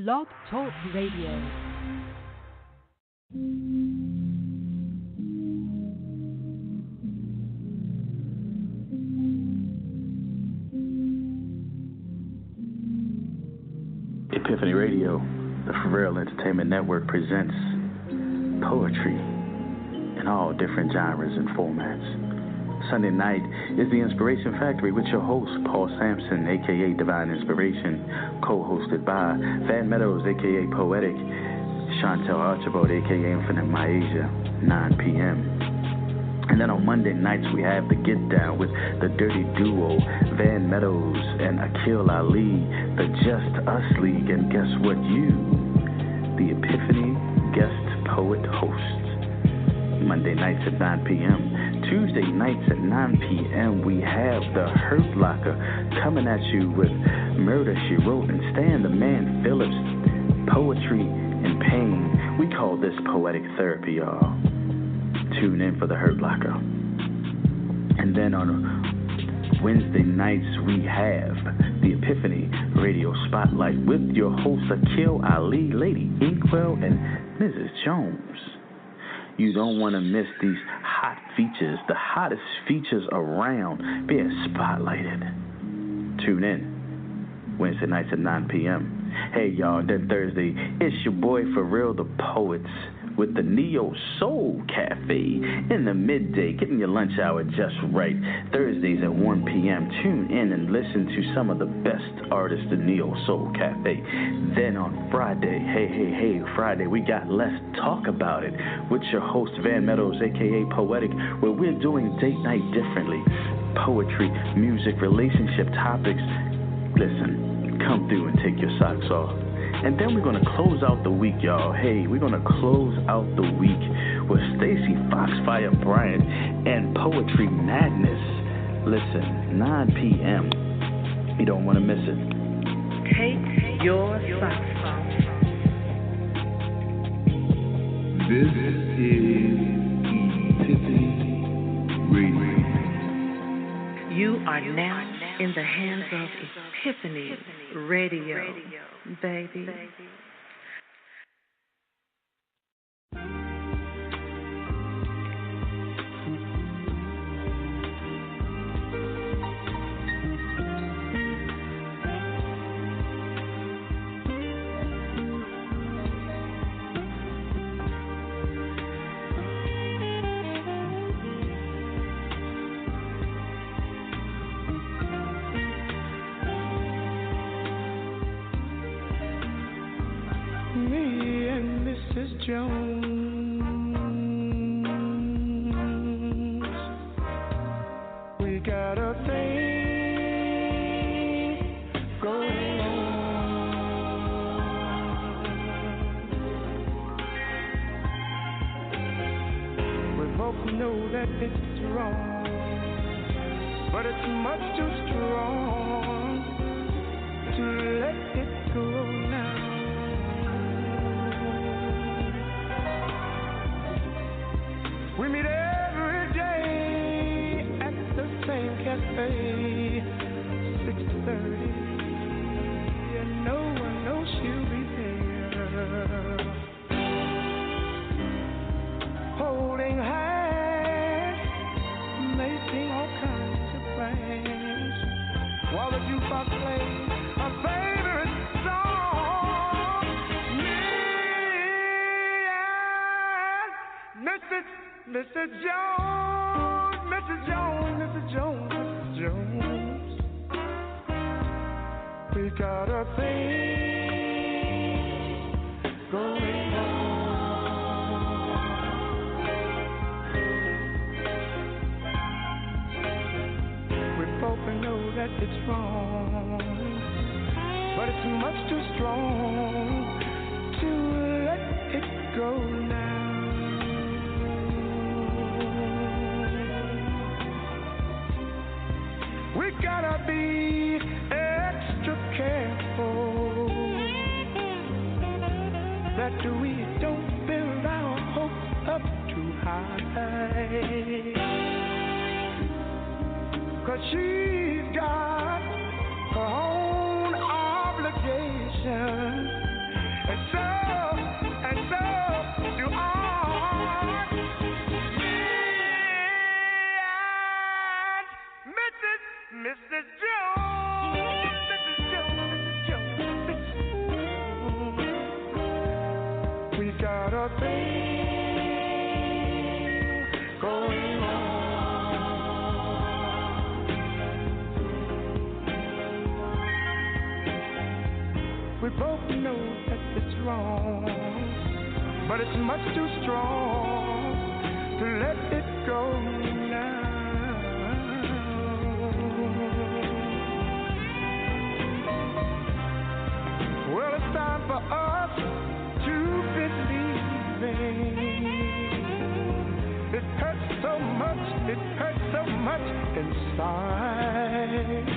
Blog Talk Radio. Epiphany Radio, the For Real Entertainment Network presents poetry in all different genres and formats. Sunday night is the Inspiration Factory with your host, Paul Sampson, a.k.a. Divine Inspiration, co-hosted by Van Meadows, a.k.a. Poetic, Chantel Archibald, a.k.a. Infinite Myasia, 9 p.m. And then on Monday nights, we have the Get Down with the Dirty Duo, Van Meadows and Akil Ali, the Just Us League, and guess what? You, the Epiphany Guest Poet Host. Monday nights at 9 p.m. Tuesday nights at 9 p.m. we have the Hurt Locker coming at you with Murder, She Wrote, and Stan The Man Phillips, Poetry and Pain. We call this poetic therapy, y'all. Tune in for the Hurt Locker. And then on Wednesday nights, we have the Epiphany Radio Spotlight with your hosts Akil Ali, Lady Inkwell, and Mrs. Jones. You don't want to miss these hot features, the hottest features around being spotlighted. Tune in Wednesday nights at 9 p.m. Hey, y'all, then Thursday, it's your boy For Real the Poets with the Neo Soul Cafe in the midday, getting your lunch hour just right. Thursdays at 1 p.m. Tune in and listen to some of the best artists in Neo Soul Cafe. Then on Friday, hey, Friday, we got Let's Talk About It with your host Van Meadows, a.k.a. Poetic, where we're doing date night differently. Poetry, music, relationship topics. Listen, come through and take your socks off. And then we're going to close out the week, y'all. Hey, we're going to close out the week with Stacy Foxfire Bryant and Poetry Madness. Listen, 9 p.m. You don't want to miss it. Take your socks off. This is Epiphany Radio. You are now in the hands of Epiphany Radio, baby. Jones, we got a thing going on. We both know that it's wrong, but it's much too strong to let it go now. We meet every day at the same cafe, 6:30, and no one knows she'll be there. Holding hands, making all kinds of plans, while the jukebox plays a favorite song. Me and Mrs. Jones, Mrs. Jones, Mrs. Jones, Mrs. Jones, we got a thing going on. We both know that it's wrong, but it's much too strong to let it go now. We gotta be extra careful that we don't build our hopes up too high, 'cause she's got her own obligations going on. We both know that it's wrong, but it's much too strong to let it go now. Well, it's time for us to believe it hurts so much inside.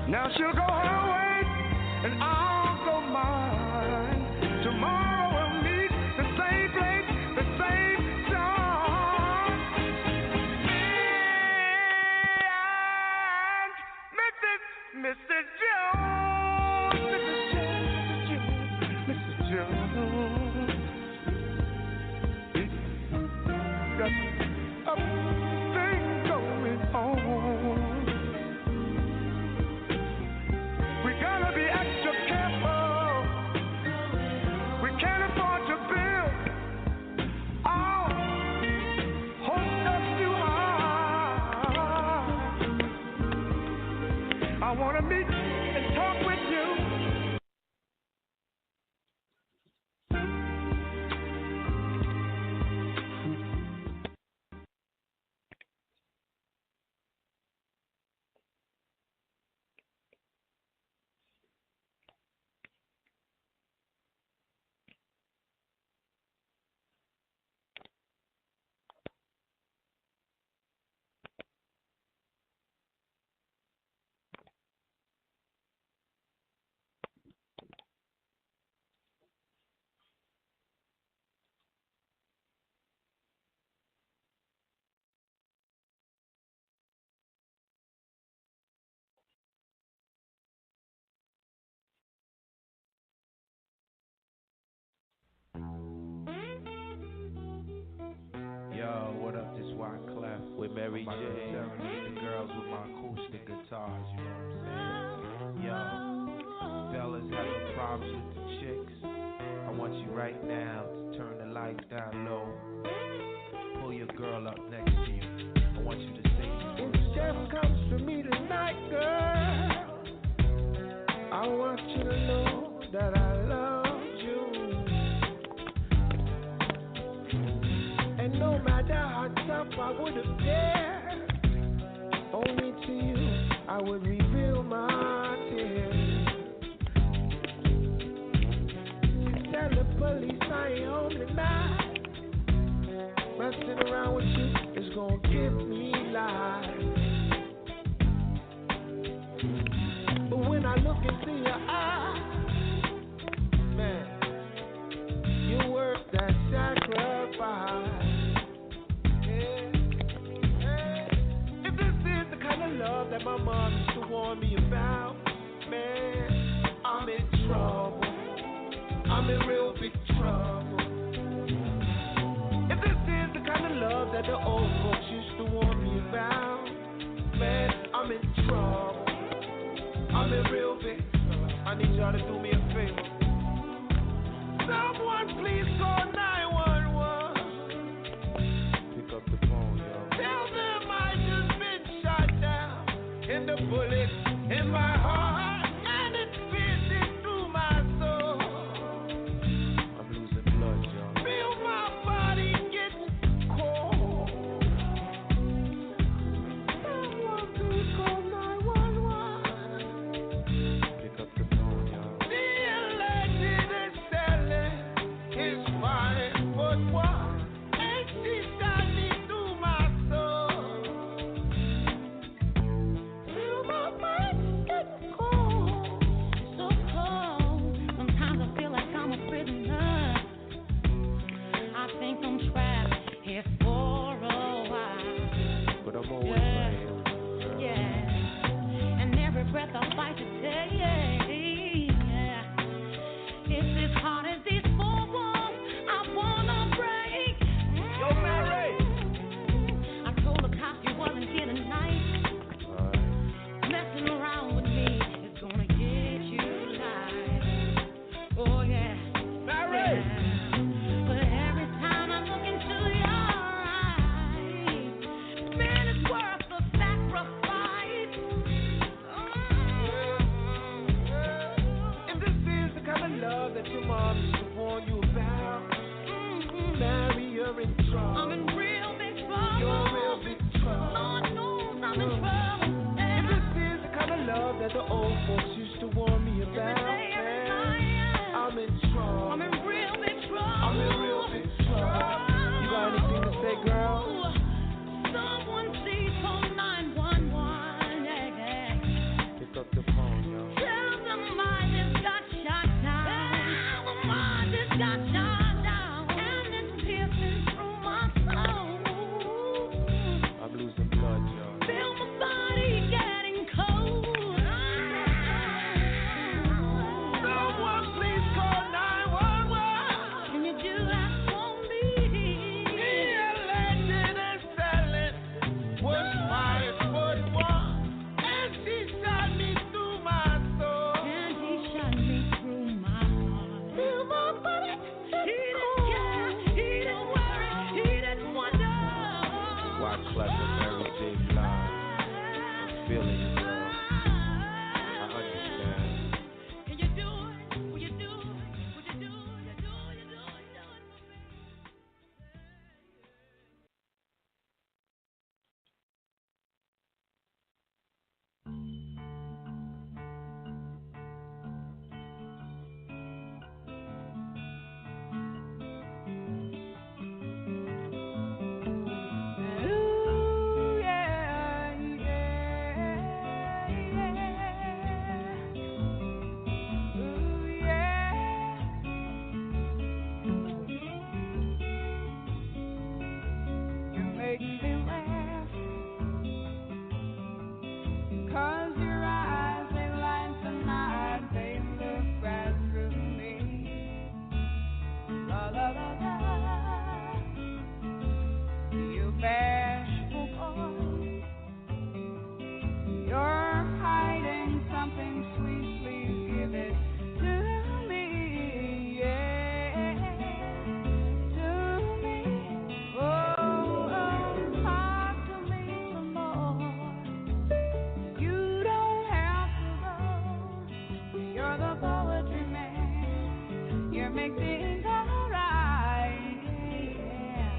Now she'll go her way and I'll go mine. Tomorrow we'll meet the same place, the same time. Me and Mrs. Jones, Mrs. Jones. Got a thing going on. We gotta be extra careful. We can't afford to build our hopes up too high. I wanna meet and talk with you. Yo, what up, this Wyclef with Mary J. The girls with my acoustic guitars, you know what I'm saying? Yo, fellas having problems with the chicks. I want you right now to turn the lights down low. Pull your girl up next to you. I want you to say these words. If Jeff comes to me tonight, girl, I want you to know that I love you. And no matter how tough I would appear, only to you I would reveal my tears. Tell the police I ain't home tonight. Messing around with you is gonna give me life. But when I look into your eyes, man, you worth that sacrifice. If this is the kind of love that my mom used to warn me about, man, I'm in trouble. I'm in real big trouble. If this is the kind of love that the old folks used to warn me about, man, I'm in trouble. I'm in real big trouble. I need y'all to do me a favor. Someone please call 911. Pick up the phone, yo. Tell them I just been shot down, and the bullet in my heart, and it's piercing through my soul. I'm losing blood, yo. Feel my body get cold. Someone please call 911. Pick up the phone, yo. The elected is selling his 5'1", and she's shining through my soul. Feel my body get cold. So cold. Sometimes I feel like I'm a prisoner. I think I'm trapped here for a while. But I'm always Yeah. right here with you, girl. Yeah. And every breath I fight to take. Yeah. It's as hard as these four walls I wanna break. Yo, Mary. I told the cops you wasn't here tonight. Alright. Messing around with me is gonna get you live. Oh yeah. folks used to warn me about, man. I'm in trouble. I'm in real big trouble. You got anything to say, girl? Someone please call 911. Pick up the phone, yo. Tell them I just got shot down. Tell them I just got shot down. And it's piercing through my soul. I'm losing blood, yo. Feel my body getting cold. Someone please call 911. Can you do that for me? The elected and selling was fired 41. And she shot me through my soul. And he shot me through my heart. Feel my body He didn't care, he didn't worry, he didn't wonder. Why clever, very big lie. I'm feeling you, girl. I understand. Can you do it? Will you do it? Will you do it? Will you do it? Do it for me. Ooh, yeah, yeah. Ooh, yeah. You make me laugh, 'cause your eyes, they light the night, they look right through me. La la la la. You bashful boy, you're hiding something sweet, please give it to me, yeah, to me. Oh, talk to me some more. You don't have to go. You're the poetry man. You make things alright, yeah.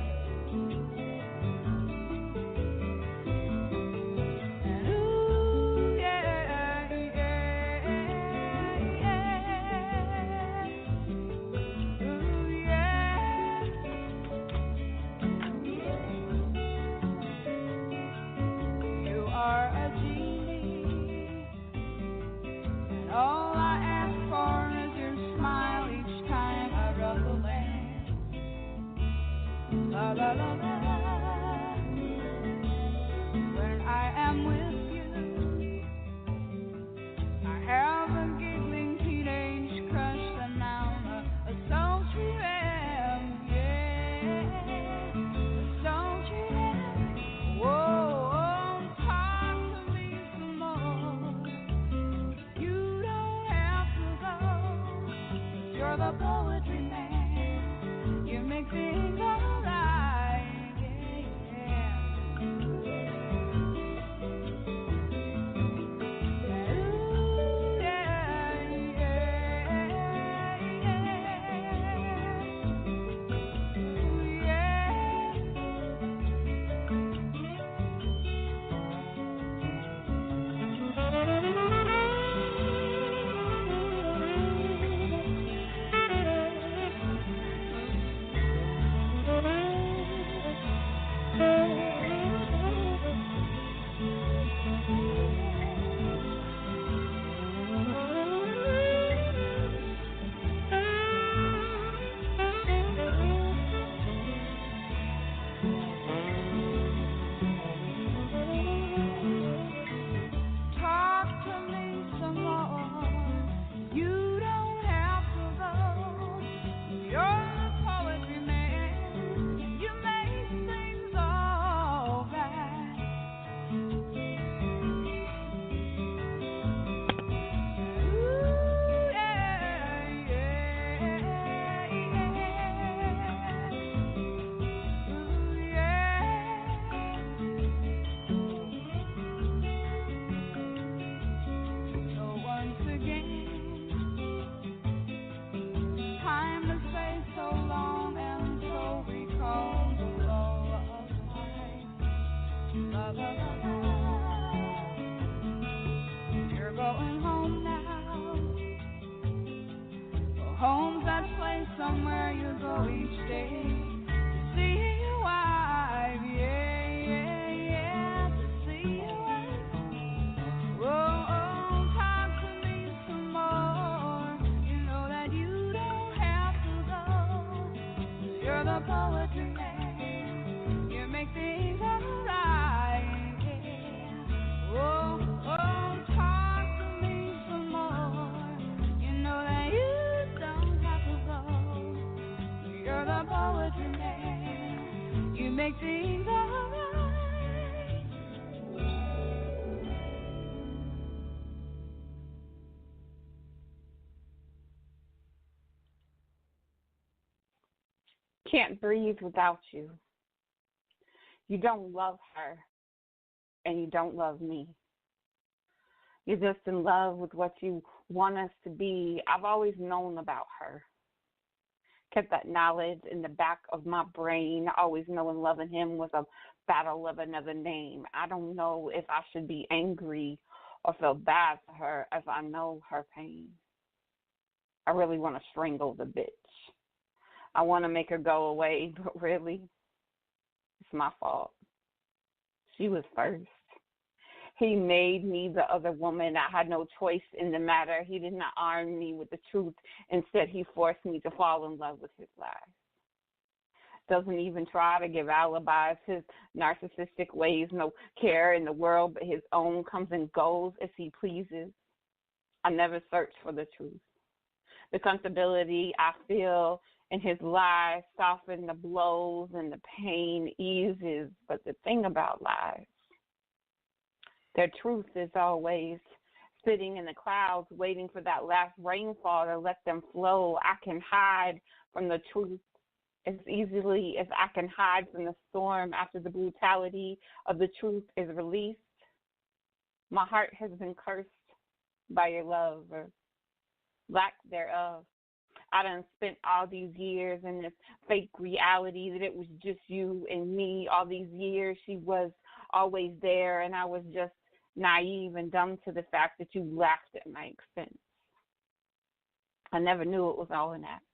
And ooh, yeah, yeah, yeah. Ooh, yeah. You are a genie, and all I ask for is your smile each time I rub the lamp. La la la la. When I am with you, I have a giggling teenage crush, and now a sultry lamb, yeah, a sultry lamb. Whoa, talk to me some more. You don't have to go, 'cause you're the poetry man. You make things alright, yeah. Ooh, yeah, yeah. somewhere you go each day to see your wife, yeah, yeah, yeah, to see your wife. Oh, talk to me some more. You know that you don't have to go. You're the poetry man. You make things alright, yeah. Oh, talk to me some more. You know that you don't have to go. You're the poetry man. You make things alright. Can't breathe without you. You don't love her, and you don't love me. You're just in love with what you want us to be. I've always known about her. Kept that knowledge in the back of my brain, always knowing loving him was a battle of another name. I don't know if I should be angry or feel bad for her as I know her pain. I really want to strangle the bitch. I want to make her go away, but really, it's my fault. She was first. He made me the other woman. I had no choice in the matter. He did not arm me with the truth. Instead, he forced me to fall in love with his lies. Doesn't even try to give alibis. His narcissistic ways, no care in the world but his own, comes and goes as he pleases. I never search for the truth. The comfortability I feel in his lies soften the blows and the pain eases. But the thing about lies, their truth is always sitting in the clouds, waiting for that last rainfall to let them flow. I can hide from the truth as easily as I can hide from the storm after the brutality of the truth is released. My heart has been cursed by your love or lack thereof. I done spent all these years in this fake reality that it was just you and me. All these years she was always there, and I was just naive and dumb to the fact that you laughed at my expense. I never knew it was all an act.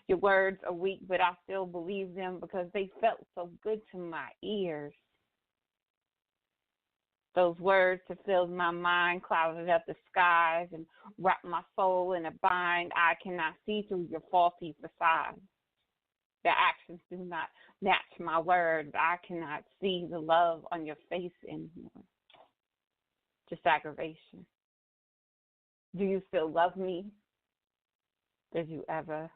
Your words are weak, but I still believe them because they felt so good to my ears. Those words have filled my mind, clouded up the skies, and wrapped my soul in a bind. I cannot see through your faulty facade. Your actions do not match my words. I cannot see the love on your face anymore. Just aggravation. Do you still love me? Did you ever?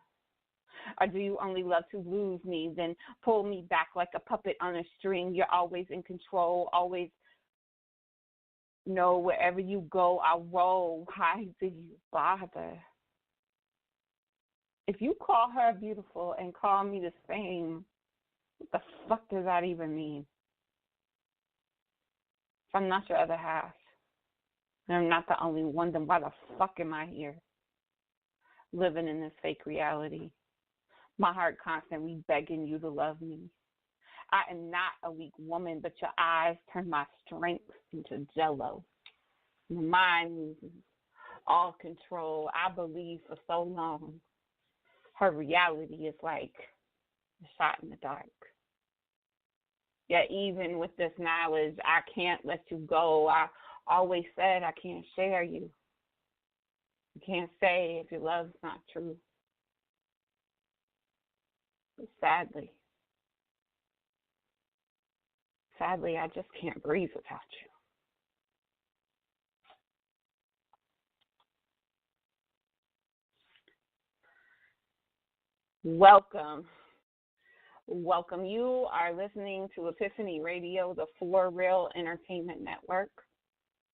Or do you only love to lose me, then pull me back like a puppet on a string? You're always in control, always know wherever you go, I'll roll. Why do you bother? If you call her beautiful and call me the same, what the fuck does that even mean? If I'm not your other half, and I'm not the only one, then why the fuck am I here? Living in this fake reality. My heart constantly begging you to love me. I am not a weak woman, but your eyes turn my strength into jello. My mind loses all control. I believed for so long her reality is like a shot in the dark. Yet even with this knowledge, I can't let you go. I always said I can't share you. You can't say if your love's not true. But sadly, I just can't breathe without you. Welcome. You are listening to Epiphany Radio, the For Real Entertainment Network.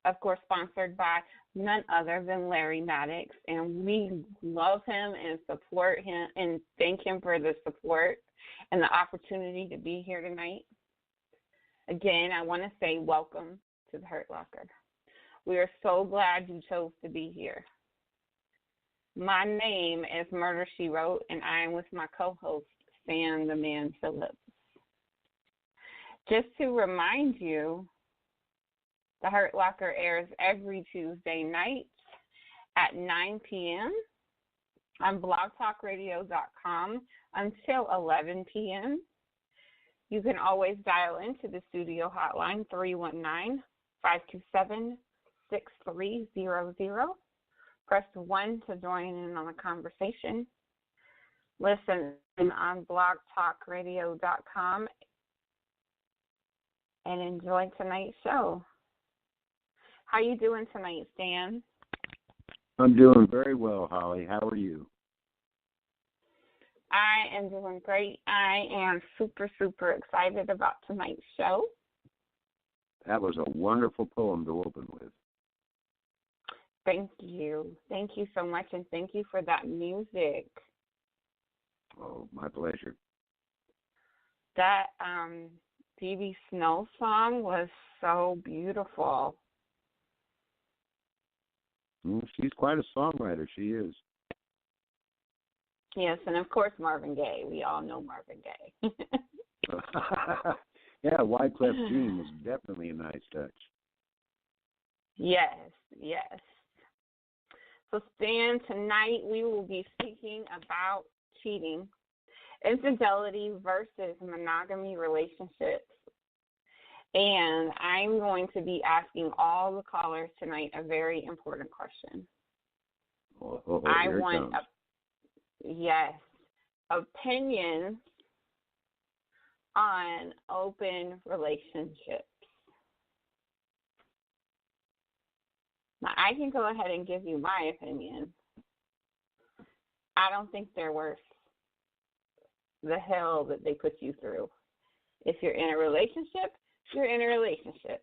Of course, sponsored by none other than Larry Maddox. And we love him and support him and thank him for the support and the opportunity to be here tonight. Again, I want to say welcome to the Hurt Locker. We are so glad you chose to be here. My name is Murder, She Wrote, and I am with my co-host, Stan The Man Phillips. Just to remind you, the Hurt Locker airs every Tuesday night at 9 p.m. on blogtalkradio.com until 11 p.m. You can always dial into the studio hotline 319-527-6300. Press 1 to join in on the conversation. Listen on blogtalkradio.com and enjoy tonight's show. How you doing tonight, Stan? I'm doing very well, Holly. How are you? I am doing great. I am super, super excited about tonight's show. That was a wonderful poem to open with. Thank you. Thank you so much, and thank you for that music. Oh, my pleasure. That Phoebe Snow song was so beautiful. She's quite a songwriter. She is. Yes, and of course Marvin Gaye. We all know Marvin Gaye. Yeah, Wyclef Jean was definitely a nice touch. Yes, yes. So, Stan, tonight we will be speaking about cheating, infidelity versus monogamy relationships. And I'm going to be asking all the callers tonight a very important question. I want, opinions on open relationships. Now, I can go ahead and give you my opinion. I don't think they're worth the hell that they put you through. If you're in a relationship, you're in a relationship.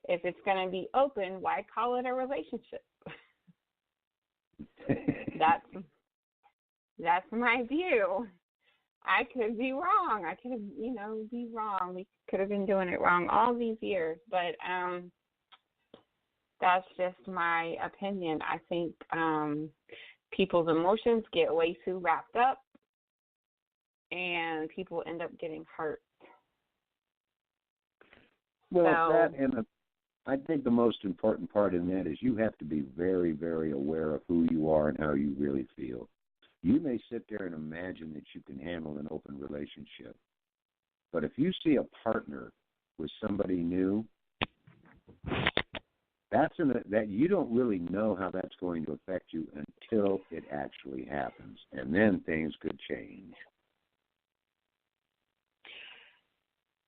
If it's going to be open, why call it a relationship? That's my view. I could be wrong. I could have, be wrong. We could have been doing it wrong all these years, but that's just my opinion. I think people's emotions get way too wrapped up, and people end up getting hurt. Well, I think the most important part in that is you have to be very, very aware of who you are and how you really feel. You may sit there and imagine that you can handle an open relationship, but if you see a partner with somebody new, that you don't really know how that's going to affect you until it actually happens, and then things could change.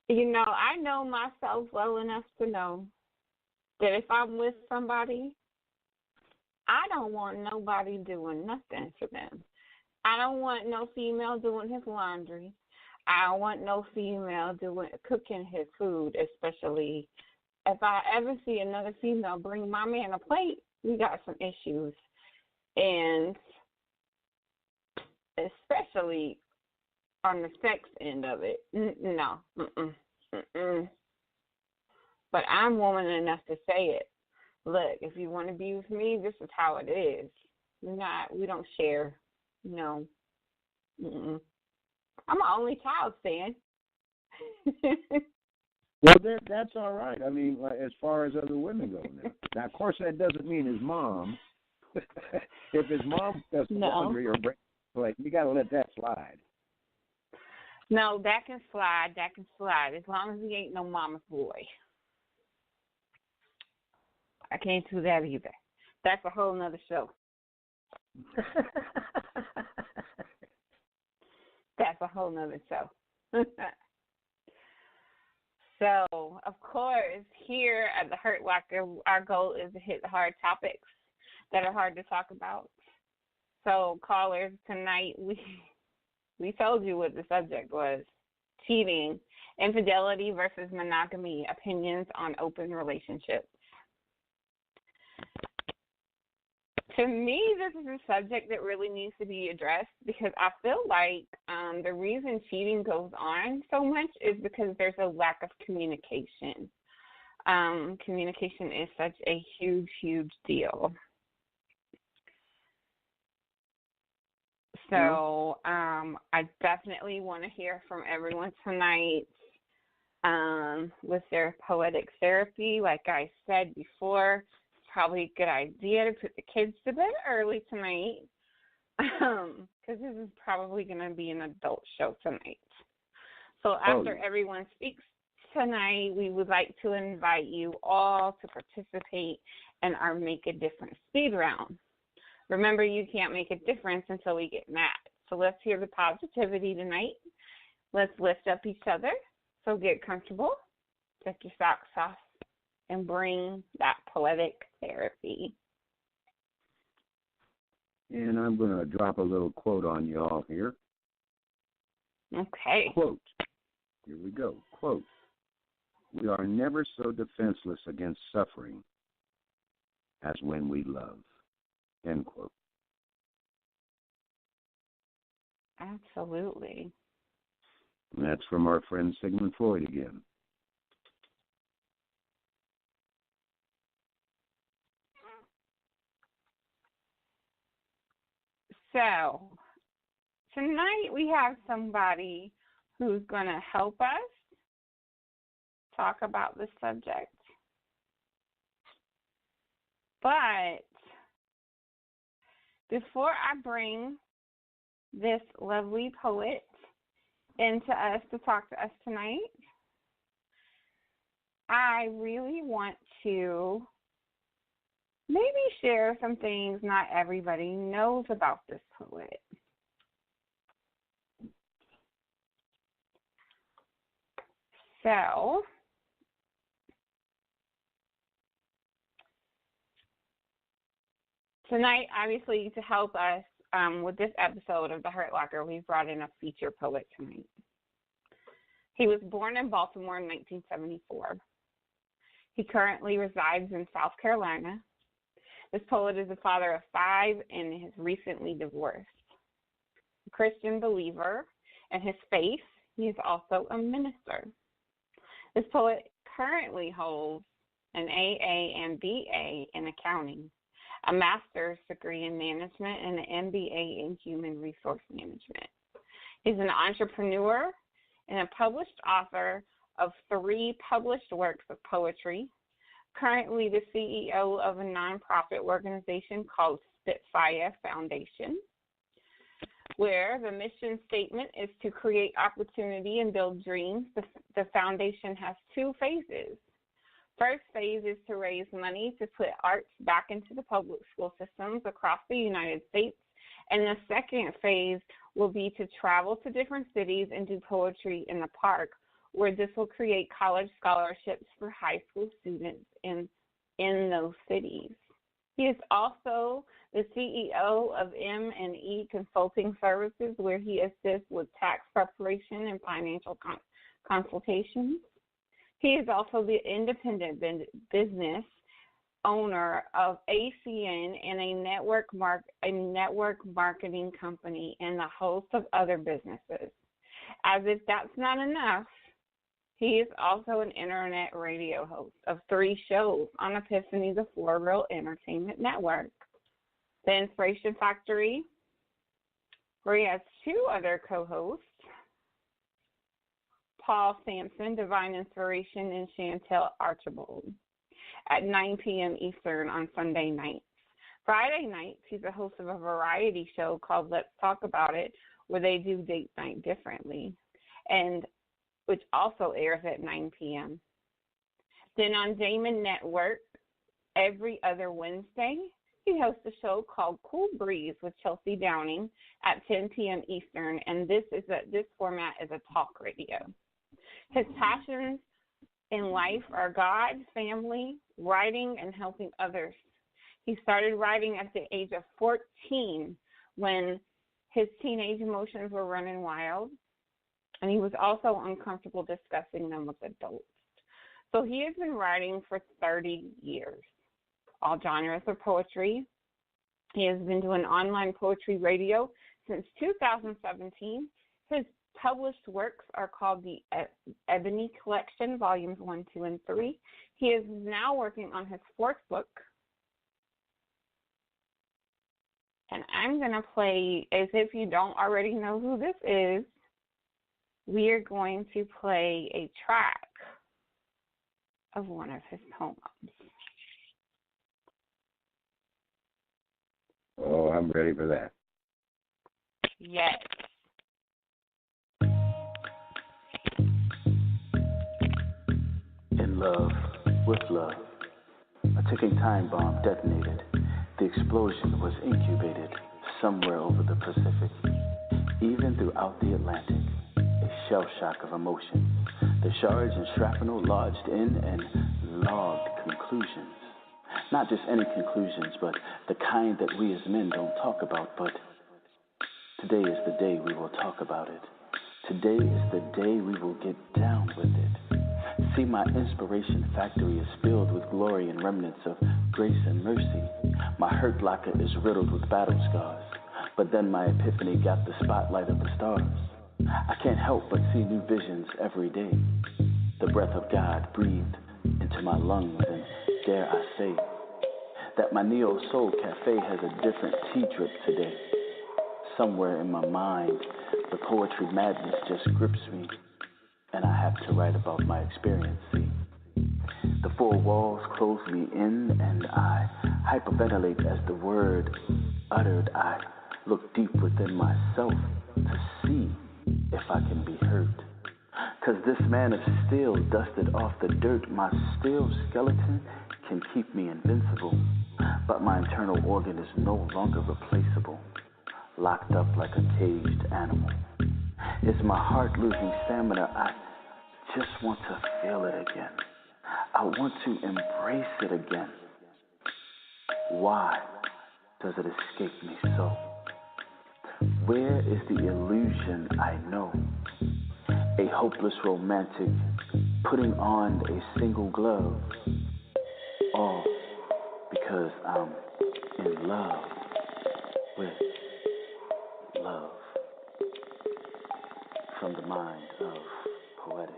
I know myself well enough to know that if I'm with somebody, I don't want nobody doing nothing for them. I don't want no female doing his laundry. I don't want no female cooking his food, especially if I ever see another female bring my man a plate, we got some issues. And especially on the sex end of it, no. But I'm woman enough to say it. Look, if you want to be with me, this is how it is. We don't share. No. I'm an only child, Stan. Well, that's all right. I mean, as far as other women go now, of course, that doesn't mean his mom. If his mom does laundry or breaks the plate, you got to let that slide. No, that can slide. As long as he ain't no mama's boy. I can't do that either. That's a whole nother show. That's a whole nother show. So, of course, here at the Hurt Locker, our goal is to hit hard topics that are hard to talk about. So, callers, tonight we told you what the subject was: cheating, infidelity versus monogamy, opinions on open relationships. To me, this is a subject that really needs to be addressed because I feel like the reason cheating goes on so much is because there's a lack of communication. Communication is such a huge, huge deal. So I definitely want to hear from everyone tonight with their poetic therapy. Like I said before, probably a good idea to put the kids to bed early tonight, because this is probably going to be an adult show tonight. So after everyone speaks tonight, we would like to invite you all to participate in our Make a Difference speed round. Remember, you can't make a difference until we get mad. So let's hear the positivity tonight. Let's lift up each other. So get comfortable, take your socks off, and bring that poetic therapy. And I'm going to drop a little quote on y'all here. Okay. Quote. Here we go. Quote. We are never so defenseless against suffering as when we love. End quote. Absolutely. And that's from our friend Sigmund Freud again. So, tonight we have somebody who's going to help us talk about the subject. But before I bring this lovely poet into us to talk to us tonight, I really want to maybe share some things not everybody knows about this poet. So, tonight, obviously, to help us with this episode of The Hurt Locker, we've brought in a feature poet tonight. He was born in Baltimore in 1974. He currently resides in South Carolina. This poet is the father of 5 and is recently divorced. A Christian believer in his faith, he is also a minister. This poet currently holds an AA and BA in accounting, a master's degree in management, and an MBA in human resource management. He's an entrepreneur and a published author of 3 published works of poetry, currently the CEO of a nonprofit organization called Spitfire Foundation, where the mission statement is to create opportunity and build dreams. The foundation has 2 phases. First phase is to raise money to put arts back into the public school systems across the United States, and the second phase will be to travel to different cities and do poetry in the park, where this will create college scholarships for high school students in those cities. He is also the CEO of M&E Consulting Services, where he assists with tax preparation and financial consultations. He is also the independent business owner of ACN and a network marketing company, and the host of other businesses. As if that's not enough, he is also an internet radio host of 3 shows on Epiphany, the 4 Real Entertainment Network. The Inspiration Factory, where he has 2 other co-hosts, Paul Sampson, Divine Inspiration, and Chantel Archibald, at 9 p.m. Eastern on Sunday nights. Friday nights, he's a host of a variety show called Let's Talk About It, where they do date night differently, and which also airs at 9 p.m. Then on Damon Network, every other Wednesday, he hosts a show called Cool Breeze with Chelsea Downing at 10 p.m. Eastern, and this format is a talk radio. His passions in life are God, family, writing, and helping others. He started writing at the age of 14 when his teenage emotions were running wild, and he was also uncomfortable discussing them with adults. So he has been writing for 30 years, all genres of poetry. He has been doing online poetry radio since 2017. His published works are called the Ebony Collection, Volumes 1, 2, and 3. He is now working on his 4th book. And I'm going to play, as if you don't already know who this is, we are going to play a track of one of his poems. I'm ready for that. Yes. In love, with love, a ticking time bomb detonated. The explosion was incubated somewhere over the Pacific, even throughout the Atlantic. A shell shock of emotion. The shards and shrapnel lodged in and logged conclusions. Not just any conclusions, but the kind that we as men don't talk about. But today is the day we will talk about it. Today is the day we will get down with it. See, my inspiration factory is filled with glory and remnants of grace and mercy. My hurt locker is riddled with battle scars. But then my epiphany got the spotlight of the stars. I can't help but see new visions every day. The breath of God breathed into my lungs, and dare I say that my Neo Soul Cafe has a different tea drip today. Somewhere in my mind, the poetry madness just grips me, and I have to write about my experience, see. The four walls close me in, and I hyperventilate as the word uttered. I look deep within myself to see if I can be hurt. 'Cause this man of steel dusted off the dirt. My steel skeleton can keep me invincible, but my internal organ is no longer replaceable, locked up like a caged animal. Is my heart losing stamina? I just want to feel it again. I want to embrace it again. Why does it escape me so? Where is the illusion I know? A hopeless romantic putting on a single glove. All because I'm in love with love. From the mind of Poetic.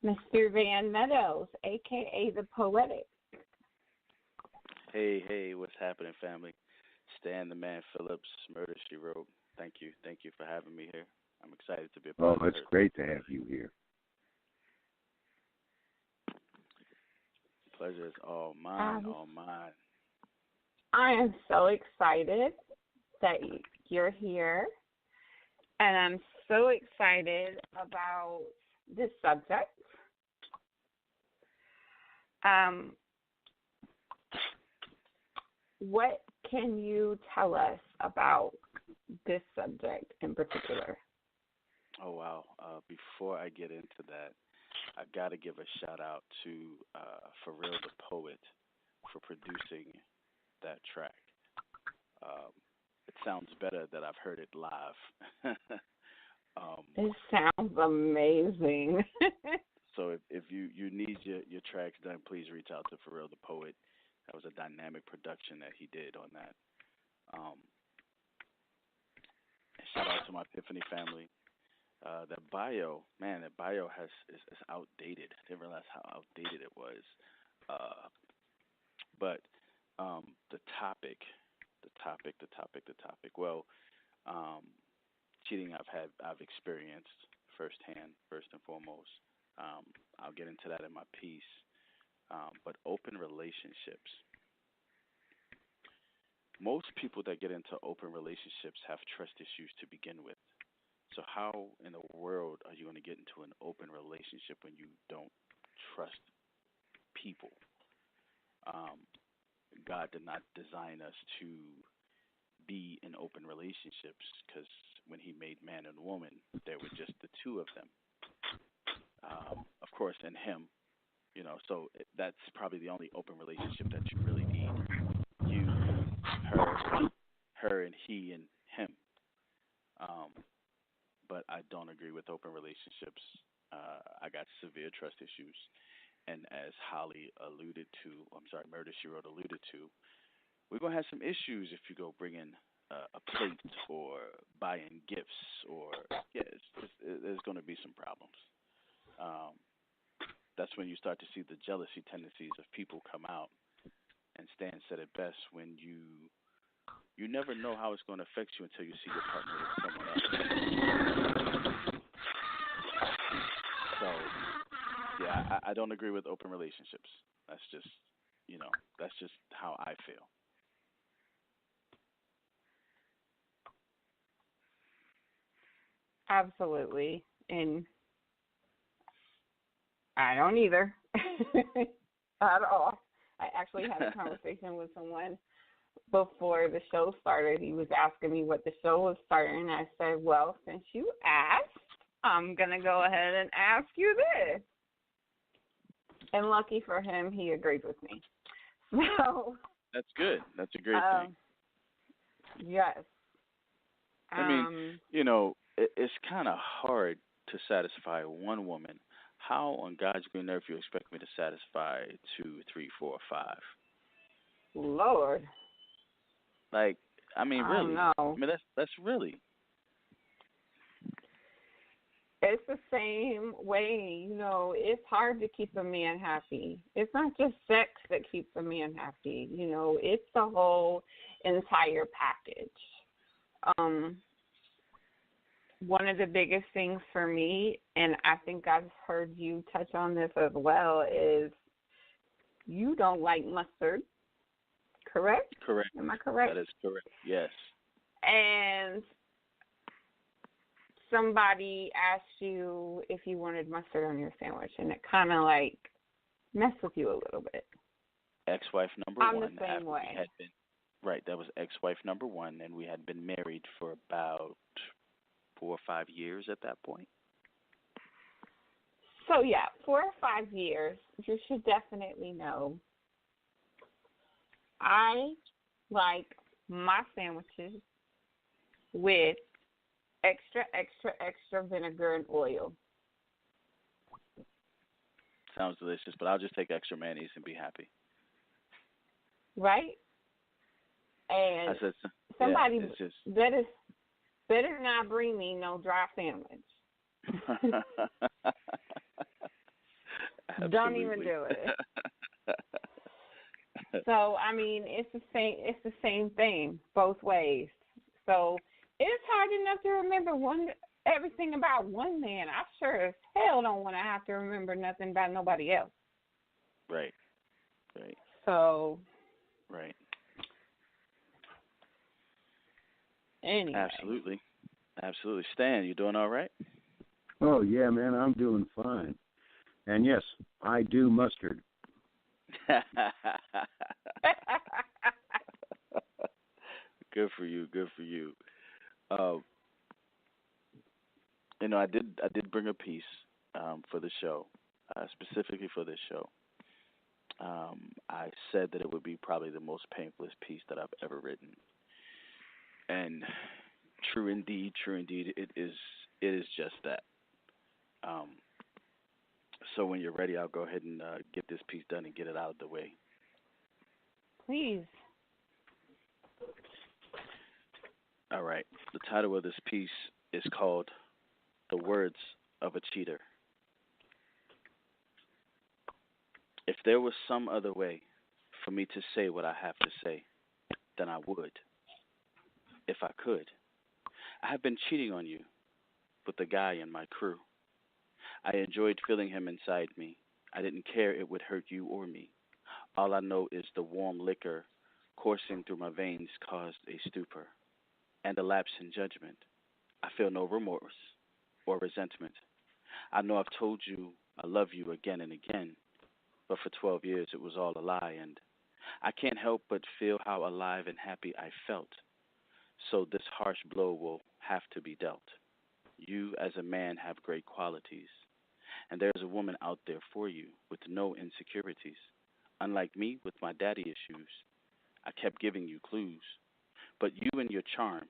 Mr. Van Meadows, a.k.a. The Poetic. Hey, what's happening, family? Stan The Man Phillips, Murder, She Wrote. Thank you for having me here. I'm excited to be a part of it. It's great to have you here. Pleasure is all mine, I am so excited that you're here, and I'm so excited about this subject. What can you tell us about this subject in particular? Oh, wow. Before I get into that, I got to give a shout out to Pharrell the Poet for producing that track. It sounds better that I've heard it live. It sounds amazing. So if you need your tracks done, please reach out to Pharrell the Poet. That was a dynamic production that he did on that. And shout out to my Epiphany family. That bio is outdated. I didn't realize how outdated it was. But the topic. Well, cheating I've experienced firsthand, first and foremost. I'll get into that in my piece. But open relationships. Most people that get into open relationships have trust issues to begin with. So how in the world are you going to get into an open relationship when you don't trust people? God did not design us to be in open relationships, because when he made man and woman, there were just the two of them. Of course, and him, so that's probably the only open relationship that you really need. You, her and he and him. But I don't agree with open relationships. I got severe trust issues. And as Murder, She Wrote alluded to, we're going to have some issues if you go bring in a plate or buying gifts there's going to be some problems. That's when you start to see the jealousy tendencies of people come out. And Stan said it best, when you never know how it's going to affect you until you see your partner with someone else. So, yeah, I don't agree with open relationships. That's just, that's just how I feel. Absolutely. And I don't either at all. I actually had a conversation with someone before the show started. He was asking me what the show was starting, and I said, well, since you asked, I'm going to go ahead and ask you this. And lucky for him, he agreed with me. So that's good. That's a great thing. Yes. I mean, it's kind of hard to satisfy one woman. How on God's green earth you expect me to satisfy 2, 3, 4, 5? Lord. Like, I mean, really? No. I mean, that's really. It's the same way, it's hard to keep a man happy. It's not just sex that keeps a man happy, it's the whole entire package. One of the biggest things for me, and I think I've heard you touch on this as well, is you don't like mustard, correct? Correct. Am I correct? That is correct, yes. And somebody asked you if you wanted mustard on your sandwich, and it kind of like messed with you a little bit. Ex-wife number I'm one. the same way. Right, that was ex-wife number one, and we had been married for about 4 or 5 years at that point. So, 4 or 5 years, you should definitely know. I like my sandwiches with extra, extra, extra vinegar and oil. Sounds delicious, but I'll just take extra mayonnaise and be happy. Right? And somebody better not bring me no dry sandwich. Don't even do it. So, I mean, it's the same thing both ways. So, it's hard enough to remember everything about one man. I sure as hell don't want to have to remember nothing about nobody else. Right. So. Right. Anyway. Absolutely. Stan, you doing all right? Oh, yeah, man, I'm doing fine. And, yes, I do mustard. Good for you. I did bring a piece for the show, specifically for this show. I said that it would be probably the most painfulest piece that I've ever written, and true indeed, it is just that. So when you're ready, I'll go ahead and get this piece done and get it out of the way. Please. All right. The title of this piece is called "The Words of a Cheater." If there was some other way for me to say what I have to say, then I would. If I could. I have been cheating on you with the guy in my crew. I enjoyed feeling him inside me. I didn't care it would hurt you or me. All I know is the warm liquor coursing through my veins caused a stupor and a lapse in judgment. I feel no remorse or resentment. I know I've told you I love you again and again, but for 12 years it was all a lie, and I can't help but feel how alive and happy I felt. So this harsh blow will have to be dealt. You as a man have great qualities, and there's a woman out there for you with no insecurities. Unlike me with my daddy issues, I kept giving you clues, but you and your charm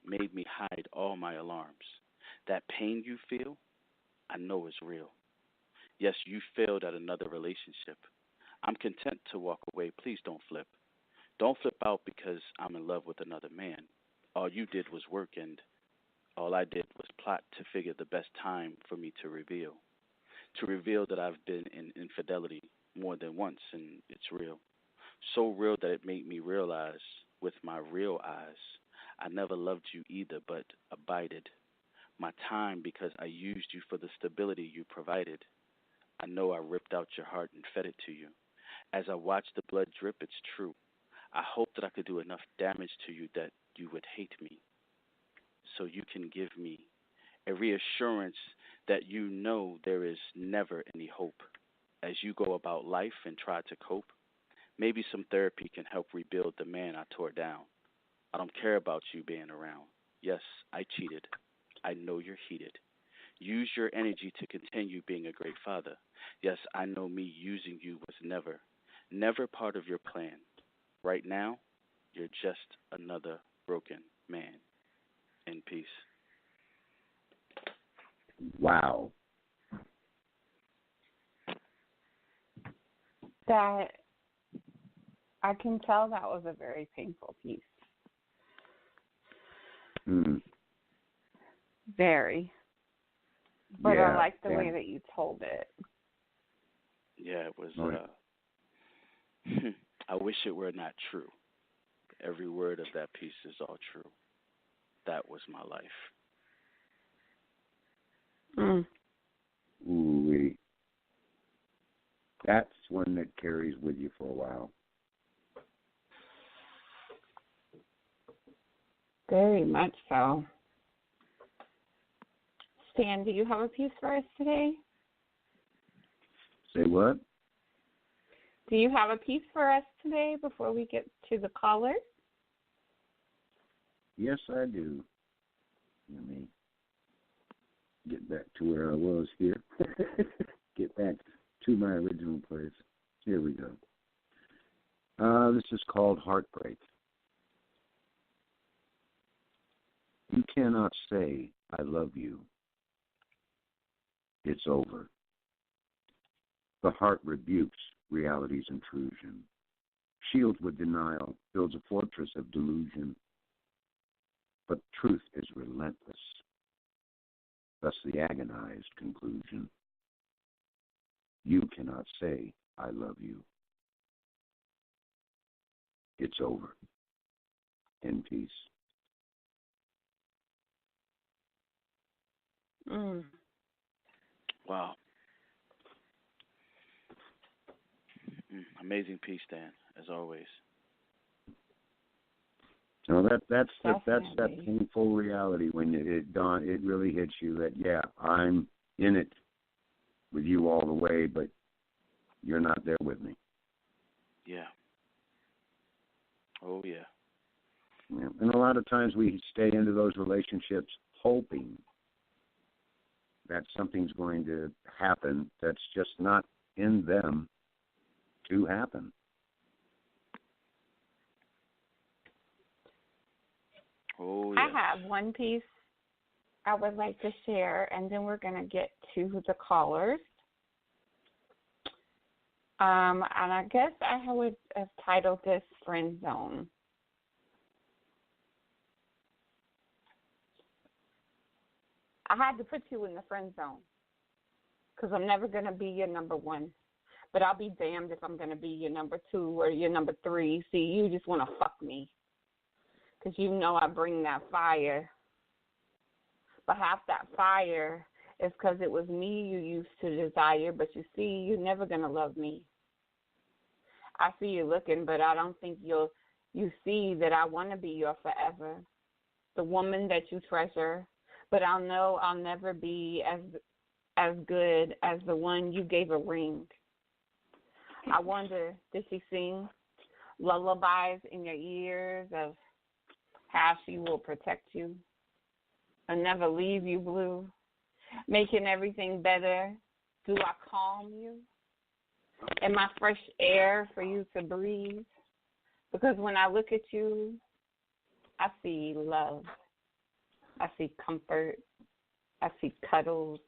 made me hide all my alarms. That pain you feel, I know is real. Yes, you failed at another relationship. I'm content to walk away. Please don't flip. Don't flip out because I'm in love with another man. All you did was work, and all I did was plot to figure the best time for me to reveal. To reveal that I've been in infidelity more than once, and it's real. So real that it made me realize with my real eyes I never loved you either, but abided. my time because I used you for the stability you provided. I know I ripped out your heart and fed it to you. As I watch the blood drip, it's true. I hope that I could do enough damage to you that you would hate me, so you can give me a reassurance that you know there is never any hope. As you go about life and try to cope, maybe some therapy can help rebuild the man I tore down. I don't care about you being around. Yes, I cheated. I know you're heated. Use your energy to continue being a great father. Yes, I know me using you was never part of your plan. Right now, you're just another broken man. In peace. Wow. That I can tell that was a very painful piece. Mm. Very. But Yeah, I like the way that you told it. Yeah, it was. Oh. I wish it were not true. Every word of that piece is all true. That was my life. Mm. Ooh-wee. That's one that carries with you for a while. Very much so. Stan, do you have a piece for us today? Say what? Do you have a piece for us today before we get to the callers? Yes, I do. Let me get back to where I was here. Get back to my original place. Here we go. This is called Heartbreak. You cannot say, I love you. It's over. The heart rebukes reality's intrusion. Shields with denial, builds a fortress of delusion. But truth is relentless. Thus the agonized conclusion. You cannot say, I love you. It's over. In peace. Mm. Wow. Amazing piece, Dan, as always. No, that's that painful reality when it really hits you that, yeah, I'm in it with you all the way, but you're not there with me. Yeah. Oh, yeah. Yeah. And a lot of times we stay into those relationships hoping that something's going to happen that's just not in them to happen. Oh, yes. I have one piece I would like to share, and then we're going to get to the callers. And I guess I would have titled this Friend Zone. I had to put you in the friend zone because I'm never going to be your number one. But I'll be damned if I'm going to be your number two or your number three. See, you just want to fuck me because you know I bring that fire. But half that fire is because it was me you used to desire. But you see, you're never going to love me. I see you looking, but I don't think you see that I want to be your forever, the woman that you treasure. But I'll know I'll never be as good as the one you gave a ring. I wonder, did she sing lullabies in your ears of how she will protect you and never leave you blue, making everything better? Do I calm you? Am I fresh air for you to breathe? Because when I look at you, I see love. I see comfort. I see cuddles.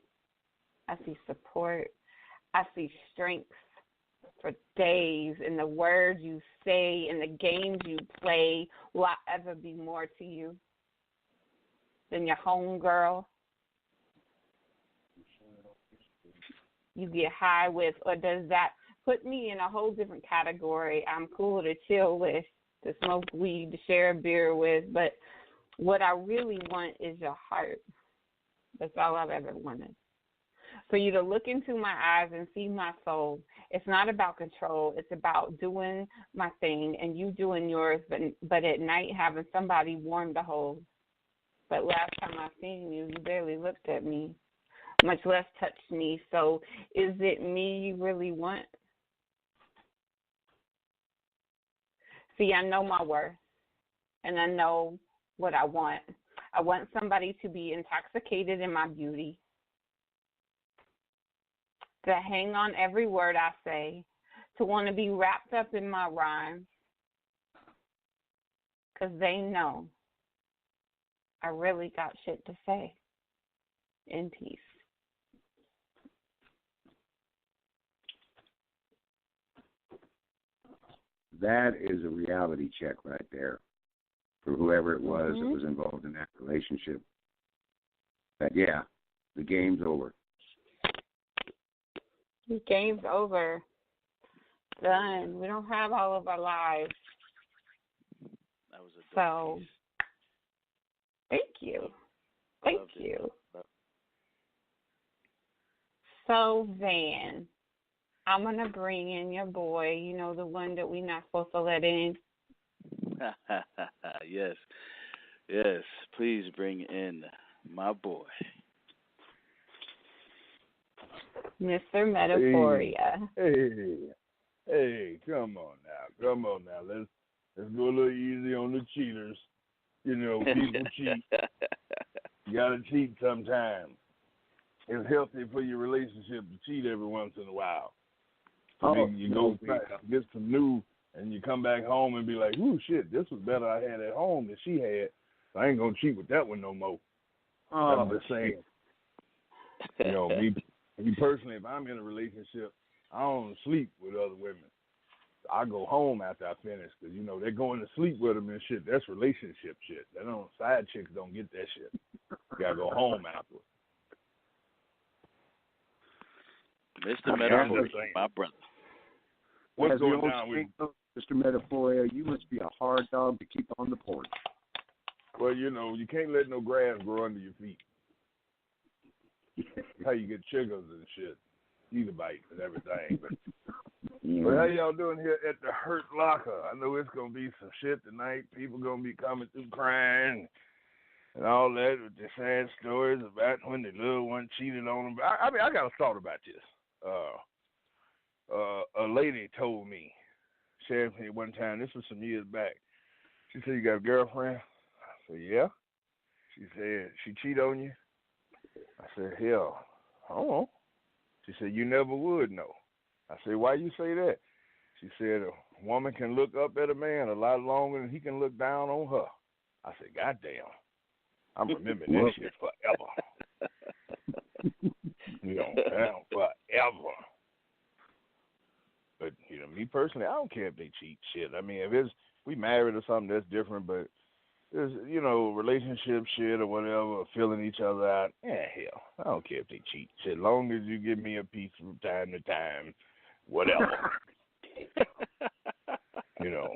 I see support. I see strength for days. And the words you say and the games you play, will I ever be more to you than your homegirl you get high with? Or does that put me in a whole different category? I'm cool to chill with, to smoke weed, to share a beer with, but what I really want is your heart. That's all I've ever wanted. For you to look into my eyes and see my soul. It's not about control. It's about doing my thing and you doing yours, but at night having somebody warm to hold. But last time I seen you, you barely looked at me, much less touched me. So is it me you really want? See, I know my worth, and I know what I want. I want somebody to be intoxicated in my beauty, to hang on every word I say, to want to be wrapped up in my rhymes, because they know I really got shit to say. In peace. That is a reality check right there for whoever it was that was involved in that relationship. That, yeah, the game's over. The game's over. Done. We don't have all of our lives. That was a so, piece. Thank you. Thank you. So, Van, I'm going to bring in your boy, you know, the one that we're not supposed to let in. Yes. Yes. Please bring in my boy. Mr. Metaphoria. Hey, come on now. Let's go a little easy on the cheaters. You know, people cheat. You gotta cheat sometime. It's healthy for your relationship to cheat every once in a while. You go get some new, and you come back home and be like, "Ooh, shit, this was better I had at home than she had. I ain't gonna cheat with that one no more." I'm just saying. You know, me personally, if I'm in a relationship, I don't sleep with other women. I go home after I finish because, you know, they're going to sleep with them and shit. That's relationship shit. Side chicks don't get that shit. You got to go home afterwards. Mr. Metaphoria, my brother. What's going down with you? Mr. Metaphoria, you must be a hard dog to keep on the porch. Well, you know, you can't let no grass grow under your feet. That's how you get chiggers and shit. Either bite and everything. But how y'all doing here at the Hurt Locker? I know it's going to be some shit tonight. People going to be coming through crying and all that with the sad stories about when the little one cheated on them. I mean, I got a thought about this. A lady told me, shared with me one time, this was some years back. She said, "You got a girlfriend?" I said, "Yeah." She said, "She cheat on you?" I said, "Hell, I don't know." She said, "You never would know." I said, "Why you say that?" She said, "A woman can look up at a man a lot longer than he can look down on her." I said, "God damn, I'm remembering that shit forever." You know, forever. But, you know, me personally, I don't care if they cheat shit. I mean, if we married or something, that's different, but there's, you know, relationship shit or whatever, or filling each other out, hell, I don't care if they cheat shit. As long as you give me a piece from time to time, whatever. You know,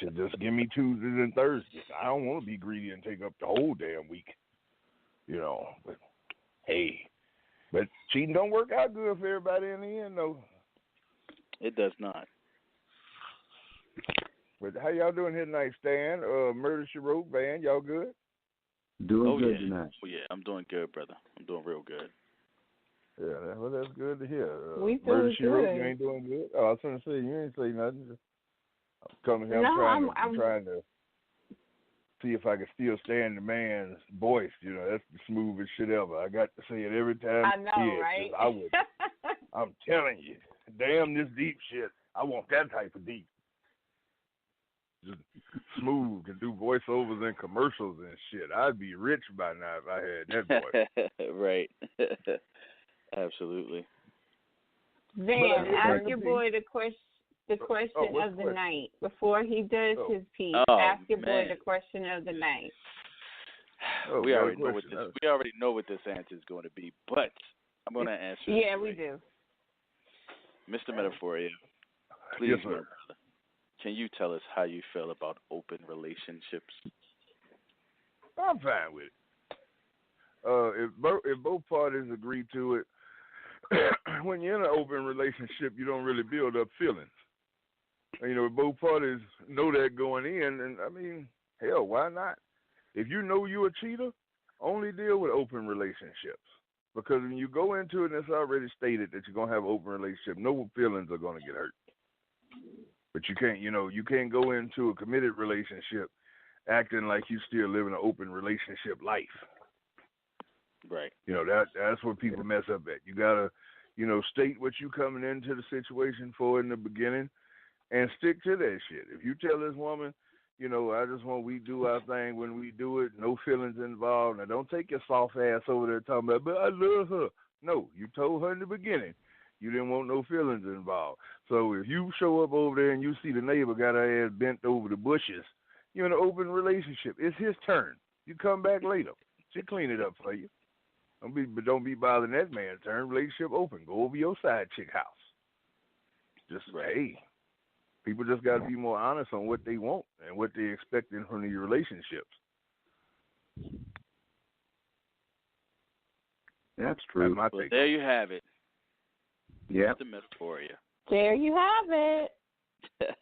should just give me Tuesdays and Thursdays. I don't want to be greedy and take up the whole damn week. You know, but hey, but cheating don't work out good for everybody in the end, though. It does not. But how y'all doing here tonight, Stan? Murder, She Wrote, Van, y'all good? Doing good tonight. Oh, yeah, I'm doing good, brother. I'm doing real good. Yeah, well, that's good to hear. We Murder, doing She Wrote, good. you ain't doing good? Oh, I was going to say, you ain't say nothing. I'm coming here. No, I'm trying to see if I can still stand the man's voice. You know, that's the smoothest shit ever. I got to say it every time. I know, right? I would. I'm telling you, damn this deep shit. I want that type of deep. Just smooth, can do voiceovers and commercials and shit. I'd be rich by now if I had that voice. Right. Absolutely. Van, ask your boy the question of the night. Before he does his piece, ask your boy the question of the night. We already know what this answer is going to be, but I'm going to answer it. Yeah, we do. Mr. Metaphoria, please, yes, my brother, can you tell us how you feel about open relationships? I'm fine with it. if both parties agree to it, when you're in an open relationship, you don't really build up feelings. If both parties know that going in, and I mean, hell, why not? If you know you're a cheater, only deal with open relationships. Because when you go into it, and it's already stated that you're gonna have an open relationship, no feelings are gonna get hurt. But you can't go into a committed relationship acting like you still live in an open relationship life. Right. That's where people mess up at. You gotta, state what you coming into the situation for in the beginning, and stick to that shit. If you tell this woman, I just want we do our thing when we do it, no feelings involved. Now don't take your soft ass over there talking about, but I love her. No, you told her in the beginning you didn't want no feelings involved. So if you show up over there and you see the neighbor got her ass bent over the bushes, you're in an open relationship. It's his turn. You come back later. She'll clean it up for you. Don't be bothering that man's turn. Relationship open. Go over your side chick house. Just hey, people just got to be more honest on what they want and what they expecting from your relationships. That's true. Well, there you have it. Yeah. That's the message for you. There you have it.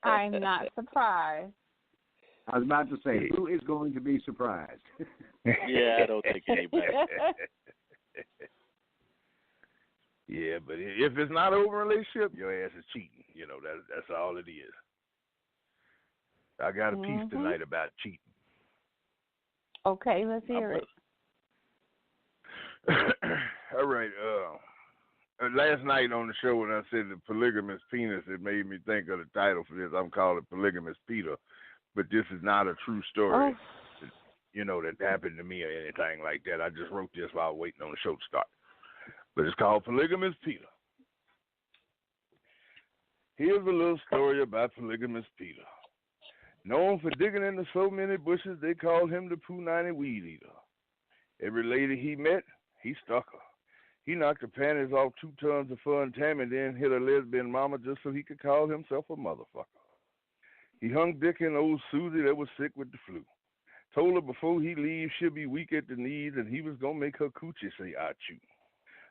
I'm not surprised. I was about to say, who is going to be surprised? Yeah, I don't think anybody. Yeah, but if it's not an open relationship, your ass is cheating. That's all it is. I got a piece tonight about cheating. Okay, let's hear it. All right. Last night on the show when I said the polygamous penis, it made me think of the title for this. I'm calling it Polygamous Peter, but this is not a true story. That happened to me or anything like that. I just wrote this while waiting on the show to start. But it's called Polygamous Peter. Here's a little story about Polygamous Peter. Known for digging into so many bushes, they called him the Poo-90 weed eater. Every lady he met, he stuck her. He knocked the panties off 2 tons of fun tam and then hit a lesbian mama just so he could call himself a motherfucker. He hung dick in old Susie that was sick with the flu. Told her before he leaves she'll be weak at the knees and he was going to make her coochie say achoo.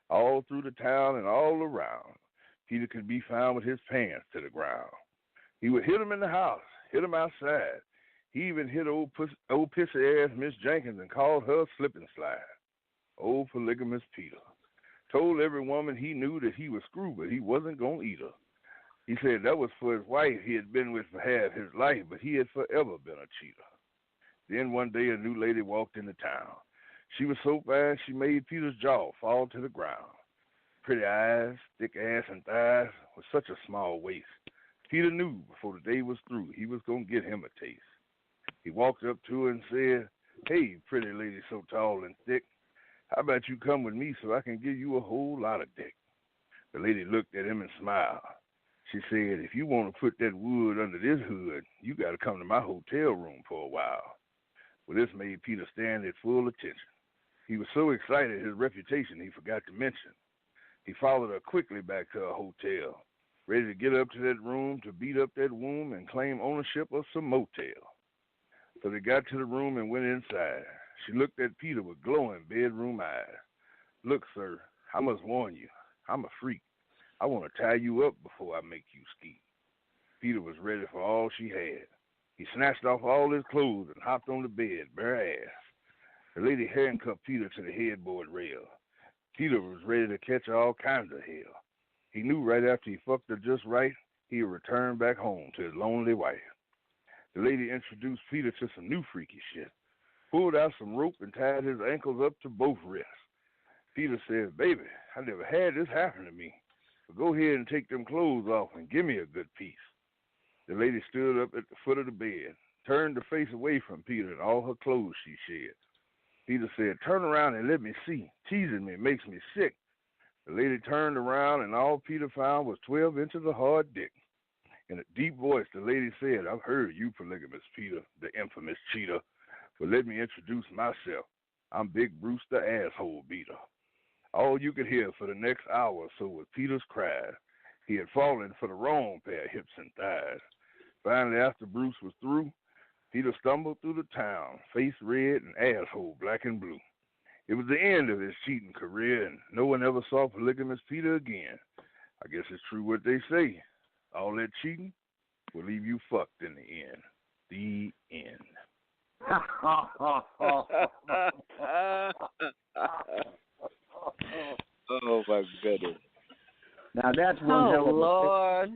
All through the town and all around, Peter could be found with his pants to the ground. He would hit him in the house, hit him outside. He even hit old pissy-ass Miss Jenkins and called her a slip and slide. Old polygamous Peter. Told every woman he knew that he was screwed, but he wasn't going to eat her. He said that was for his wife he had been with for half his life, but he had forever been a cheater. Then one day a new lady walked into town. She was so fast she made Peter's jaw fall to the ground. Pretty eyes, thick ass and thighs, with such a small waist. Peter knew before the day was through he was going to get him a taste. He walked up to her and said, "Hey, pretty lady so tall and thick, how about you come with me so I can give you a whole lot of dick?" The lady looked at him and smiled. She said, "If you want to put that wood under this hood, you got to come to my hotel room for a while." Well, this made Peter stand at full attention. He was so excited his reputation he forgot to mention. He followed her quickly back to her hotel, ready to get up to that room to beat up that womb and claim ownership of some motel. So they got to the room and went inside. She looked at Peter with glowing bedroom eyes. "Look, sir, I must warn you, I'm a freak. I want to tie you up before I make you ski." Peter was ready for all she had. He snatched off all his clothes and hopped on the bed, bare ass. The lady handcuffed Peter to the headboard rail. Peter was ready to catch all kinds of hell. He knew right after he fucked her just right, he would return back home to his lonely wife. The lady introduced Peter to some new freaky shit, pulled out some rope and tied his ankles up to both wrists. Peter said, "Baby, I never had this happen to me, but go ahead and take them clothes off and give me a good piece." The lady stood up at the foot of the bed, turned her face away from Peter and all her clothes she shed. Peter said, "Turn around and let me see. Teasing me makes me sick." The lady turned around and all Peter found was 12 inches of hard dick. In a deep voice, the lady said, "I've heard of you, polygamous Peter, the infamous cheater, but let me introduce myself. I'm Big Bruce the asshole beater." All you could hear for the next hour or so was Peter's cries. He had fallen for the wrong pair of hips and thighs. Finally, after Bruce was through, Peter stumbled through the town, face red and asshole black and blue. It was the end of his cheating career, and no one ever saw polygamous Peter again. I guess it's true what they say. All that cheating will leave you fucked in the end. The end. Oh my goodness! Now that's one hell of a Lord.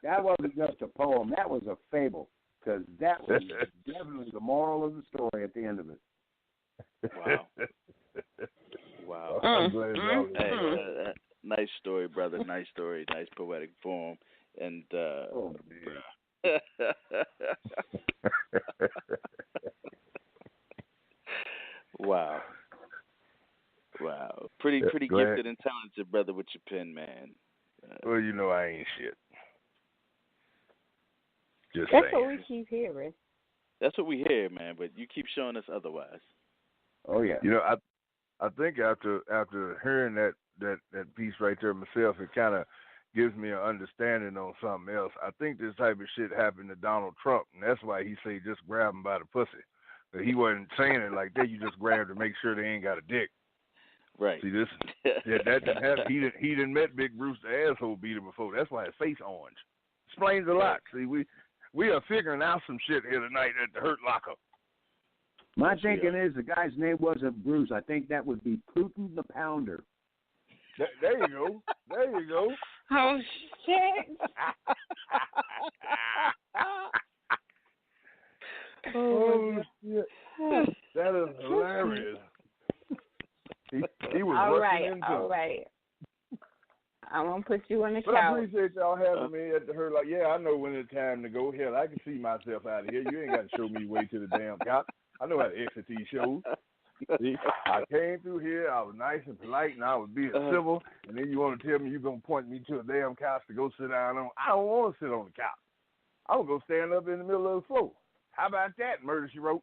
That wasn't just a poem. That was a fable, because that was definitely the moral of the story at the end of it. Wow! Wow! I'm glad y'all Hey, nice story, brother. Nice story. Nice poetic form. And Oh, wow. Wow. Pretty gifted and talented brother with your pen, man. Well, you know I ain't shit. Just That's saying. what we keep hearing. That's what we hear, man, but you keep showing us otherwise. Oh yeah. You know, I think after hearing that piece right there myself, it kind of gives me an understanding on something else. I think this type of shit happened to Donald Trump, and that's why he say just grab him by the pussy. But he wasn't saying it like that. You just grab to make sure they ain't got a dick. Right. See this? Yeah, that didn't happen. He didn't met Big Bruce the asshole beater before. That's why his face orange. Explains a lot. See, we are figuring out some shit here tonight at the Hurt Locker. My thinking is the guy's name wasn't Bruce. I think that would be Putin the Pounder. There you go. There you go. Oh, shit. Oh, shit. That is hilarious. He was rushing into all right. I'm going to put you on the But couch. I appreciate y'all having me at the Hurt Locker. Yeah, I know when it's time to go. Hell, I can see myself out of here. You ain't got to show me way to the damn couch. I know how to exit these shows. See, I came through here, I was nice and polite, and I was being civil, and then you want to tell me you're going to point me to a damn couch to go sit down on? I don't want to sit on the couch. I'm going to go stand up in the middle of the floor. How about that, Murder, She Wrote?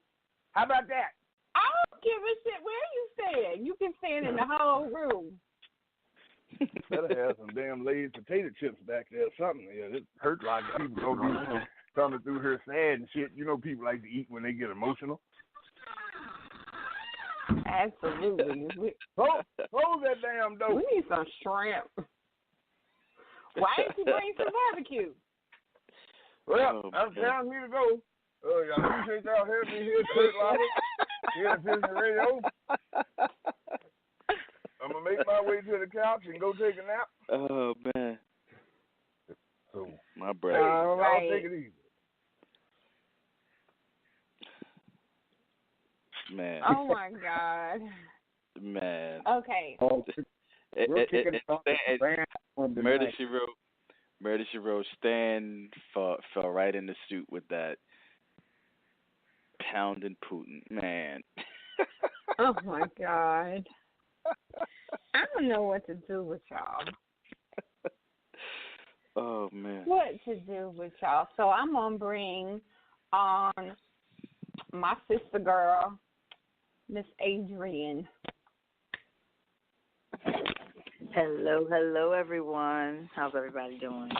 How about that? I don't give a shit where you stand. You can stand in the whole room. Better have some damn laid potato chips back there or something. Yeah, it hurt like people going to be coming through here sad and shit. You know people like to eat when they get emotional. Absolutely. Close that damn door. We need some shrimp. Why didn't you bring some barbecue? Well, that's time for me to go. I appreciate y'all having me here at Kurt Locker, here at Pigeon Radio. I'm going to make my way to the couch and go take a nap. Oh, man. So, my brother. All right. Y'all take it easy. Man. Oh, my God. Man. Okay. Murder, She Wrote, Stan fell right in the suit with that pounding Putin. Man. Oh, my God. I don't know what to do with y'all. Oh, man. What to do with y'all. So I'm going to bring on my sister girl, Miss Adrienne. Hello, everyone. How's everybody doing?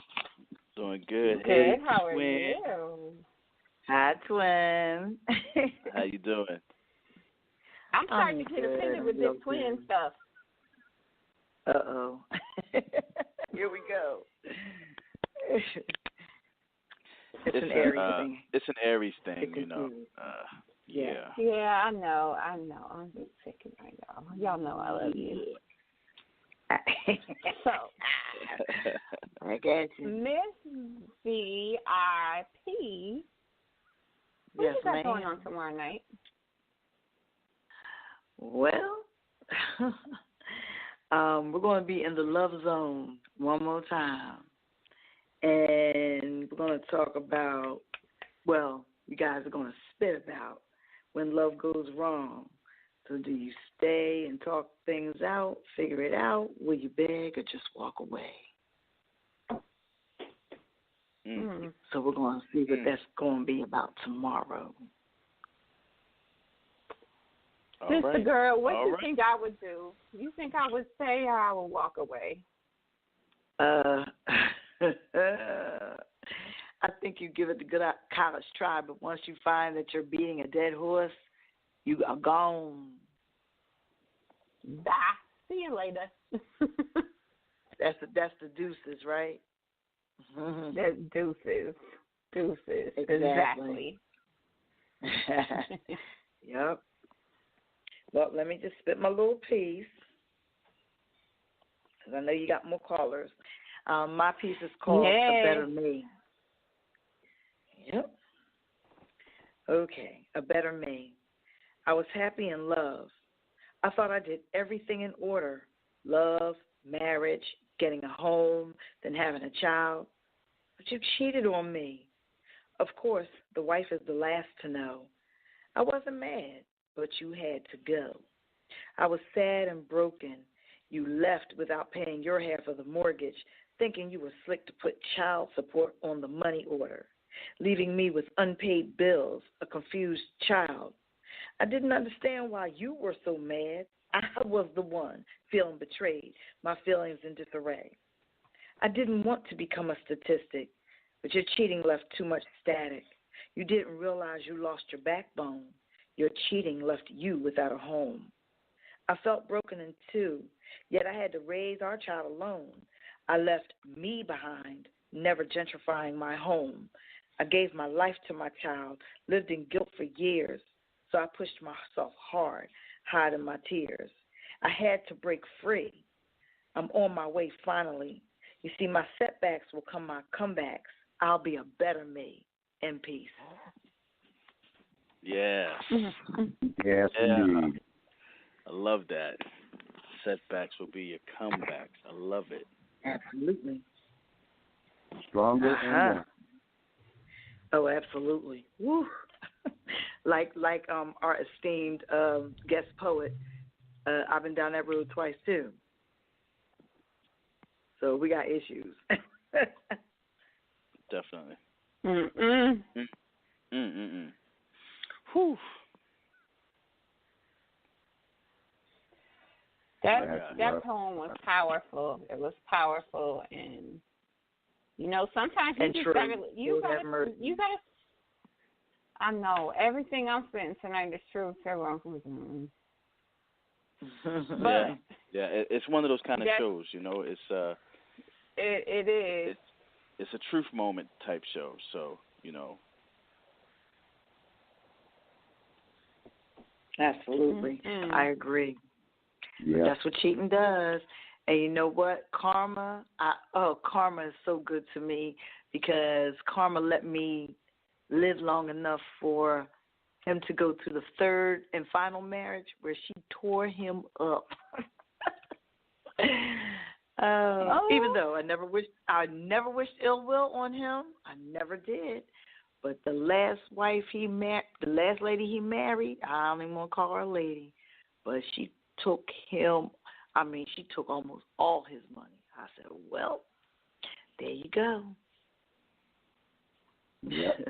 Doing good. Good. Hey, How are twin. you? Hi, twin. How you doing? I'm starting to get offended with this twin stuff. Uh-oh. Here we go. It's an Aries thing. It's an Aries thing, you know. Yeah. Yeah, I know. I'm just sick right now. Y'all know I love you. So, I got you. Miss VIP, what Yes, you got ma'am. going on tomorrow night? Well, we're going to be in the love zone one more time. And we're going to talk about, well, you guys are going to spit about when love goes wrong. So do you stay and talk things out, figure it out? Will you beg or just walk away? Mm. So we're going to see what that's going to be about tomorrow. Sister girl, what All do you right. think I would do? You think I would stay or I would walk away? I think you give it the good college try, but once you find that you're beating a dead horse, You are gone. Bye. See you later. That's the deuces, right? The deuces. Deuces. Exactly. Yep. Well, let me just spit my little piece, because I know you got more callers. My piece is called A Better Me. Yep. Okay, A Better Me. I was happy in love. I thought I did everything in order. Love, marriage, getting a home, then having a child. But you cheated on me. Of course, the wife is the last to know. I wasn't mad, but you had to go. I was sad and broken. You left without paying your half of the mortgage, thinking you were slick to put child support on the money order, leaving me with unpaid bills, a confused child. I didn't understand why you were so mad. I was the one feeling betrayed, my feelings in disarray. I didn't want to become a statistic, but your cheating left too much static. You didn't realize you lost your backbone. Your cheating left you without a home. I felt broken in two, yet I had to raise our child alone. I left me behind, never gentrifying my home. I gave my life to my child, lived in guilt for years, so I pushed myself hard, hiding my tears. I had to break free. I'm on my way finally. You see, my setbacks will come my comebacks. I'll be a better me. In peace. Yes. Yes, indeed. I love that. Setbacks will be your comebacks. I love it. Absolutely. Stronger and more. Oh, absolutely. Woo. like our esteemed guest poet, I've been down that road twice too. So we got issues. Definitely. Whew. That poem was powerful. It was powerful, and sometimes you gotta. I know everything I'm spitting tonight is true. But it's one of those kind of shows. It's it is. It's a truth moment type show. So Absolutely. I agree. Yeah. That's what cheating does. And you know what? Karma is so good to me, because karma let me live long enough for him to go to the third and final marriage where she tore him up. Even though I never wished ill will on him. I never did. But the last lady he married, I don't even want to call her a lady, but she took she took almost all his money. I said, well, there you go. Yep.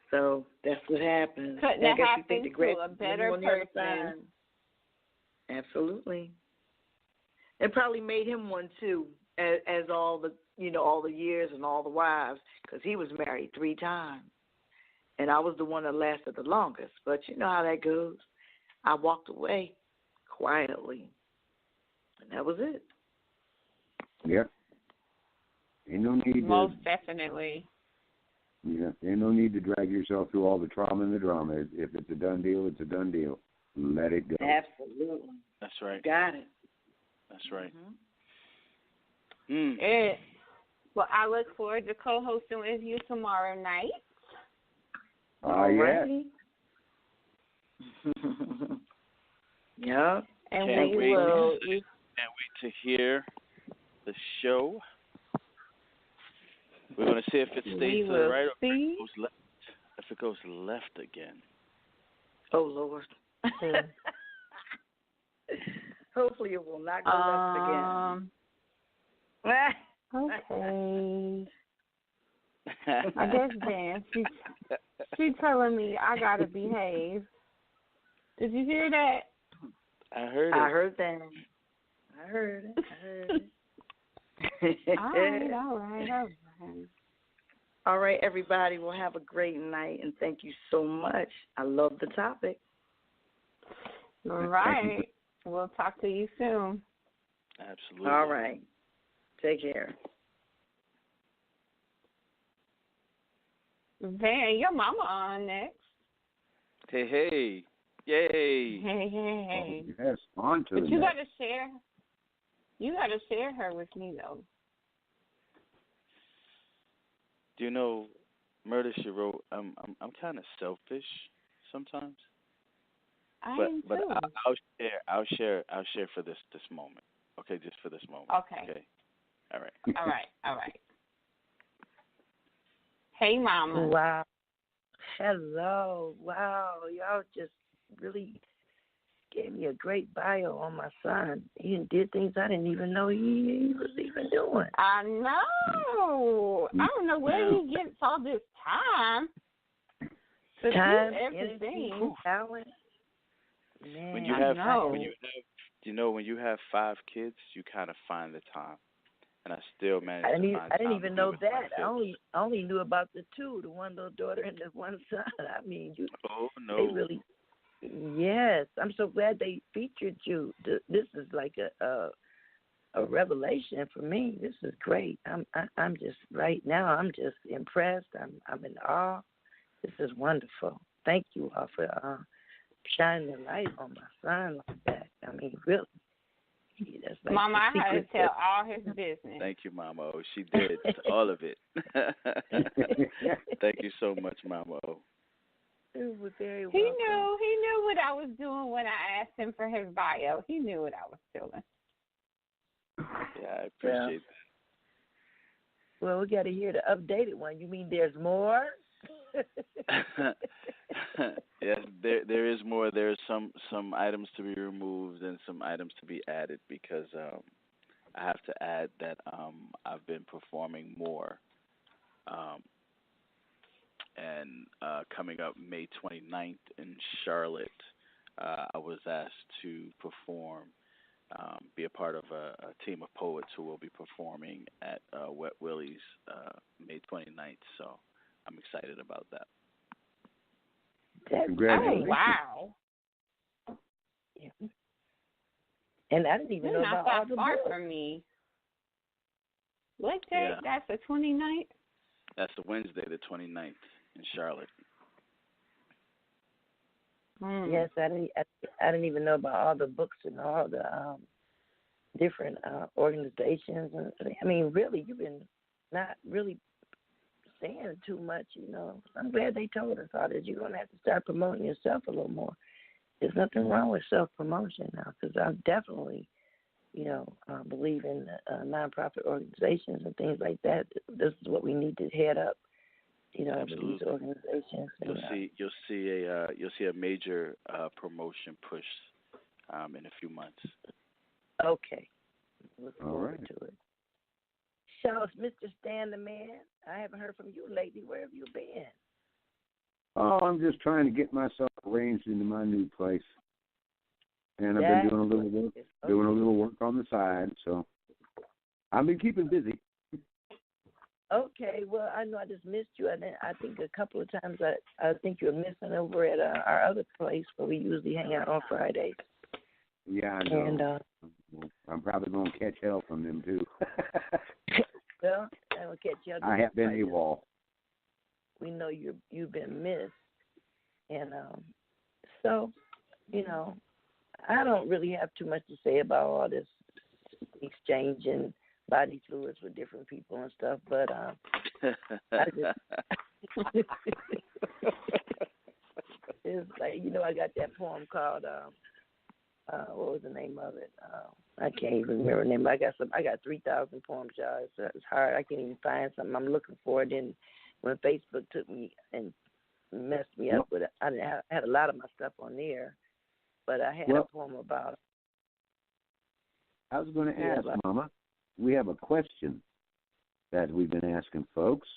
So that's what happens. Couldn't have happened to a better person. Absolutely. It probably made him one too, as all the all the years and all the wives, because he was married 3 times, and I was the one that lasted the longest. But you know how that goes. I walked away quietly, and that was it. Yep. Ain't no need. Most definitely. Yeah, ain't no need to drag yourself through all the trauma and the drama. If it's a done deal, it's a done deal. Let it go. Absolutely. That's right. You got it. That's right. Well, I look forward to co-hosting with you tomorrow night. Yeah. Yeah. And Can't we will. Can't wait to hear the show. We're going to see if it stays to the right or if it goes left. If it goes left again. Oh, Lord. Hopefully it will not go left again. Okay. I guess Dan, she's telling me I gotta behave. Did you hear that? I heard it. I heard that. I heard it. All right. All right, everybody. Well, have a great night, and thank you so much. I love the topic. All right. We'll talk to you soon. Absolutely. All right. Take care. Van, your mama on next. Hey, hey. Yay. Hey. Yes, on to But the you next. gotta share. You gotta share her with me though. Do you know, Murder She Wrote? I'm kind of selfish sometimes. I But am but too. I'll share for this moment. Okay, just for this moment. Okay. All right. All right. Hey, Mama. Wow. Hello. Wow. Y'all just really gave me a great bio on my son. He did things I didn't even know he was even doing. I know. I don't know where he gets all this time. To Time, do everything. energy, talent. Man, When you have, when you have 5 kids, you kind of find the time. And I still managed to find time. I didn't even know that. I only knew about the 2, the one little daughter and the one son. I mean, Oh no. They really. Yes, I'm so glad they featured you. This is like a revelation for me. This is great. I'm just right now. I'm just impressed. I'm in awe. This is wonderful. Thank you all for shining the light on my son like that. I mean, really. That's like Mama, I had to tell that, all his business. Thank you, Mama. She did all of it. Thank you so much, Mama. It was very welcome. He knew what I was doing when I asked him for his bio. He knew what I was doing. Yeah, I appreciate that. Well, we got to hear the updated one. You mean there's more? Yes, there is more. There's some items to be removed and some items to be added because I have to add that I've been performing more. And coming up May 29th in Charlotte, I was asked to perform, be a part of a team of poets who will be performing at Wet Willie's May 29th. So I'm excited about that. Congratulations. Oh, wow. Yeah. And I didn't even You're know not about all that the far books. from me. What day? Yeah. That's the 29th? That's the Wednesday, the 29th in Charlotte. Yes, I didn't even know about all the books and all the different organizations. I mean, really, you've been not really saying too much, you know. I'm glad they told us all this. You're going to have to start promoting yourself a little more. There's nothing wrong with self-promotion now because I definitely, believe in nonprofit organizations and things like that. This is what we need to head up, with these organizations. You'll see a major promotion push in a few months. Okay. Look forward right. to it. So, Mr. Stan The Man, I haven't heard from you lately. Where have you been? Oh, I'm just trying to get myself arranged into my new place, and I've been doing a little work on the side. So I've been keeping busy. Okay, well, I know I just missed you. I think a couple of times I think you were missing over at our other place where we usually hang out on Fridays. Yeah, I know. And I'm probably going to catch hell from them, too. well, I will catch you. I have been AWOL. We know you've been missed. And so, I don't really have too much to say about all this exchanging body fluids with different people and stuff, but I just it's like, I got that poem called what was the name of it? I can't even remember the name. I got 3,000 poems, y'all. It's hard. I can't even find something. I'm looking for it. And when Facebook took me and messed me up with it, I had a lot of my stuff on there, but I had a poem about. I was going to ask, Mama. We have a question that we've been asking folks.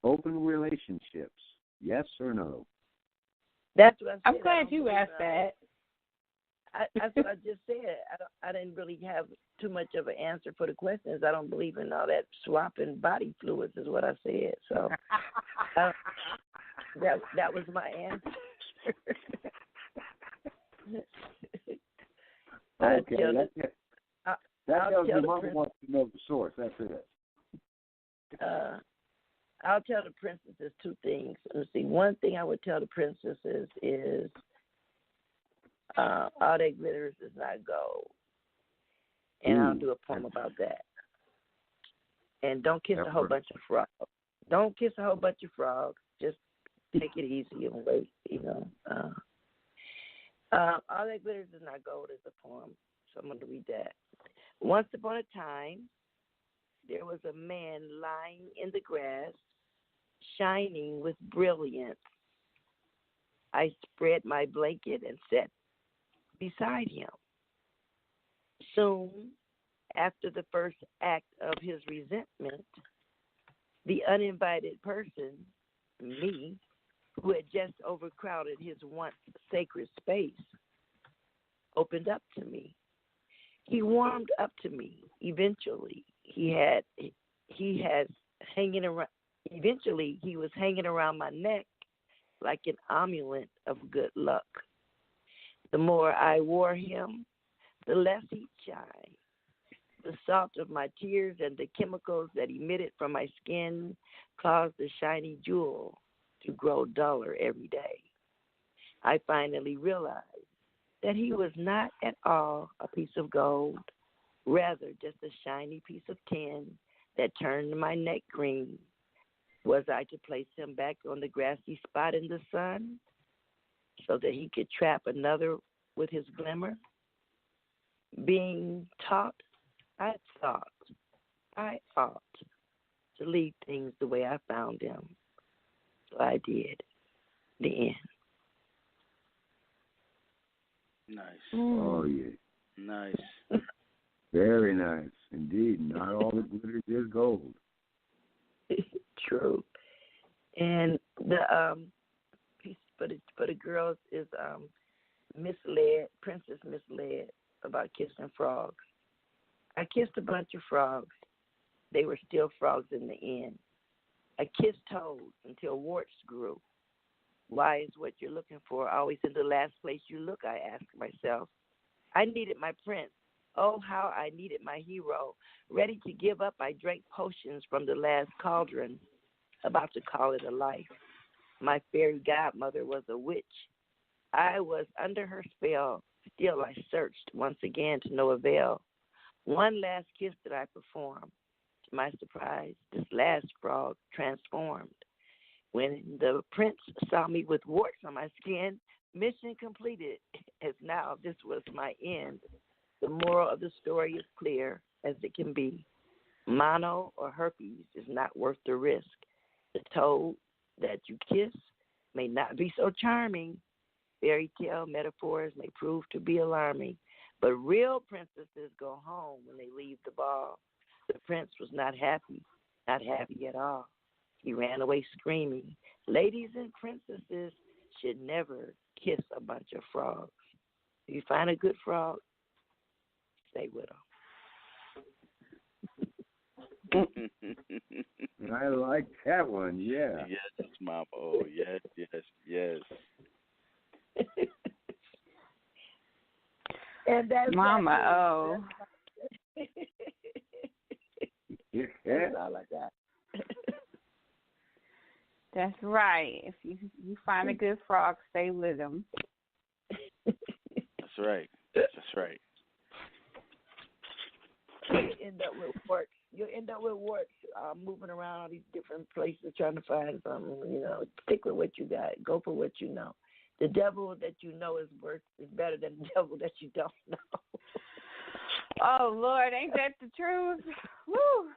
Open relationships, yes or no? That's what I said. I'm glad you asked that. That's what I just said. I didn't really have too much of an answer for the questions. I don't believe in all that swapping body fluids is what I said. So that was my answer. Okay, I'll that tells tell you the mother wants to know the source. That's it. I'll tell the princesses two things. Let's see. One thing I would tell the princesses is all that glitters is not gold. And I'll do a poem about that. And don't kiss a whole bunch of frogs. Don't kiss a whole bunch of frogs. Just take it easy and wait, all that glitters is not gold is a poem, so I'm going to read that. Once upon a time, there was a man lying in the grass, shining with brilliance. I spread my blanket and sat beside him. Soon after the first act of his resentment, the uninvited person, me, who had just overcrowded his once sacred space, opened up to me. He warmed up to me. Eventually, he was hanging around my neck like an amulet of good luck. The more I wore him, the less he'd shine. The salt of my tears and the chemicals that emitted from my skin caused the shiny jewel to grow duller every day. I finally realized that he was not at all a piece of gold, rather just a shiny piece of tin that turned my neck green. Was I to place him back on the grassy spot in the sun so that he could trap another with his glimmer? Being taught, I thought I ought to leave things the way I found them. So I did. The end. Nice. Oh, yeah. Nice. Very nice. Indeed. Not all that glitters is gold. True. And the piece for the girls is Princess Misled about kissing frogs. I kissed a bunch of frogs. They were still frogs in the end. I kissed toads until warts grew. Why is what you're looking for always in the last place you look, I ask myself. I needed my prince. Oh, how I needed my hero. Ready to give up, I drank potions from the last cauldron, about to call it a life. My fairy godmother was a witch. I was under her spell. Still I searched once again to no avail. One last kiss that I performed. To my surprise, this last frog transformed. When the prince saw me with warts on my skin, mission completed, as now this was my end. The moral of the story is clear as it can be. Mono or herpes is not worth the risk. The toad that you kiss may not be so charming. Fairy tale metaphors may prove to be alarming, but real princesses go home when they leave the ball. The prince was not happy at all. He ran away screaming. Ladies and princesses should never kiss a bunch of frogs. If you find a good frog, stay with I I like that one, yeah. Yes, Mama. Oh, yes. And that's Mama, oh. That's all I got. That's right. If you find a good frog, stay with him. That's right. You'll end up with warts moving around all these different places trying to find something. Stick with what you got. Go for what you know. The devil that you know is better than the devil that you don't know. Oh, Lord, ain't that the truth? Woo!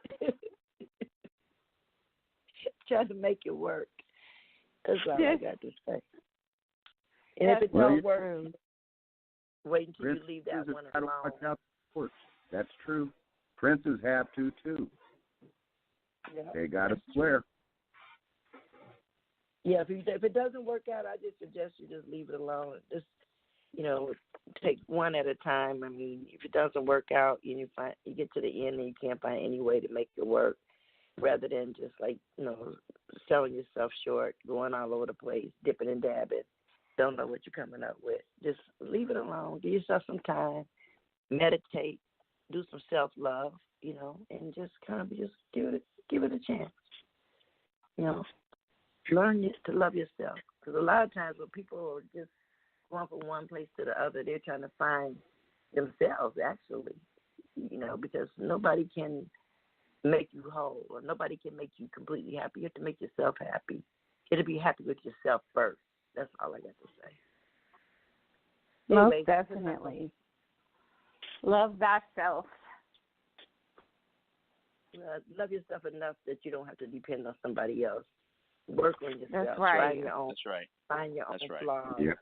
Try to make it work. That's all I got to say. And That's if it don't work, wait until you leave that one alone. Watch out for it. That's true. Princes have to, too. Yeah, they got to swear. Yeah, if it doesn't work out, I just suggest you just leave it alone. Just, take one at a time. I mean, if it doesn't work out, and you get to the end and you can't find any way to make it work, rather than just selling yourself short, going all over the place, dipping and dabbing, don't know what you're coming up with. Just leave it alone. Give yourself some time. meditate, do some self-love, and just kind of just give it a chance. Learn to love yourself. Because a lot of times when people are just going from one place to the other, they're trying to find themselves, actually, because nobody can make you whole or nobody can make you completely happy. You have to make yourself happy. You have to be happy with yourself first. That's all I got to say. Most definitely. Love thyself. Love yourself enough that you don't have to depend on somebody else. Work on yourself. That's right. That's right. Find your own right. flaws. Yeah.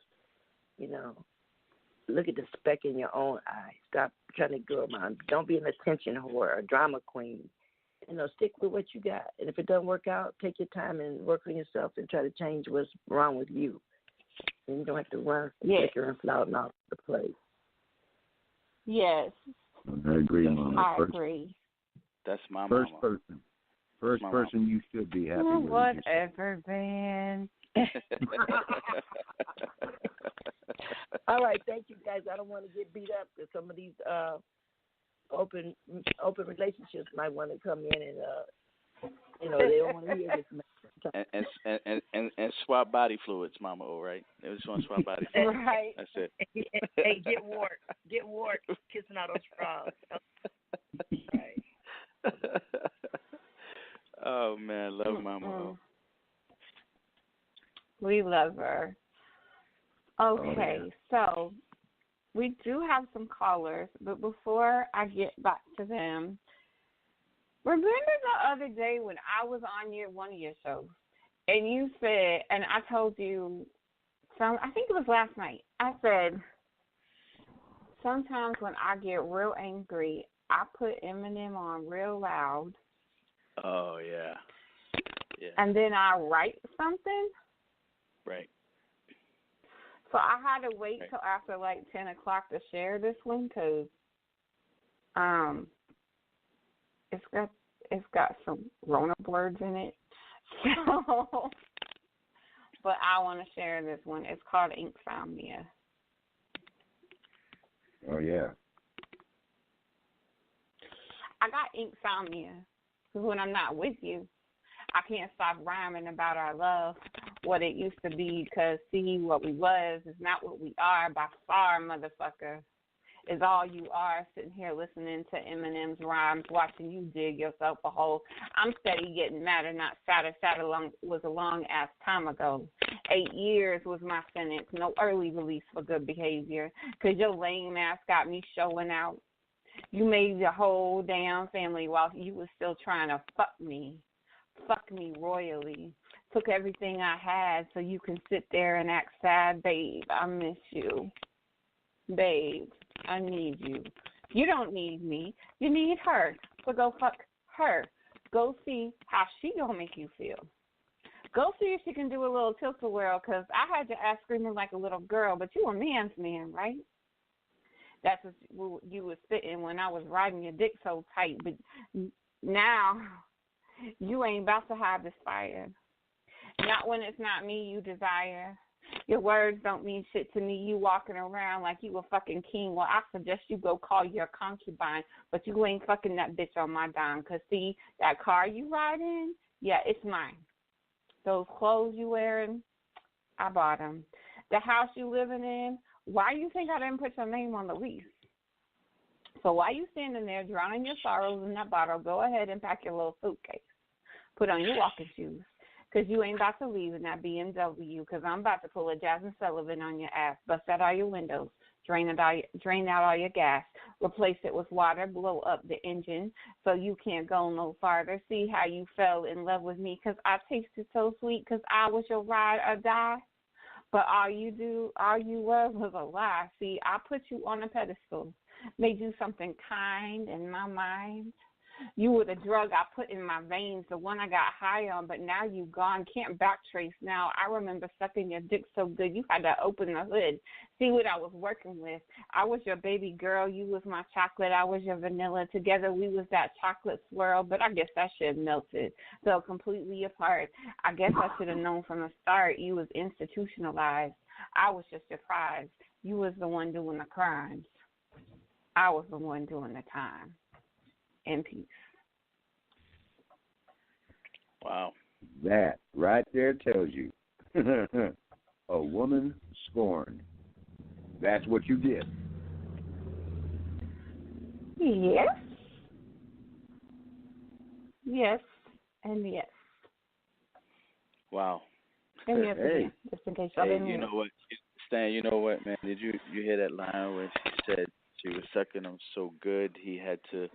Look at the speck in your own eye. Stop trying to go around. Don't be an attention whore, a drama queen. Stick with what you got. And if it doesn't work out, take your time and work on yourself and try to change what's wrong with you. And you don't have to run, flicker, and flout and all the place. Yes. I agree, Mama. I agree. That's my first mama. First my person mama. You should be happy with. Whatever, man. All right, thank you, guys. I don't want to get beat up because some of these open relationships might want to come in and they don't want to hear this. And swap body fluids, Mama. All right, they just want to swap body fluids. Right. That's it. Hey, get wart, kissing all those frogs. Right. Oh man, love Mama. We love her. Okay, so we do have some callers, but before I get back to them, remember the other day when I was on one of your shows, and you said, and I told you, I think it was last night, I said, sometimes when I get real angry, I put Eminem on real loud. Oh, yeah. And then I write something. Right. So I had to wait till after 10 o'clock to share this one because it's got some grown-up words in it. So, but I want to share this one. It's called Insomnia. Oh, yeah. I got insomnia because when I'm not with you, I can't stop rhyming about our love, what it used to be, because, see, what we was is not what we are by far, motherfucker, is all you are, sitting here listening to Eminem's rhymes, watching you dig yourself a hole. I'm steady getting madder, not sadder. Sadder was a long-ass time ago. 8 years was my sentence, no early release for good behavior, because your lame ass got me showing out. You made the whole damn family while you was still trying to fuck me royally. Took everything I had so you can sit there and act sad. Babe, I miss you. Babe, I need you. You don't need me. You need her. So go fuck her. Go see how she gonna make you feel. Go see if she can do a little tilt-a-whirl, because I had your ass screaming like a little girl, but you a man's man, right? That's what you was spitting when I was riding your dick so tight. But now you ain't about to have this fire. Not when it's not me you desire. Your words don't mean shit to me. You walking around like you a fucking king. Well, I suggest you go call your concubine, but you ain't fucking that bitch on my dime. Because, see, that car you ride in, yeah, it's mine. Those clothes you wearing, I bought them. The house you living in, why you think I didn't put your name on the lease? So while you standing there drowning your sorrows in that bottle, go ahead and pack your little suitcase. Put on your walking shoes, because you ain't about to leave in that BMW, because I'm about to pull a Jasmine Sullivan on your ass, bust out all your windows, drain out all your gas, replace it with water, blow up the engine so you can't go no farther. See how you fell in love with me, because I tasted so sweet, because I was your ride or die. But all you was a lie. See, I put you on a pedestal, made you something kind in my mind. You were the drug I put in my veins, the one I got high on, but now you gone, can't backtrace now. I remember sucking your dick so good you had to open the hood, see what I was working with. I was your baby girl, you was my chocolate, I was your vanilla. Together we was that chocolate swirl, but I guess that shit melted, fell completely apart. I guess I should have known from the start you was institutionalized. I was just your prize. You was the one doing the crimes. I was the one doing the time. In peace. Wow. That right there tells you a woman scorned. That's what you get. Yes. Yes. And yes. Wow. And yes again, just in case y'all didn't you hear. know what, Stan? You know what, man? Did you hear that line when she said she was sucking him so good he had to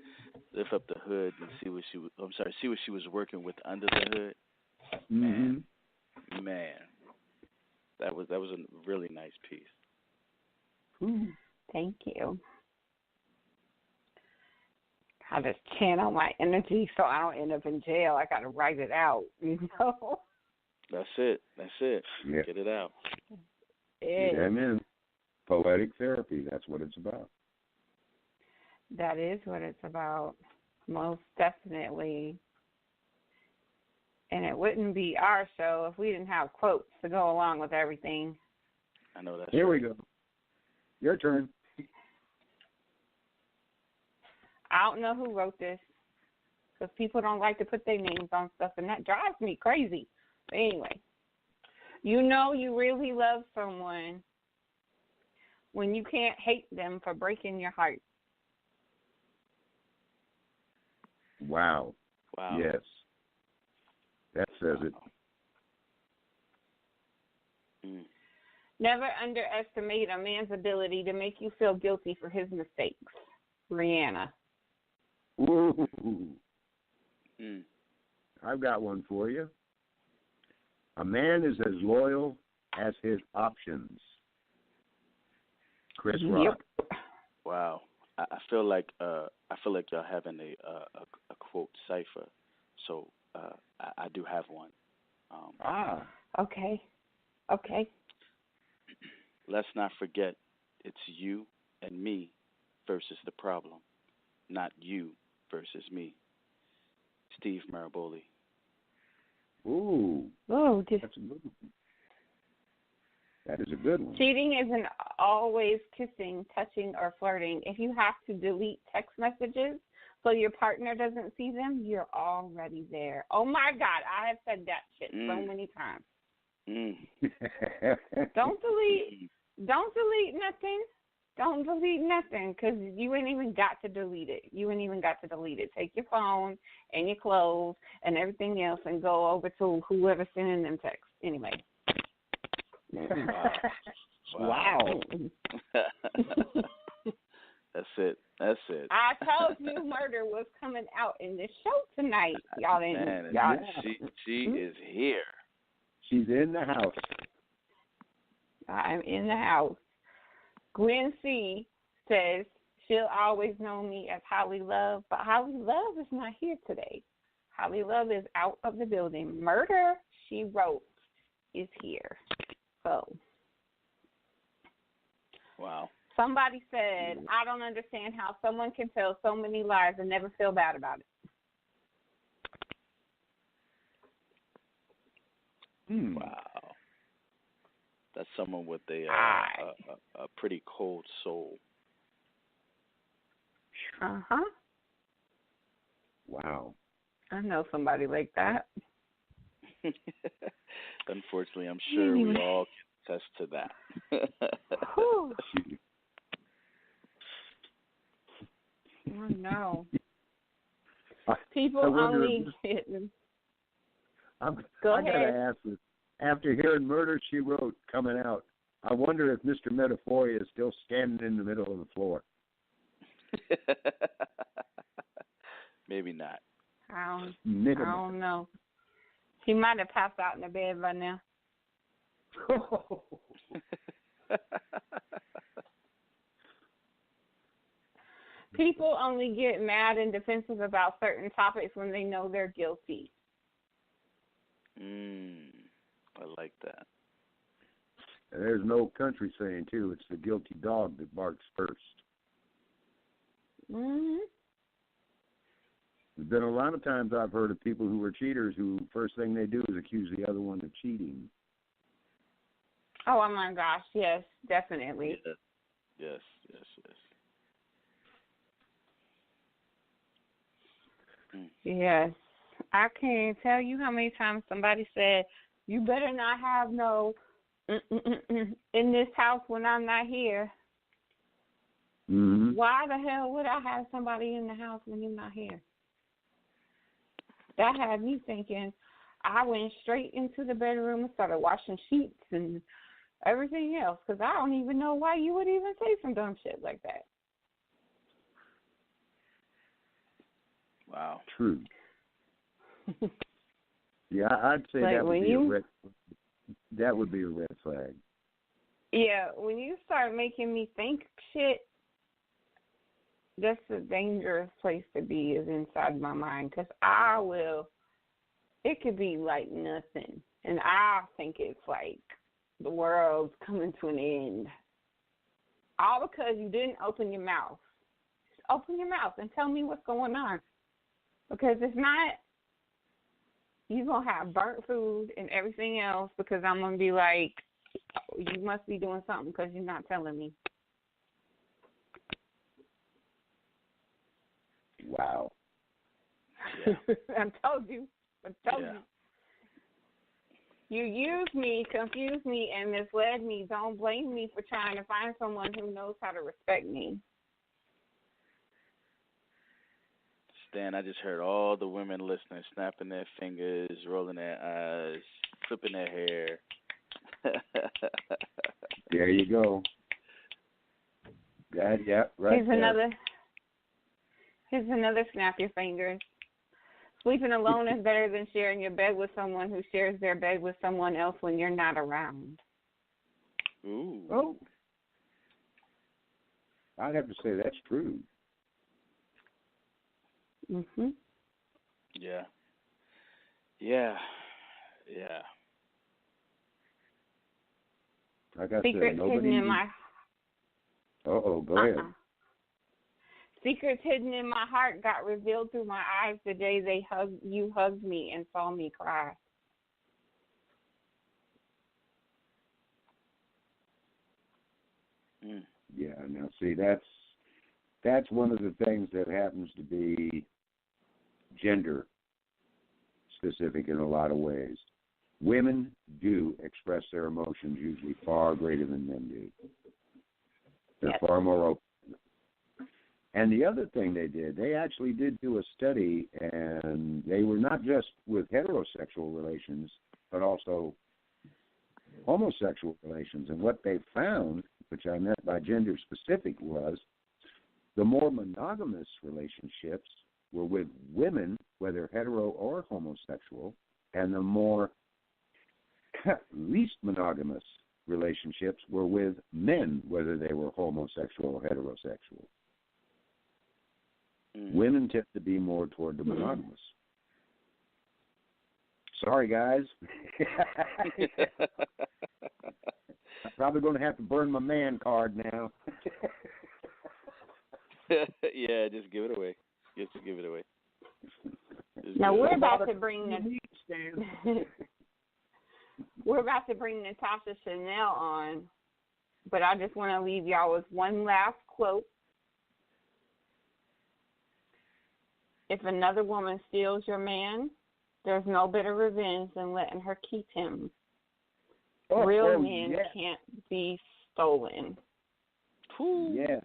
lift up the hood and see what she was? I'm sorry, see what she was working with under the hood. Man, that was a really nice piece. Thank you. I just channel my energy so I don't end up in jail. I got to write it out, you know. That's it. Yeah. Get it out. Amen. Poetic therapy. That's what it's about. That is what it's about, most definitely. And it wouldn't be our show if we didn't have quotes to go along with everything. I know that. Here we go. Your turn. I don't know who wrote this because people don't like to put their names on stuff, and that drives me crazy. But anyway, you know you really love someone when you can't hate them for breaking your heart. Wow. Yes. That says it. Never underestimate a man's ability to make you feel guilty for his mistakes. Rihanna. Ooh. I've got one for you. A man is as loyal as his options. Chris Rock. Yep. Wow. I feel like y'all having a quote cipher. So I do have one. Okay. Let's not forget, it's you and me versus the problem, not you versus me. Steve Maraboli. Ooh. Oh, that's a good one. That is a good one. Cheating isn't always kissing, touching, or flirting. If you have to delete text messages so your partner doesn't see them, you're already there. Oh, my God. I have said that shit so many times. Don't delete nothing. Don't delete nothing because you ain't even got to delete it. Take your phone and your clothes and everything else and go over to whoever's sending them texts. Anyway. Wow. That's it. I told you murder was coming out in this show tonight. Y'all didn't. She is here. She's in the house. I'm in the house. Gwen C. says she'll always know me as Holly Love, but Holly Love is not here today. Holly Love is out of the building. Murder, she wrote, is here. So. Wow. Somebody said, I don't understand how someone can tell so many lies and never feel bad about it. Wow. That's someone with a pretty cold soul. Uh-huh. Wow. I know somebody like that. Unfortunately, I'm sure we all can attest to that. Oh, no. People only get... Go ahead. I got to ask this. After hearing Murder, She Wrote coming out, I wonder if Mr. Metaphoria is still standing in the middle of the floor. Maybe not. I don't know. He might have passed out in the bed by now. People only get mad and defensive about certain topics when they know they're guilty. I like that. There's an old country saying, too, it's the guilty dog that barks first. Mm-hmm. There's been a lot of times I've heard of people who were cheaters who first thing they do is accuse the other one of cheating. Oh, my gosh, yes, definitely. Yes. Yes. I can't tell you how many times somebody said, you better not have no in this house when I'm not here. Mm-hmm. Why the hell would I have somebody in the house when you're not here? That had me thinking. I went straight into the bedroom and started washing sheets and everything else because I don't even know why you would even say some dumb shit like that. Wow. True. Yeah, I'd say like that would be a red flag. Yeah, when you start making me think shit, that's a dangerous place to be is inside my mind because it could be like nothing. And I think it's like the world's coming to an end. All because you didn't open your mouth. Just open your mouth and tell me what's going on. Because if not, you're going to have burnt food and everything else because I'm going to be like, oh, you must be doing something because you're not telling me. Wow. Yeah. I told you. You used me, confused me, and misled me. Don't blame me for trying to find someone who knows how to respect me. Stan, I just heard all the women listening, snapping their fingers, rolling their eyes, flipping their hair. There you go. Yeah, right. Here's another snap your fingers. Sleeping alone is better than sharing your bed with someone who shares their bed with someone else when you're not around. Ooh. Oh. I'd have to say that's true. Mhm. Yeah. Like I Secrets said, hidden in my. Go ahead. Secrets hidden in my heart got revealed through my eyes the day you hugged me and saw me cry. Yeah, now see, that's one of the things that happens to be gender specific in a lot of ways. Women do express their emotions usually far greater than men do. They're far more open. And the other thing they actually did do a study, and they were not just with heterosexual relations, but also homosexual relations. And what they found, which I meant by gender specific, was the more monogamous relationships were with women, whether hetero or homosexual, and the more least monogamous relationships were with men, whether they were homosexual or heterosexual. Women tend to be more toward the monogamous. Sorry, guys. I'm probably going to have to burn my man card now. Yeah, just give it away. Just give it away. Now we're about to bring Natasha Chanel on, but I just want to leave y'all with one last quote. If another woman steals your man, there's no better revenge than letting her keep him. Real men can't be stolen. Yes.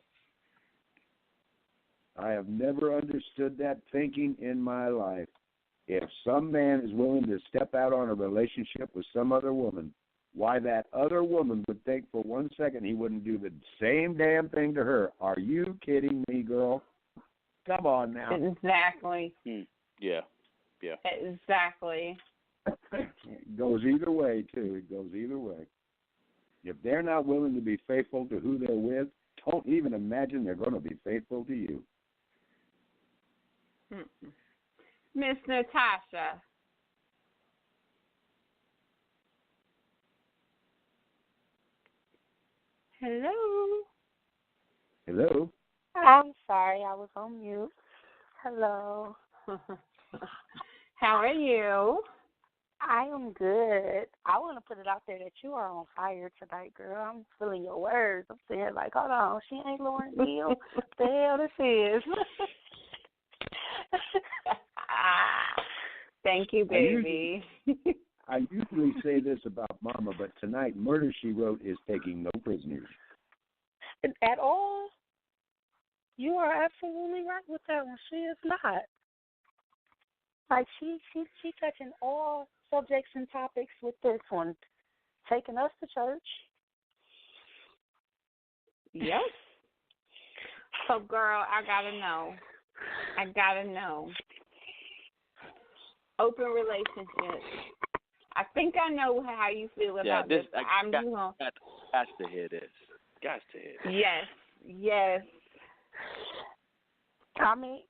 I have never understood that thinking in my life. If some man is willing to step out on a relationship with some other woman, why that other woman would think for 1 second he wouldn't do the same damn thing to her. Are you kidding me, girl? Come on now. Exactly. Yeah. Exactly. It goes either way, too. It goes either way. If they're not willing to be faithful to who they're with, don't even imagine they're going to be faithful to you. Miss Natasha. Hello. Hello. I'm sorry, I was on mute. Hello. How are you? I am good. I want to put it out there that you are on fire tonight, girl. I'm feeling your words. I'm saying, like, hold on, she ain't Lauren Neal. What the hell this is? Thank you, baby. I usually say this about Mama, but tonight, Murder, She Wrote is taking no prisoners. At all? You are absolutely right with that one. She is not. Like, she touching all subjects and topics with this one. Taking us to church. Yep. So, girl, I gotta know. Open relationships. I think I know how you feel about this. Got to hear this. Got to hear this. Yes. I mean,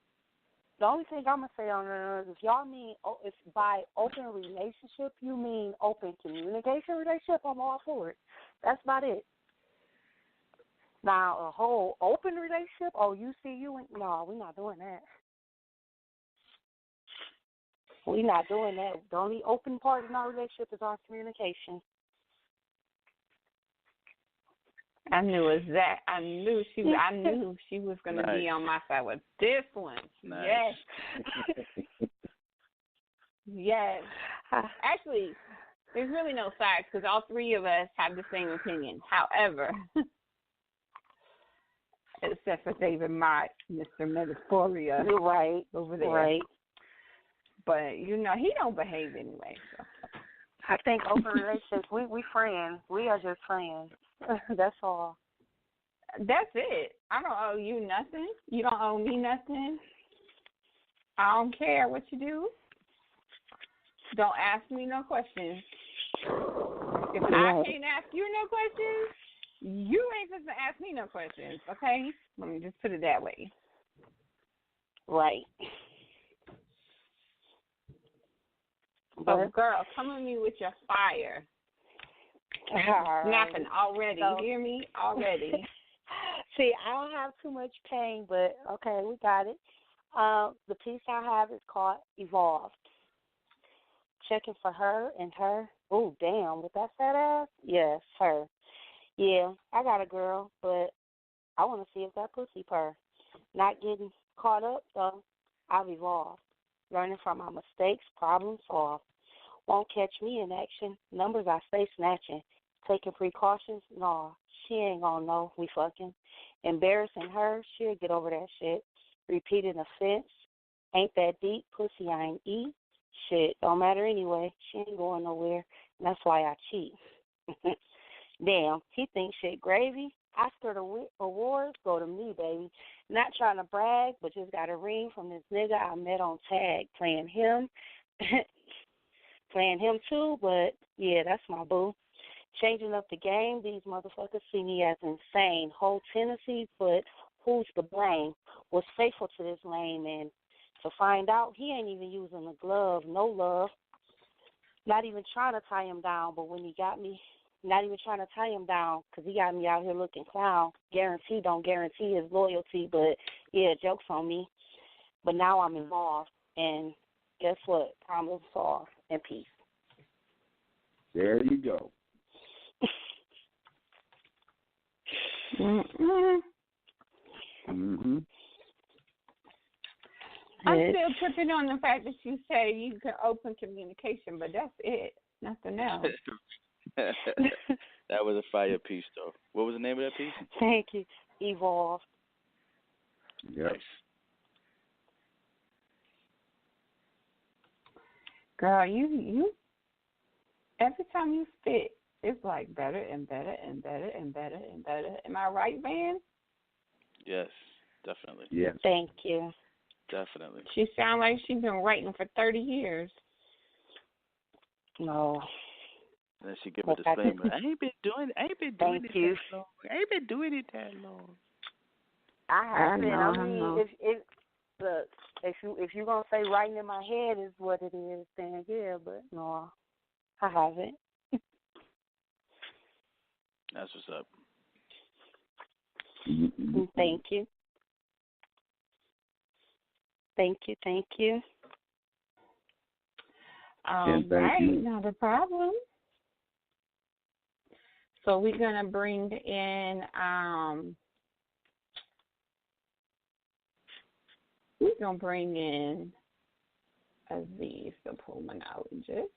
the only thing I'm going to say on it is if y'all mean, if by open relationship you mean open communication relationship, I'm all for it. That's about it. Now, a whole open relationship, you see you, no, we're not doing that. We're not doing that. The only open part in our relationship is our communication. I knew she was going to be on my side with this one. Nice. Yes. Actually, there's really no sides because all three of us have the same opinion. However, except for David Mott, Mr. Metaphoria. You're right. Over there. Right. But, he don't behave anyway. So. I think open relationships, we friends. We are just friends. That's all. That's it. I don't owe you nothing. You don't owe me nothing. I don't care what you do. Don't ask me no questions. If I can't ask you no questions, you ain't supposed to ask me no questions, okay? Let me just put it that way. Right. So, girl, come at me with your fire. Snapping already. So, you hear me? Already. See, I don't have too much pain, but okay, we got it. The piece I have is called Evolved. Checking for her and her. Oh, damn, with that fat ass? Yes, her. Yeah, I got a girl, but I want to see if that pussy purr. Not getting caught up, though. I've evolved. Learning from my mistakes, problem solved. Won't catch me in action. Numbers I stay snatching. Taking precautions? Nah, she ain't gonna know we fucking. Embarrassing her? She'll get over that shit. Repeating offense? Ain't that deep? Pussy I ain't eat. Shit, don't matter anyway. She ain't going nowhere. And that's why I cheat. Damn, he thinks shit gravy. Oscar the awards go to me, baby. Not trying to brag, but just got a ring from this nigga I met on Tag. Playing him too, but yeah, that's my boo. Changing up the game, these motherfuckers see me as insane. Whole tendencies, but who's to blame? Was faithful to this lame, and to find out he ain't even using a glove, no love. Not even trying to tie him down, but when he got me, not even trying to tie him down because he got me out here looking clown. Guarantee don't guarantee his loyalty, but yeah, joke's on me. But now I'm involved, and guess what? Problem solved and peace. There you go. I'm still tripping on the fact that you say you can open communication, but that's it. Nothing else. That was a fire piece, though. What was the name of that piece? Thank you. Evolve. Yes. Girl, you every time you spit, it's like better and better and better and better and better. Am I right, Van? Yes, definitely. Yes. Thank you. Definitely. She sounds like she's been writing for 30 years. No. And then she give a disclaimer. I ain't been doing it that long. I ain't been doing it that long. I haven't. I know. If you're gonna say writing in my head is what it is, then yeah. But no, I haven't. That's what's up. Thank you. Thank you. Right, not a problem. So we're gonna bring in Aziz, the pulmonologist.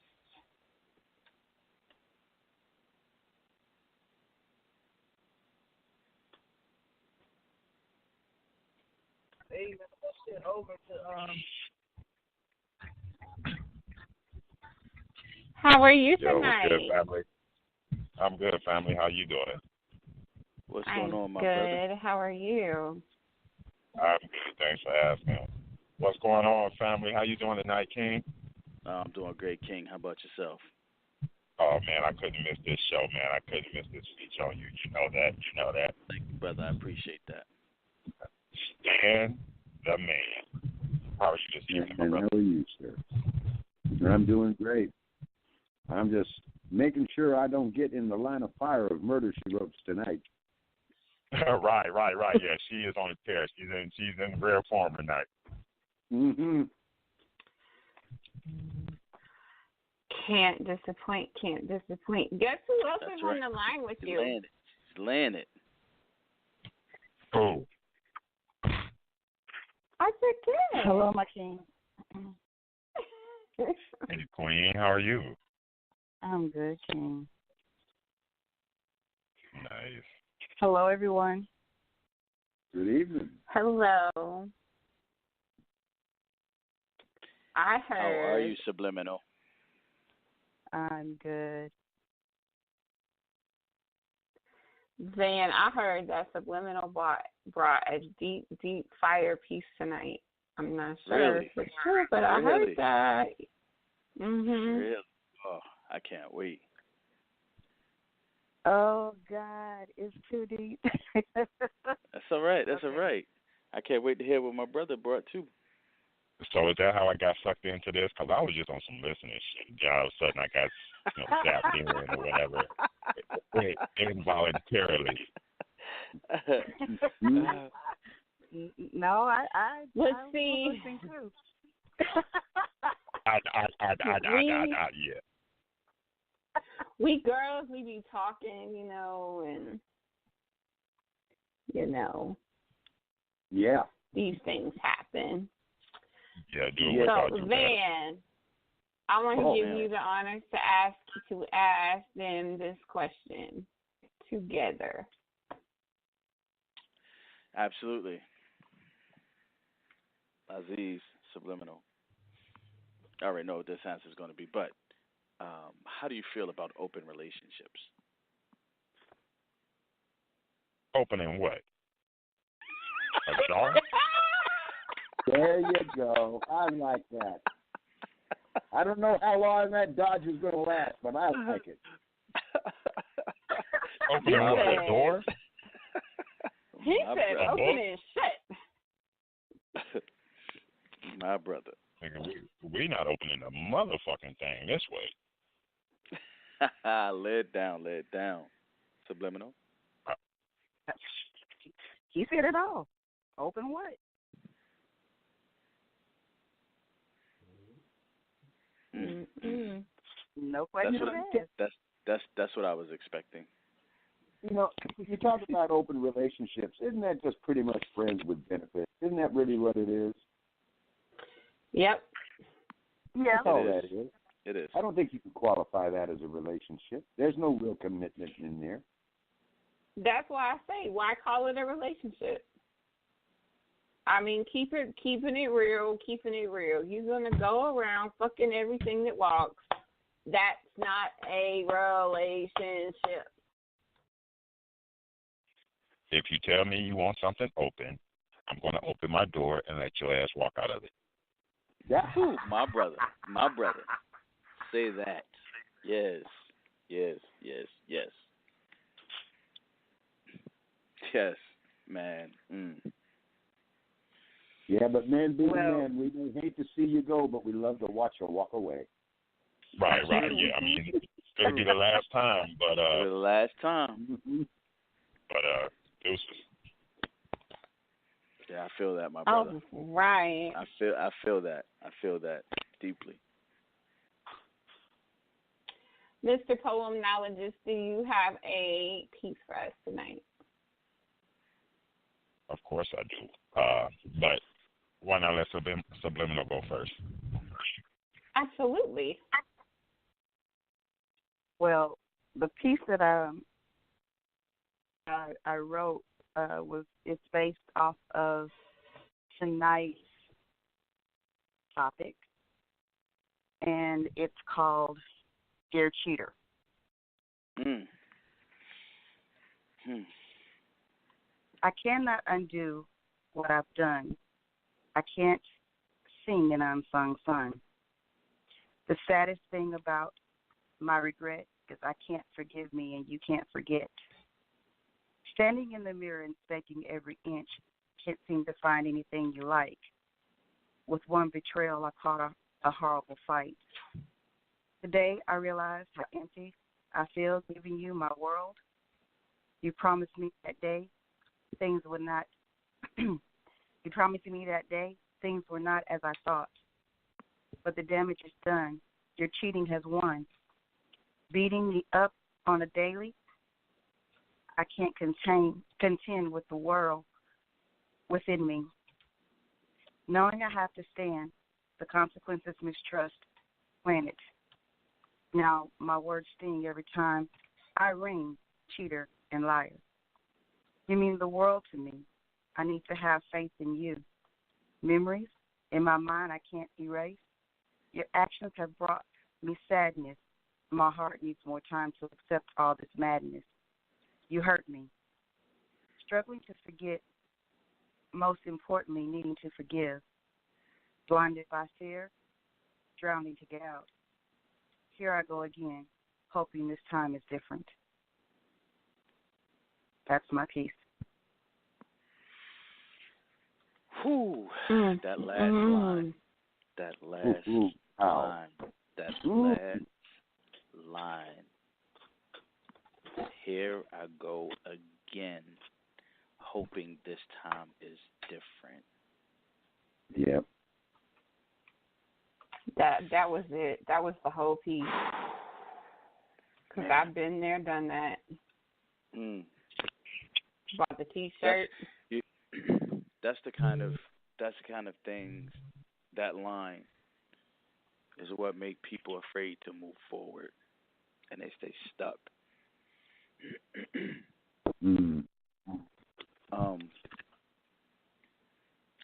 Hey, let's get over to How are you Yo, tonight? what's good, family? I'm good, family. How you doing? What's I'm going on, my good. brother? How are you? I'm good. Thanks for asking. What's going on, family? How you doing tonight, King? I'm doing great, King. How about yourself? Oh, man, I couldn't miss this show, man. I couldn't miss this feature on you. You know that. You know that. Thank you, brother. I appreciate that. Stan The Man. How are you this evening, my brother? How are you, sir? I'm doing great. I'm just making sure I don't get in the line of fire of Murder, She Wrote tonight. right. Yeah, she is on the tear. She's in rare form tonight. Mm-hmm. Can't disappoint. Guess who else is on the line with you? She's laying it. Oh. I said good. Hello, my king. Hey, Queen, how are you? I'm good, king. Nice. Hello, everyone. Good evening. Hello. I heard. How are you, Subliminal? I'm good. Van, I heard that Subliminal brought a deep, deep fire piece tonight. I'm not sure Really? if it's true, but I heard that. Really? Oh, I can't wait. Oh, God, it's too deep. That's all right. That's all right. I can't wait to hear what my brother brought, too. So is that how I got sucked into this? Because I was just on some listening shit. Then all of a sudden I got zapped in or whatever. Involuntarily. No, I let's I see. was listening too. Yeah. We girls, we be talking, and Yeah. these things happen. Yeah, So Van, I want to give you the honor to ask them this question together. Absolutely. Aziz, Subliminal. I already know what this answer is going to be, but how do you feel about open relationships? Open in what? A jar? There you go. I like that. I don't know how long that dodge is going to last, but I like it. Open in what? A door? He said open and shut. My brother. We not opening the motherfucking thing this way. Lay it down. Subliminal. He said it all. Open what? No question asked. That's what I was expecting. If you talk about open relationships, isn't that just pretty much friends with benefits? Isn't that really what it is? Yep. Yeah. That's all that is. It is. I don't think you can qualify that as a relationship. There's no real commitment in there. That's why I say, why call it a relationship? I mean, keeping it real. You're gonna go around fucking everything that walks. That's not a relationship. If you tell me you want something open, I'm going to open my door and let your ass walk out of it. Ooh, my brother. Say that. Yes, man. Yeah, but men being men, we may hate to see you go, but we love to watch you walk away. Right, yeah. I mean, it's going to be the last time, but... the last time. But, deuces. Yeah, I feel that, my brother. Oh, right. I feel that. I feel that deeply. Mr. Poemnologist, do you have a piece for us tonight? Of course I do. But why not let Subliminal go first? Absolutely. Well, the piece that I wrote it's based off of tonight's topic, and it's called Dear Cheater. I cannot undo what I've done. I can't sing an unsung song. The saddest thing about my regret is I can't forgive me and you can't forget. Standing in the mirror inspecting every inch, can't seem to find anything you like. With one betrayal, I caught a horrible fight. Today, I realized how empty I feel giving you my world. You promised me that day things would not. You promised me that day things were not as I thought. But the damage is done. Your cheating has won. Beating me up on a daily, I can't contend with the world within me. Knowing I have to stand the consequences, mistrust, planet. Now my words sting every time I ring, cheater and liar. You mean the world to me. I need to have faith in you. Memories in my mind I can't erase. Your actions have brought me sadness. My heart needs more time to accept all this madness. You hurt me. Struggling to forget, most importantly, needing to forgive. Blinded by fear, drowning to get out. Here I go again, hoping this time is different. That's my piece. Whew, that last line. That last line. That last line. Here I go again, hoping this time is different. Yep. That was it. That was the whole piece. Because I've been there, done that. Bought the T-shirt. That's the kind of things. That line is what make people afraid to move forward, and they stay stuck.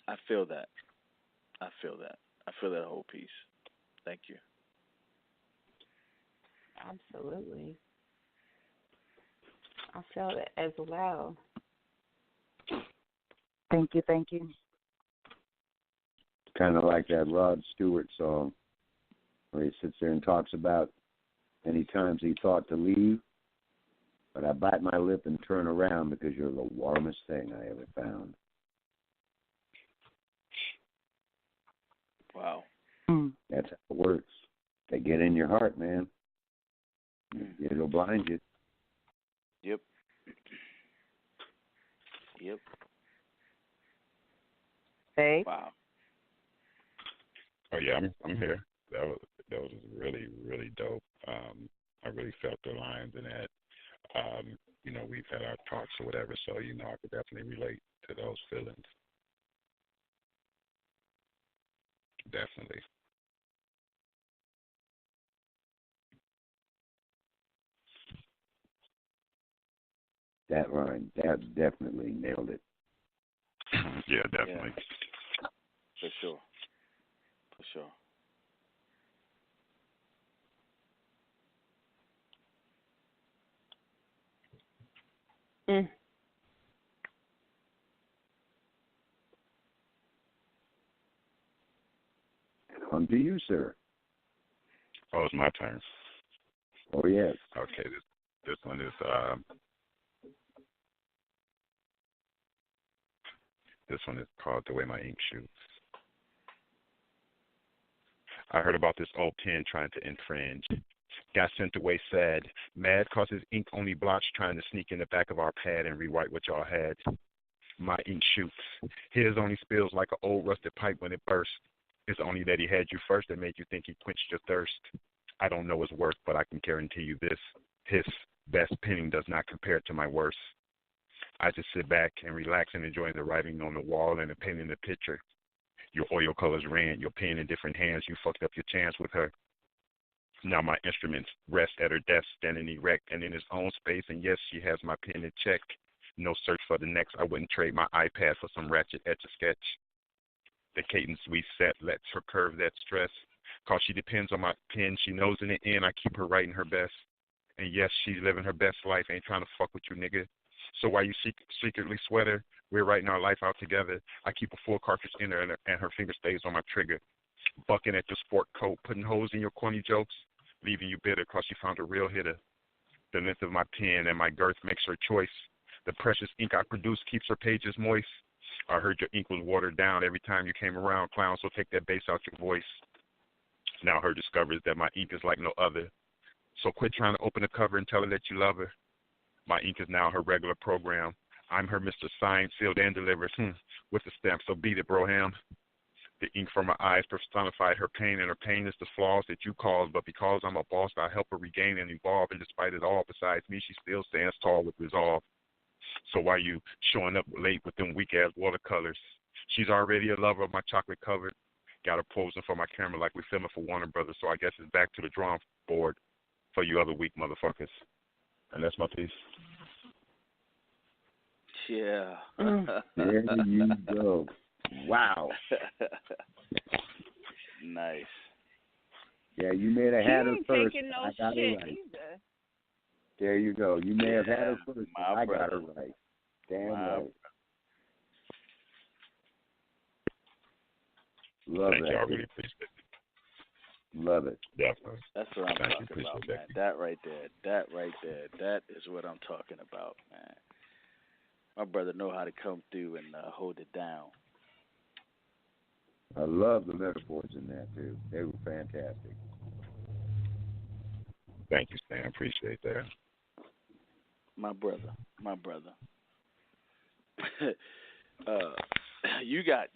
I feel that. I feel that whole piece. Thank you. Absolutely. I feel it as well. Thank you. Kind of like that Rod Stewart song where he sits there and talks about many times he thought to leave, but I bite my lip and turn around because you're the warmest thing I ever found. Wow. That's how it works. They get in your heart, man. It'll blind you. Yep. Hey. Wow. Oh yeah, I'm here. That was really, really dope. I really felt the lines in that. We've had our talks or whatever, so I could definitely relate to those feelings. Definitely. That line, that definitely nailed it. Yeah, definitely. Yeah. For sure. On to you, sir. Oh, it's my turn. Oh, yes. Okay, this one is called The Way My Ink Shoots. I heard about this old pen trying to infringe. Got sent away sad. Mad cause his ink only blots trying to sneak in the back of our pad and rewrite what y'all had. My ink shoots. His only spills like an old rusted pipe when it bursts. It's only that he had you first that made you think he quenched your thirst. I don't know his worth, but I can guarantee you this. His best penning does not compare to my worst. I just sit back and relax and enjoy the writing on the wall and the painting the picture. Your oil colors ran, your pen in different hands. You fucked up your chance with her. Now my instruments rest at her desk, standing erect and in his own space. And yes, she has my pen in check. No search for the next. I wouldn't trade my iPad for some ratchet etch-a-sketch. The cadence we set lets her curve that stress. Cause she depends on my pen. She knows in the end I keep her writing her best. And yes, she's living her best life. Ain't trying to fuck with you, nigga. So while you secretly sweat her, we're writing our life out together. I keep a full cartridge in her, and her finger stays on my trigger. Bucking at your sport coat, putting holes in your corny jokes, leaving you bitter cause you found a real hitter. The length of my pen and my girth makes her choice. The precious ink I produce keeps her pages moist. I heard your ink was watered down every time you came around, clown, so take that bass out your voice. Now her discovers that my ink is like no other. So quit trying to open the cover and tell her that you love her. My ink is now her regular program. I'm her Mr. Signed, sealed, and delivered with the stamp, so beat it, broham. The ink from her eyes personified her pain, and her pain is the flaws that you caused. But because I'm a boss, I help her regain and evolve, and despite it all, besides me, she still stands tall with resolve. So why you showing up late with them weak-ass watercolors? She's already a lover of my chocolate covered. Got her posing for my camera like we're filming for Warner Brothers, so I guess it's back to the drawing board for you other weak motherfuckers. And that's my piece. Yeah. There you go. Wow. Nice. Yeah, you may have had her first. Taking no I got shit her right. either. There you go. You may have had her first. I got her right. Damn right. Love Thank that. you. I really appreciate it. Love it. Definitely. That's what I'm talking about, man. That right there. That is what I'm talking about, man. My brother know how to come through and hold it down. I love the metaphors in that, too. They were fantastic. Thank you, Stan. Appreciate that. My brother. You got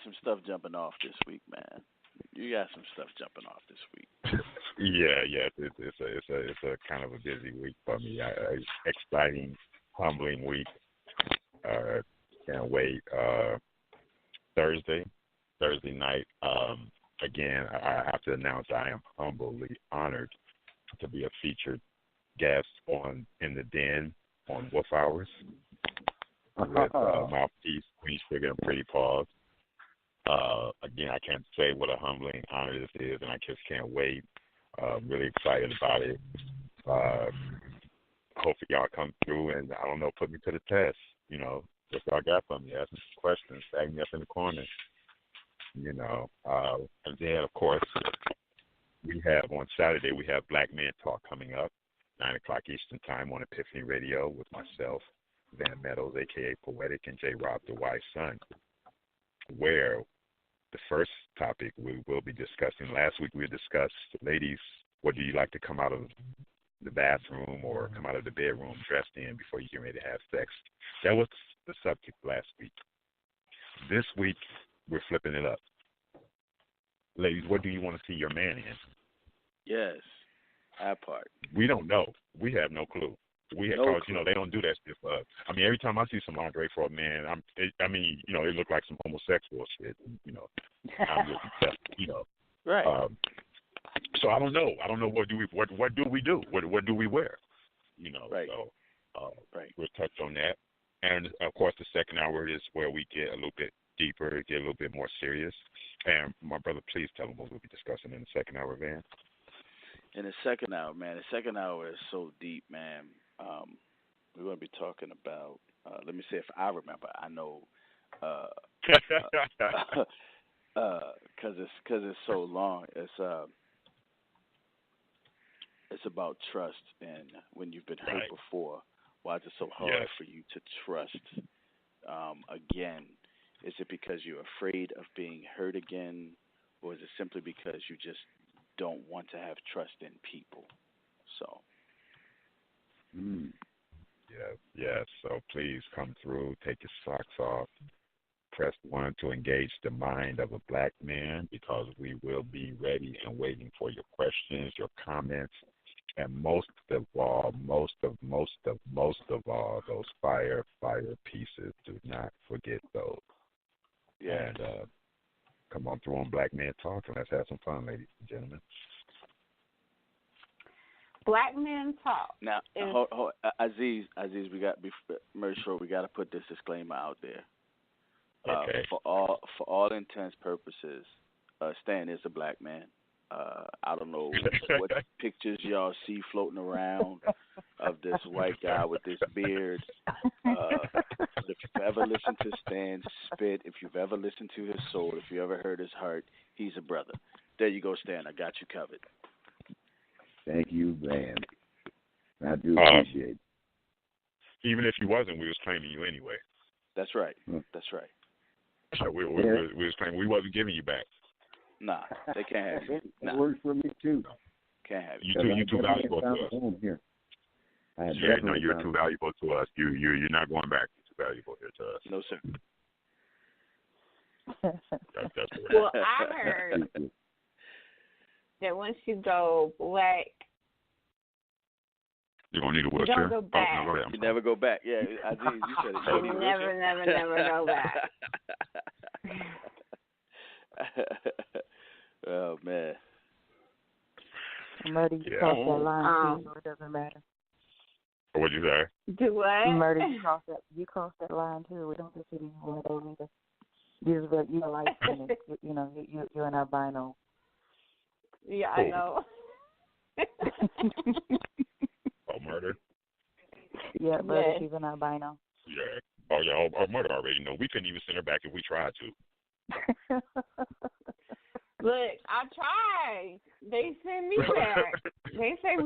some stuff jumping off this week, man. You got some stuff jumping off this week. Yeah. It's a kind of a busy week for me. Exciting, humbling week. Can't wait. Thursday night. Again, I have to announce I am humbly honored to be a featured guest in the Den on Wolf Hours with Mouthpiece, Queen Sugar, and Pretty Paws. Again, I can't say what a humbling honor this is, and I just can't wait. Really excited about it. Hopefully y'all come through and, I don't know, put me to the test. You know, what y'all got for me? Ask me some questions, tag me up in the corner. You know, and then, of course, on Saturday, we have Black Men Talk coming up, 9 o'clock Eastern Time on Epiphany Radio with myself, Van Meadows, a.k.a. Poetic, and J. Rob, the wife's son, where the first topic we will be discussing, last week we discussed, ladies, what do you like to come out of the bathroom or come out of the bedroom dressed in before you get ready to have sex? That was the subject last week. This week, we're flipping it up. Ladies, what do you want to see your man in? Yes, that part. We don't know. We have no clue. Because, you know, they don't do that shit for us. I mean, every time I see some lingerie for a man, it look like some homosexual shit, you know. I'm just, you know. Right. So I don't know. What do we do? What do we wear? You know. Right. So we'll touch on that. And of course the second hour is where we get a little bit deeper, get a little bit more serious. And my brother, please tell them what we'll be discussing in the second hour, Van. In the second hour, man, the second hour is so deep, man. We're going to be talking about, let me see if I remember. I know, because it's so long. It's about trust, and when you've been hurt before, why is it so hard for you to trust again? Is it because you're afraid of being hurt again, or is it simply because you just don't want to have trust in people? So. Yes. So please come through, take your socks off, press 1 to engage the mind of a black man, because we will be ready and waiting for your questions, your comments, and most of all, those fire pieces. Do not forget those. Yeah. And Come on through on Black Man Talk and let's have some fun, ladies and gentlemen. Black Men Talk. Now, Aziz, we got we got to put this disclaimer out there. Okay. For all intents purposes, Stan is a black man. I don't know what pictures y'all see floating around of this white guy with this beard. If you've ever listened to Stan spit, if you've ever listened to his soul, if you ever heard his heart, he's a brother. There you go, Stan. I got you covered. Thank you, man. I do appreciate it. Even if he wasn't, we was claiming you anyway. That's right. That's right. So we was claiming we wasn't giving you back. Nah, they can't have you. It works for me too. Can't have you. You too valuable to us. Here. No, you're too valuable to us. You're not going back. You're too valuable here to us. No, sir. That's well, I heard that once you go black, you're gonna need a wheelchair. Don't go back. Oh, no, go ahead. You never go back. Yeah, I think you said it. You never go back. Oh man. Murder, you cross that line too, so it doesn't matter. What'd you say? Do what? Murder, you cross that line too. We don't consider you one of those either. You're like you're an albino. Yeah, I know. Oh, murder. Yeah, murder. She's an albino. Yeah. Oh yeah. Oh, murder already know. We couldn't even send her back if we tried to. Look, I tried. They sent me back. They say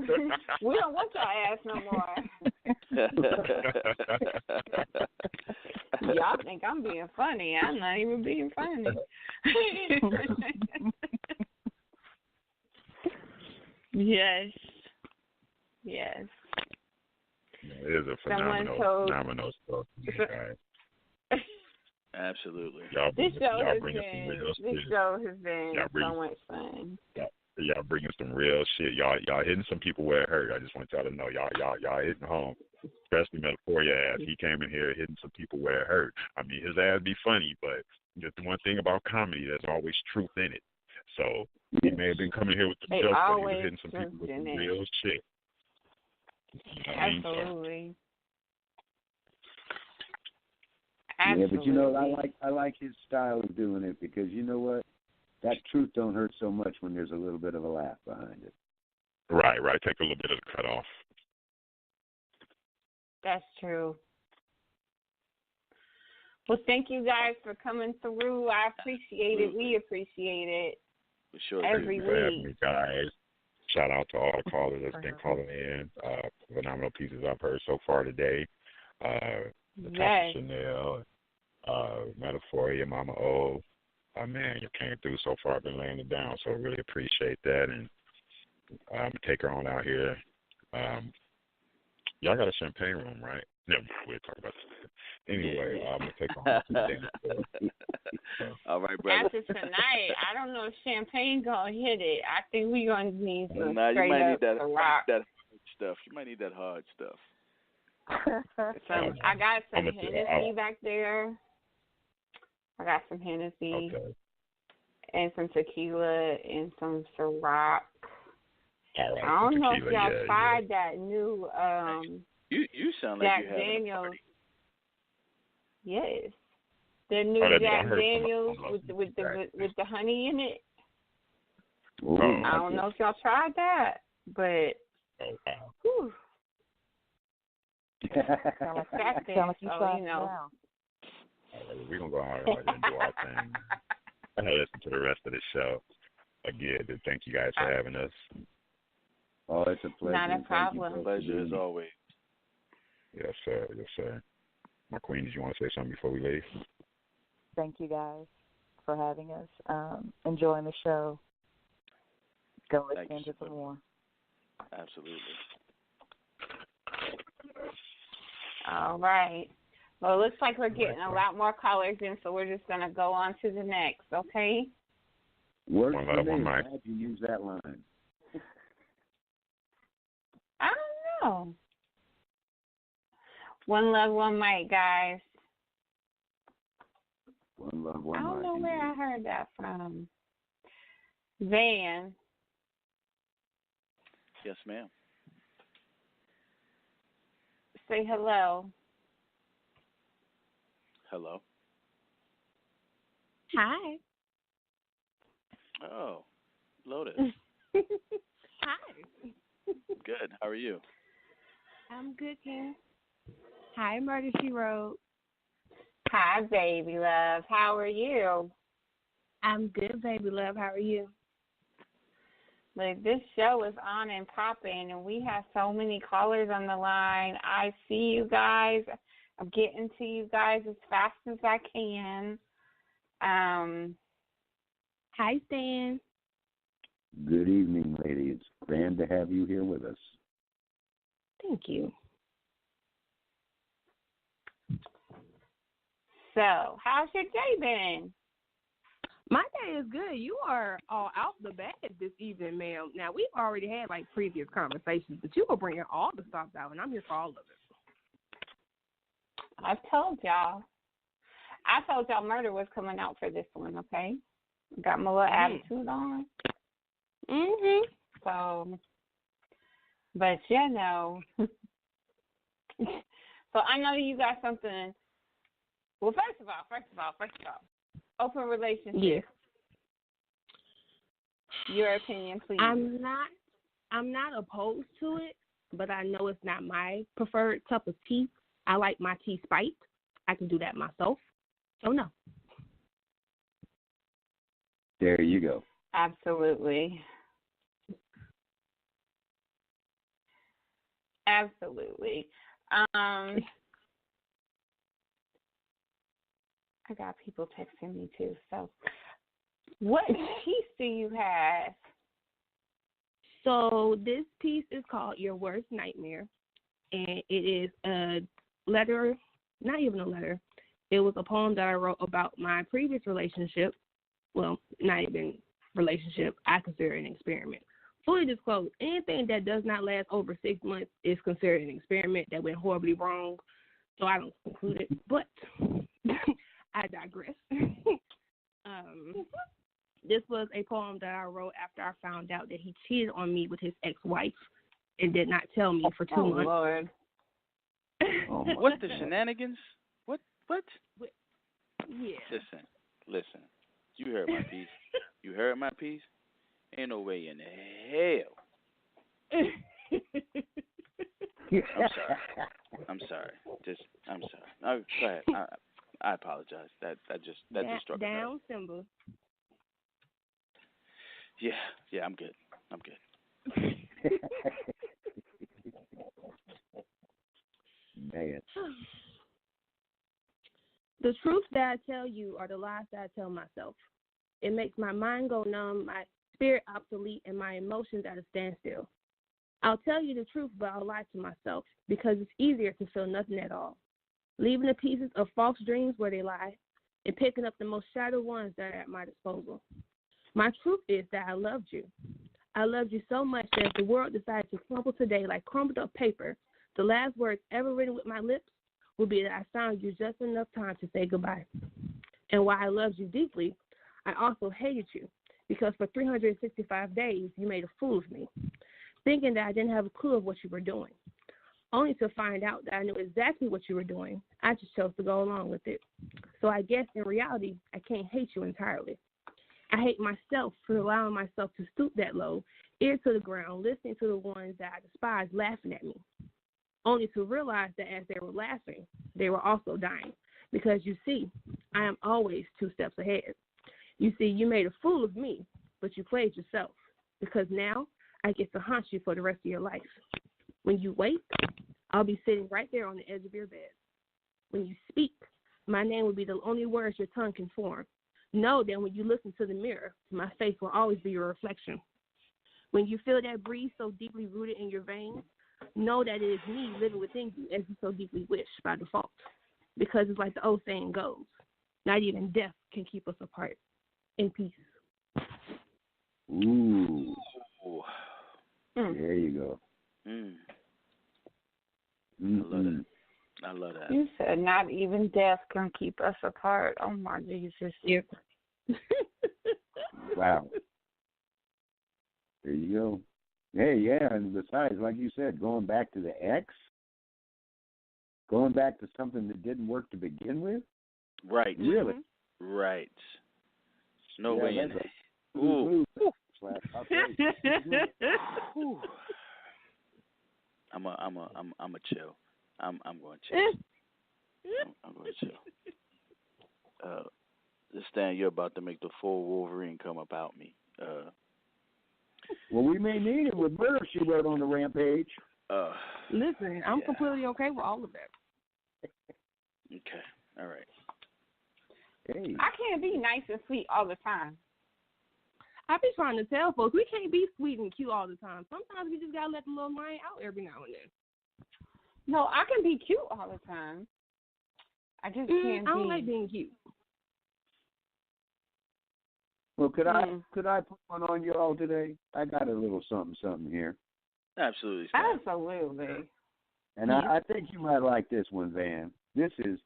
we don't want your ass no more. Y'all think I'm being funny. I'm not even being funny. Yes. Yes. It is a phenomenal stuff, guys. Absolutely. This show has been so much fun. Y'all bringing some real shit. Y'all hitting some people where it hurt. I just want y'all to know y'all hitting home. Especially Metaphoria's ass. He came in here hitting some people where it hurt. I mean, his ass be funny, but just the one thing about comedy, there's always truth in it. So he may have been coming here with the jokes, but he was hitting some people with some real shit. You know Absolutely. Yeah, but I like his style of doing it because you know what? That truth don't hurt so much when there's a little bit of a laugh behind it. Right. Take a little bit of the cut off. That's true. Well, thank you guys for coming through. I appreciate it. We appreciate it. For sure. Every week. Guys. Shout out to all the callers that's been calling in. Phenomenal pieces I've heard so far today. Chanel, Metaphoria, Mama O. Man, you came through so far. I've been laying it down, so I really appreciate that. And I'm going to take her on out here. Y'all got a champagne room, right? No, we'll talk about that. Anyway, I'm going to take her on. All right, brother. After tonight, I don't know if champagne going to hit it. I think we're going to need some you might need that hard stuff. You might need that hard stuff. I got some Hennessy back there. I got some Hennessy and some tequila and some Ciroc. Right, I don't know if tequila, y'all tried that new You sound like Jack you having Daniels. a party. Yes, the new Jack Daniels with the honey in it. I don't know if y'all tried that, but whew. Sound like you tried now. We're going to go out and do our thing. Listen to the rest of the show. Again, thank you guys for having us. Oh, it's a pleasure. Not a problem. Pleasure as always. Yes, sir. Yes, sir. My queen, did you want to say something before we leave? Thank you guys for having us. Enjoying the show. Go listen to some more. Absolutely. All right. Well, it looks like we're getting a lot more callers in, so we're just going to go on to the next, okay? Works for me. How'd you use that line? I don't know. One love, one mic, guys. One love, one I don't life. know where I heard that from. Van. Yes, ma'am. Say hello. Hello. Hi. Oh, Lotus. Hi. Good. How are you? I'm good, King. Hi, Murder, She Wrote. Hi, baby love. How are you? I'm good, baby love. How are you? Like, this show is on and popping, and we have so many callers on the line. I see you guys. I'm getting to you guys as fast as I can. Hi, Stan. Good evening, lady. It's grand to have you here with us. Thank you. So, how's your day been? My day is good. You are all out the bag this evening, ma'am. Now, we've already had, like, previous conversations, but you were bringing all the stops out, and I'm here for all of it. I told y'all Murder was coming out for this one, okay? Got my little attitude on. So, but you know, so I know you got something. Well, first of all, open relationship. Yes. Your opinion, please. I'm not opposed to it, but I know it's not my preferred cup of tea. I like my tea spiked. I can do that myself. So no. There you go. Absolutely. Absolutely. I got people texting me too. So, what piece do you have? So this piece is called Your Worst Nightmare, and it is a letter, not even a letter. It was a poem that I wrote about my previous relationship. Well, not even relationship. I consider it an experiment. Fully disclosed, anything that does not last over 6 months is considered an experiment that went horribly wrong, so I don't conclude it. But I digress. This was a poem that I wrote after I found out that he cheated on me with his ex-wife and did not tell me for 2 months. Lord. What the shenanigans? What? Yeah. Listen. You heard my piece. You heard my piece? Ain't no way in hell. I'm sorry. I'm sorry. Go ahead. I apologize. That just struck me. Down, Simba. Yeah, I'm good. Man. The truth that I tell you are the lies that I tell myself. It makes my mind go numb, my spirit obsolete, and my emotions at a standstill. I'll tell you the truth, but I'll lie to myself because it's easier to feel nothing at all. Leaving the pieces of false dreams where they lie and picking up the most shattered ones that are at my disposal. My truth is that I loved you. I loved you so much that if the world decided to crumble today like crumbled up paper, the last words ever written with my lips would be that I found you just enough time to say goodbye. And while I loved you deeply, I also hated you because for 365 days you made a fool of me, thinking that I didn't have a clue of what you were doing, only to find out that I knew exactly what you were doing. I just chose to go along with it. So I guess in reality, I can't hate you entirely. I hate myself for allowing myself to stoop that low, ear to the ground, listening to the ones that I despise laughing at me, only to realize that as they were laughing, they were also dying. Because you see, I am always 2 steps ahead. You see, you made a fool of me, but you played yourself. Because now I get to haunt you for the rest of your life. When you wake, I'll be sitting right there on the edge of your bed. When you speak, my name will be the only words your tongue can form. Know that when you look into the mirror, my face will always be your reflection. When you feel that breeze so deeply rooted in your veins, know that it is me living within you as you so deeply wish by default. Because it's like the old saying goes, not even death can keep us apart. In peace. Ooh. There you go. I love that. I love that. You said not even death can keep us apart. Oh my Jesus. Yeah. Wow. There you go. Hey, yeah, and besides, like you said, going back to the ex, going back to something that didn't work to begin with. Right. Really. Right. No way in it. Ooh. I'm a chill. I'm going to chill. I'm going to chill. Stan, you're about to make the full Wolverine come about me. Well, we may need it with Murder, She Wrote on the Rampage. Listen, I'm completely okay with all of that. Okay. All right. Hey. I can't be nice and sweet all the time. I be trying to tell folks we can't be sweet and cute all the time. Sometimes we just gotta let the little lion out every now and then. No, I can be cute all the time. I just can't. I don't like being cute. Well, could I put one on you all today? I got a little something here. Absolutely. Absolutely. And I think you might like this one, Van. This is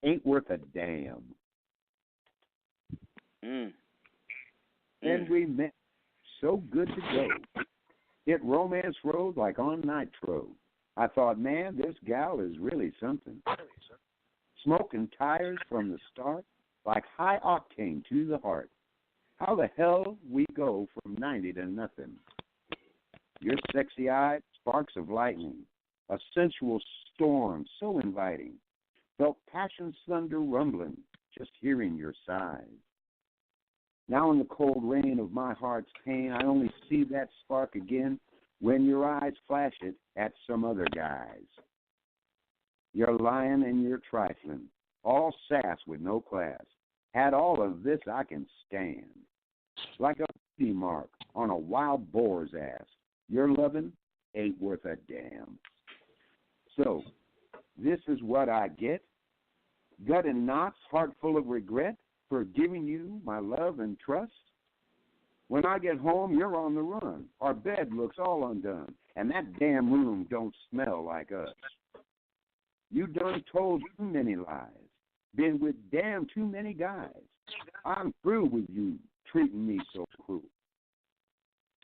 Ain't Worth a Damn. And we met so good to go. Hit romance road like on nitro. I thought, man, this gal is really something. Smoking tires from the start, like high octane to the heart. How the hell we go from 90 to nothing? Your sexy eyes, sparks of lightning, a sensual storm so inviting. Felt passion's thunder rumbling, just hearing your sighs. Now in the cold rain of my heart's pain, I only see that spark again when your eyes flash it at some other guys. You're lying and you're trifling, all sass with no class. Had all of this I can stand. Like a beauty mark on a wild boar's ass. Your lovin' ain't worth a damn. So, this is what I get. Gut in knots, heart full of regret for giving you my love and trust. When I get home, you're on the run. Our bed looks all undone, and that damn room don't smell like us. You done told too many lies, been with damn too many guys. I'm through with you treating me so cruel.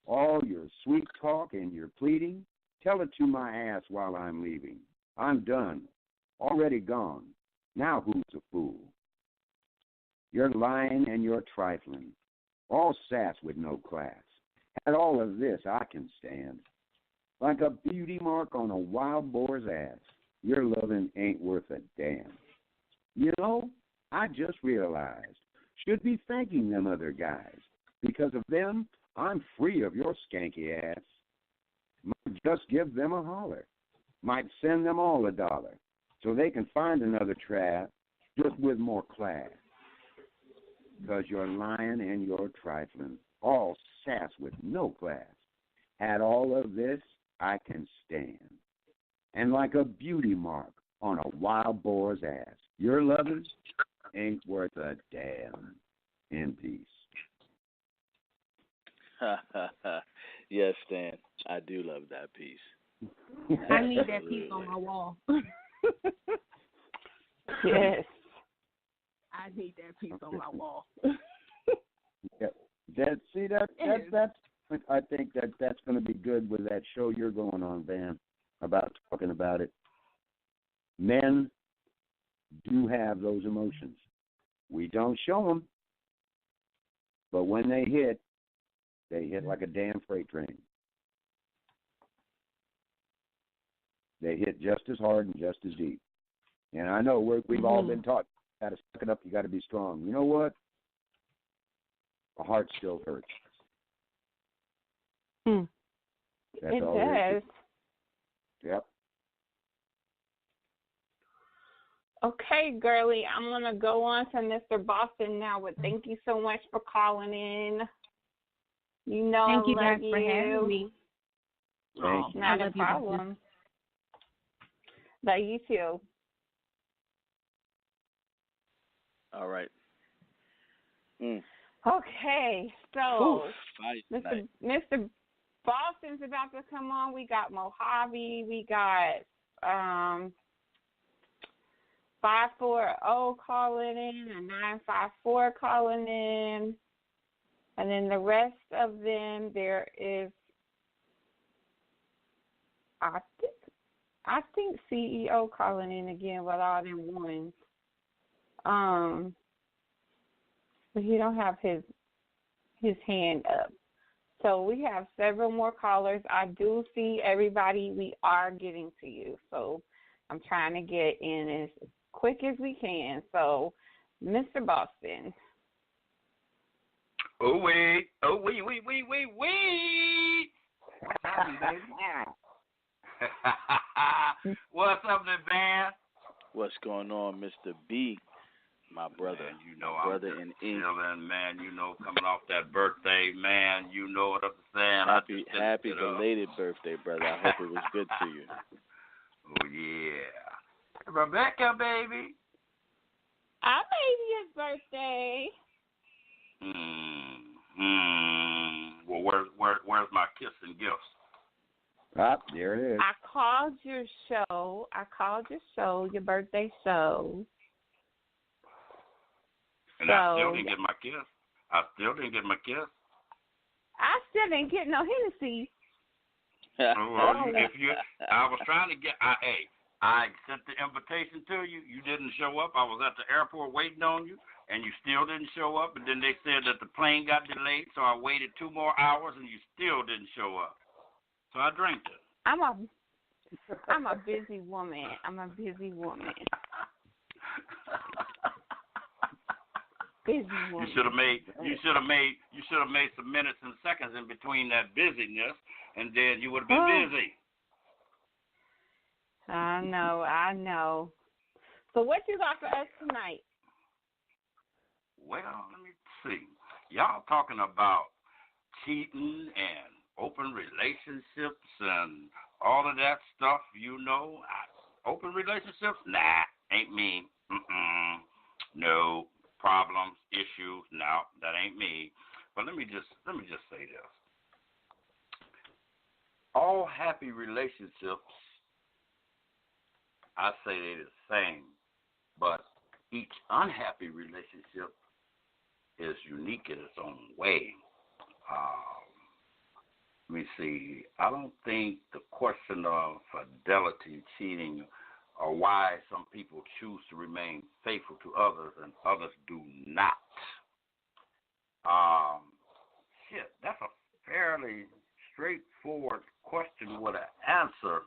All your sweet talk and your pleading, tell it to my ass while I'm leaving. I'm done, already gone. Now who's a fool? You're lying and you're trifling, all sass with no class. At all of this I can stand. Like a beauty mark on a wild boar's ass, your loving ain't worth a damn. You know, I just realized, should be thanking them other guys. Because of them, I'm free of your skanky ass. Might just give them a holler. Might send them all $1, so they can find another trap, just with more class. Because you're lying and you're trifling, all sass with no class. At all of this, I can stand. And like a beauty mark on a wild boar's ass, your lovers ain't worth a damn. In peace. Yes, Stan, I do love that piece. I need that piece on my wall. Yes. I need that piece on my wall. Yeah. I think that's going to be good with that show you're going on, Van, about talking about it. Men do have those emotions. We don't show them, but when they hit like a damn freight train. They hit just as hard and just as deep. And I know we've all been taught, you got to suck it up, you got to be strong. You know what? The heart still hurts. That's it all does. Yep. Okay, girlie, I'm going to go on to Mr. Boston now, but thank you so much for calling in. You know thank I you love guys for having me. Thank you. Not a problem. Love you too. All right. Okay, so Mr. Boston's about to come on. We got Mojave. We got 540 calling in, a 954 calling in, and then the rest of them there is I think CEO calling in again with all them ones. But he don't have his hand up. So we have several more callers. I do see everybody. We are getting to you. So I'm trying to get in as quick as we can. So, Mr. Boston. Oh, wait. What's happening, baby? What's up, man? What's going on, Mr. B? My brother, man, you know, my brother in ink. Chilling, man. You know, coming off that birthday, man. You know what I'm saying. Happy belated birthday, brother. I hope it was good to you. Oh yeah, Rebecca, baby. I made his birthday. Well, where's my kiss and gifts? Ah, there it is. I called your show, your birthday show. And I still didn't get my kiss. I still didn't get no Hennessy. I was trying to get. I sent the invitation to you. You didn't show up. I was at the airport waiting on you, and you still didn't show up. And then they said that the plane got delayed, so I waited 2 more hours, and you still didn't show up. So I drank it. I'm a busy woman. You should have made some minutes and seconds in between that busyness, and then you would have been busy. I know. So what you got for us tonight? Well, let me see. Y'all talking about cheating and open relationships and all of that stuff, you know. Open relationships? Nah, ain't me. No. Problems, issues, no, that ain't me. But let me just say this. All happy relationships, I say they're the same, but each unhappy relationship is unique in its own way. Let me see. I don't think the question of fidelity, cheating, or why some people choose to remain faithful to others and others do not. That's a fairly straightforward question with an answer.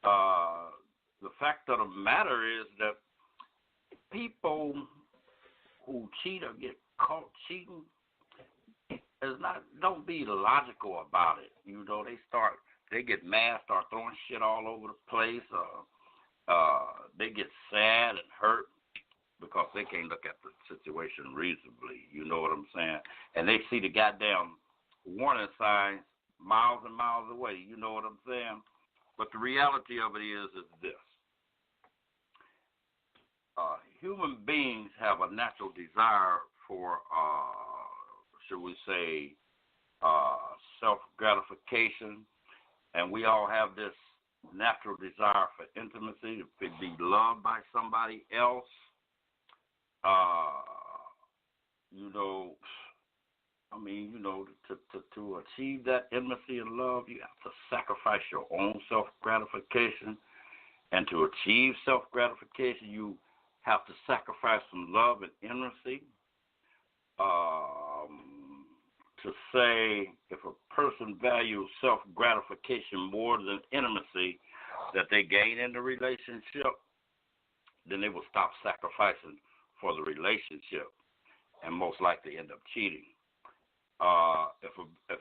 The fact of the matter is that people who cheat or get caught cheating don't be logical about it. You know, they get mad, start throwing shit all over the place. They get sad and hurt because they can't look at the situation reasonably. You know what I'm saying? And they see the goddamn warning signs miles and miles away. You know what I'm saying? But the reality of it is this. Human beings have a natural desire for, should we say, self-gratification. And we all have this natural desire for intimacy, to be loved by somebody else. To achieve that intimacy and love, you have to sacrifice your own self-gratification. And to achieve self-gratification, you have to sacrifice some love and intimacy. To say if a person values self-gratification more than intimacy that they gain in the relationship, then they will stop sacrificing for the relationship and most likely end up cheating. If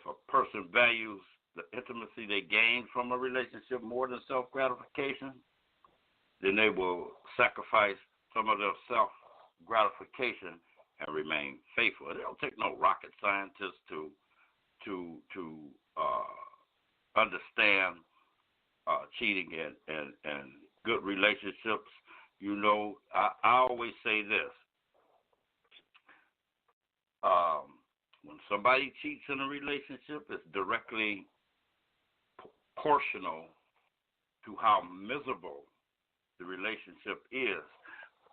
a person values the intimacy they gain from a relationship more than self-gratification, then they will sacrifice some of their self-gratification and remain faithful. It don't take no rocket scientist to understand cheating and good relationships. You know, I always say this. When somebody cheats in a relationship, it's directly proportional to how miserable the relationship is.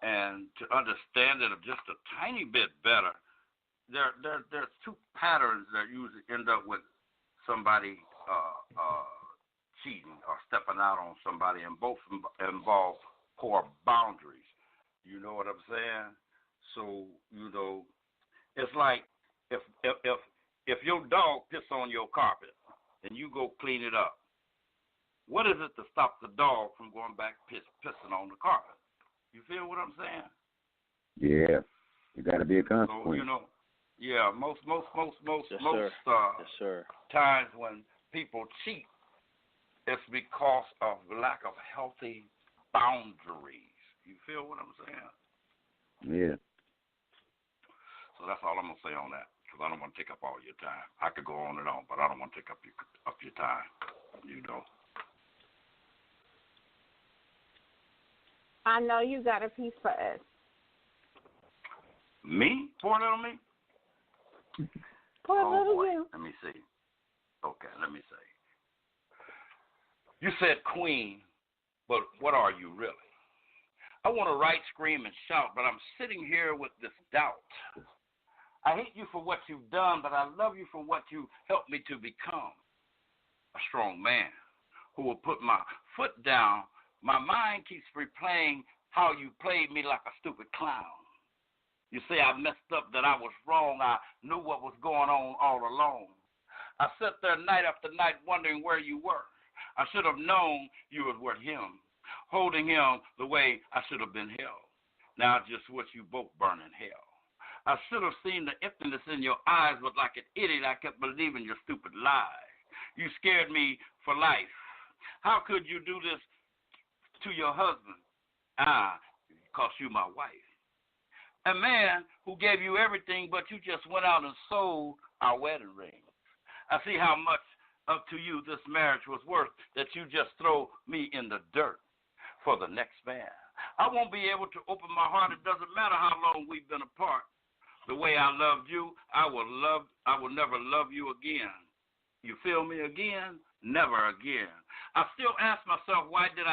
and to understand it just a tiny bit better, there's two patterns that usually end up with somebody cheating or stepping out on somebody, and both involve poor boundaries. You know what I'm saying? So, it's like if your dog piss on your carpet and you go clean it up, what is it to stop the dog from going back pissing on the carpet? You feel what I'm saying? Yeah, you got to be a consequence. So, yeah, most Yes, sir. times when people cheat, it's because of lack of healthy boundaries. You feel what I'm saying? Yeah. So that's all I'm going to say on that, because I don't want to take up all your time. I could go on and on, but I don't want to take up your time, I know you got a piece for us. Me? Poor little me? Poor little boy. you. Let me see. Okay, let me see. You said queen, but what are you really? I want to write, scream, and shout, but I'm sitting here with this doubt. I hate you for what you've done, but I love you for what you helped me to become. A strong man who will put my foot down. My mind keeps replaying how you played me like a stupid clown. You say I messed up, that I was wrong. I knew what was going on all along. I sat there night after night wondering where you were. I should have known you was with him, holding him the way I should have been held. Now I just wish you both burn in hell. I should have seen the emptiness in your eyes, but like an idiot, I kept believing your stupid lies. You scared me for life. How could you do this to your husband? Because you my wife. A man who gave you everything, but you just went out and sold our wedding ring. I see how much up to you this marriage was worth, that you just throw me in the dirt for the next man. I won't be able to open my heart. It doesn't matter how long we've been apart. The way I loved you, I will never love you again. You feel me again? Never again. I still ask myself, why did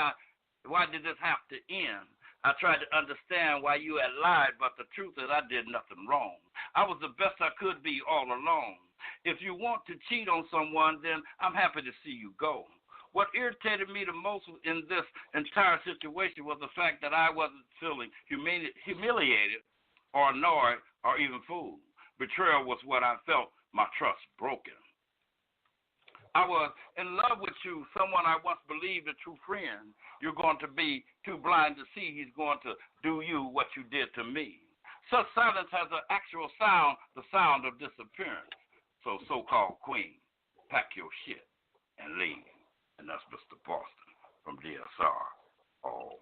this have to end? I tried to understand why you had lied, but the truth is I did nothing wrong. I was the best I could be all alone. If you want to cheat on someone, then I'm happy to see you go. What irritated me the most in this entire situation was the fact that I wasn't feeling humiliated or annoyed or even fooled. Betrayal was what I felt, my trust broken. I was in love with you, someone I once believed a true friend. You're going to be too blind to see he's going to do you what you did to me. Such silence has an actual sound, the sound of disappearance. So-called queen, pack your shit and leave. And that's Mr. Boston from DSR. Oh,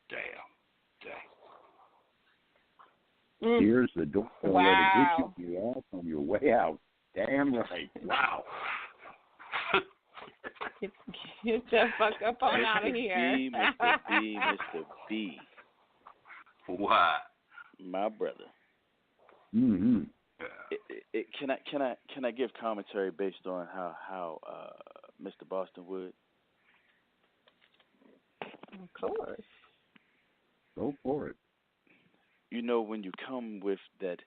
damn day. Here's the door. Don't let it hit you. You're off on your way out. Damn right. Wow. Get the fuck up on out of here. Mr. B. What? My brother. Mm-hmm. Can I give commentary based on how Mr. Boston would? Of course. Go for it. You know, when you come with that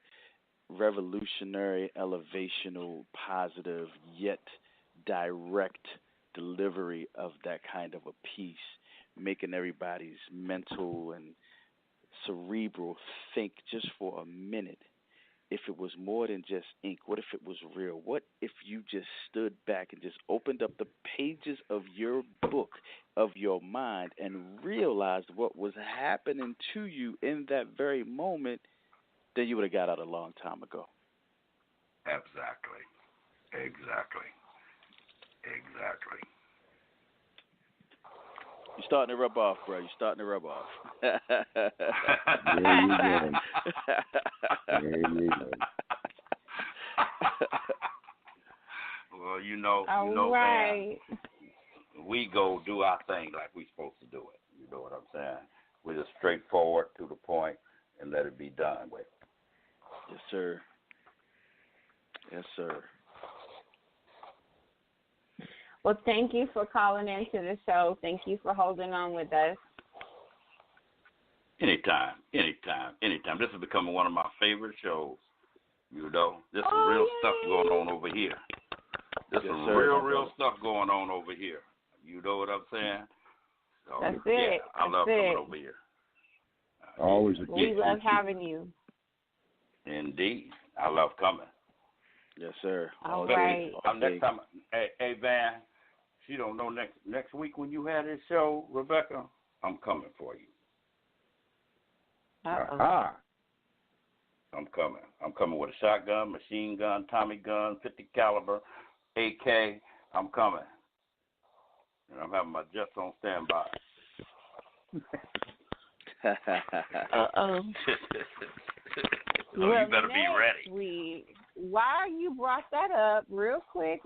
revolutionary, elevational, positive, yet direct delivery of that kind of a piece, making everybody's mental and cerebral think just for a minute. If it was more than just ink, what if it was real? What if you just stood back and just opened up the pages of your book, of your mind, and realized what was happening to you in that very moment? Then you would have got out a long time ago. Exactly. You're starting to rub off, bro. You're starting to rub off. There you go. There you go. Well, you know, right. man, we go do our thing like we supposed to do it. You know what I'm saying? We're just straightforward to the point and let it be done with. Yes, sir. Yes, sir. Well, thank you for calling into the show. Thank you for holding on with us. Anytime. This is becoming one of my favorite shows. You know, there's some real stuff going on over here. There's some real stuff going on over here. You know what I'm saying? So, That's it. I love coming over here. Always a We love having you. Indeed. I love coming. Yes, sir. All right. Next time, hey, Van, she don't know next week when you have this show, Rebecca, I'm coming for you. Aha. I'm coming. I'm coming with a shotgun, machine gun, Tommy gun, 50 caliber, AK. I'm coming. And I'm having my jets on standby. Uh-oh. So you better be ready. Why you brought that up real quick,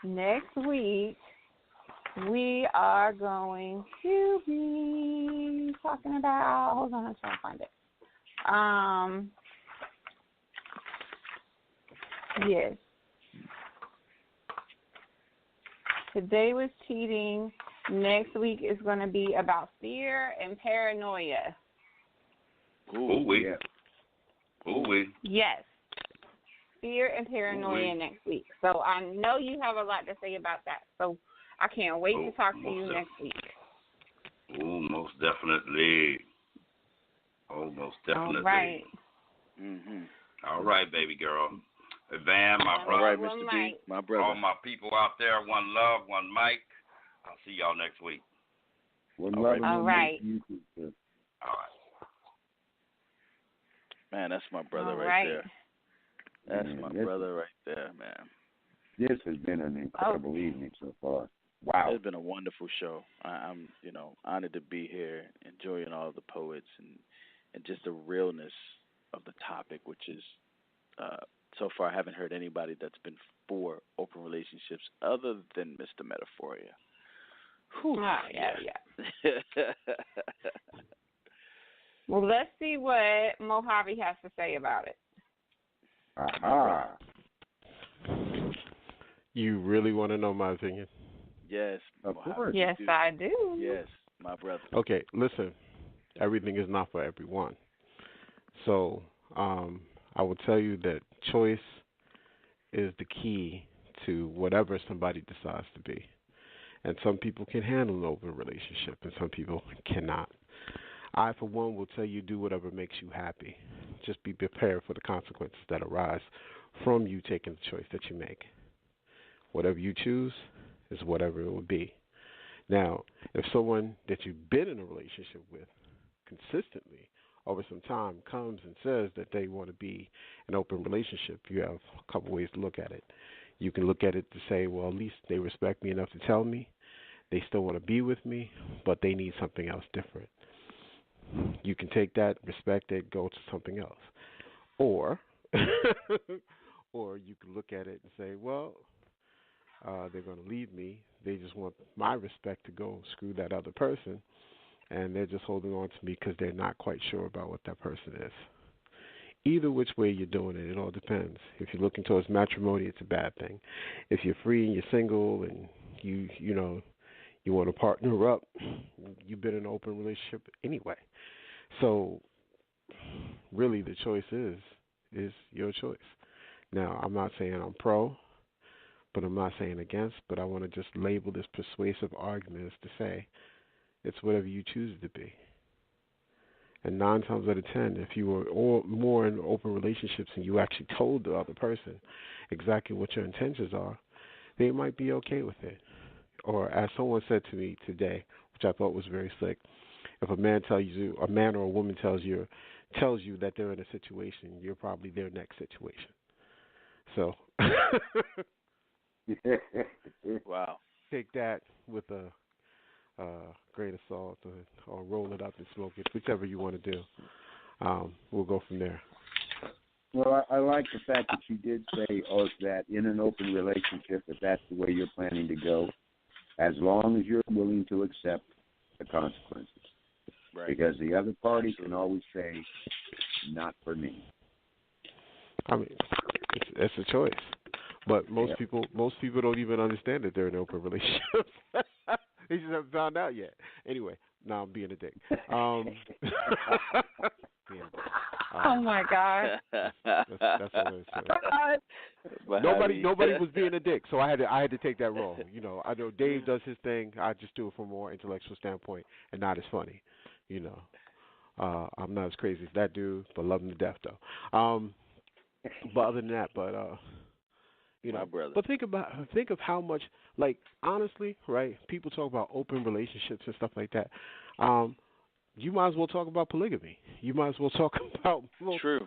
next week we are going to be talking about, hold on, I'm trying to find it. Yes. Today was cheating. Next week is going to be about fear and paranoia. Ooh-wee. Yes. Fear and paranoia next week. So I know you have a lot to say about that. So I can't wait to talk to you next week. Oh, most definitely. All right. Mm-hmm. All right, baby girl. Van, my brother. All right, Mr. B, my brother. All my people out there, one love, one mic. I'll see y'all next week. One love. All right. All right. Man, that's my brother there. That's my brother right there, man. This has been an incredible evening so far. Wow. It's been a wonderful show. I'm honored to be here, enjoying all the poets and just the realness of the topic, which is so far I haven't heard anybody that's been for open relationships other than Mr. Metaphoria. Yeah. Well, let's see what Mojave has to say about it. Aha. You really want to know my opinion? Yes, of course. Yes, I do. Yes, my brother. Okay, listen. Everything is not for everyone. So, I will tell you that choice is the key to whatever somebody decides to be. And some people can handle an open relationship, and some people cannot. I, for one, will tell you do whatever makes you happy. Just be prepared for the consequences that arise from you taking the choice that you make. Whatever you choose is whatever it will be. Now, if someone that you've been in a relationship with consistently over some time comes and says that they want to be an open relationship, you have a couple ways to look at it. You can look at it to say, well, at least they respect me enough to tell me. They still want to be with me, but they need something else different. You can take that, respect it, go to something else. Or or you can look at it and say, well, they're going to leave me. They just want my respect to go screw that other person, and they're just holding on to me because they're not quite sure about what that person is. Either which way you're doing it, it all depends. If you're looking towards matrimony, it's a bad thing. If you're free and you're single and you want to partner up, you've been in an open relationship anyway. So really the choice is your choice. Now, I'm not saying I'm pro, but I'm not saying against, but I want to just label this persuasive argument as to say it's whatever you choose it to be. And 9 times out of 10, if you were more in open relationships and you actually told the other person exactly what your intentions are, they might be okay with it. Or as someone said to me today, which I thought was very slick, if a man or a woman tells you that they're in a situation, you're probably their next situation. So, wow, take that with a grain of salt or roll it up and smoke it, whichever you want to do. We'll go from there. Well, I like the fact that you did say that in an open relationship, if that's the way you're planning to go, as long as you're willing to accept the consequences. Right. Because the other party can always say, not for me. I mean, it's a choice. But most people don't even understand that they're in an open relationship. They just haven't found out yet. Anyway, now I'm being a dick. Being a dick. Oh my God. That's all it is. Nobody was being a dick, so I had to take that role. You know, I know Dave does his thing. I just do it from a more intellectual standpoint and not as funny. You know, I'm not as crazy as that dude, but love him to death though. But other than that, you know, my brother. But think of how much, like, honestly, right? People talk about open relationships and stuff like that. You might as well talk about polygamy. You might as well talk about True.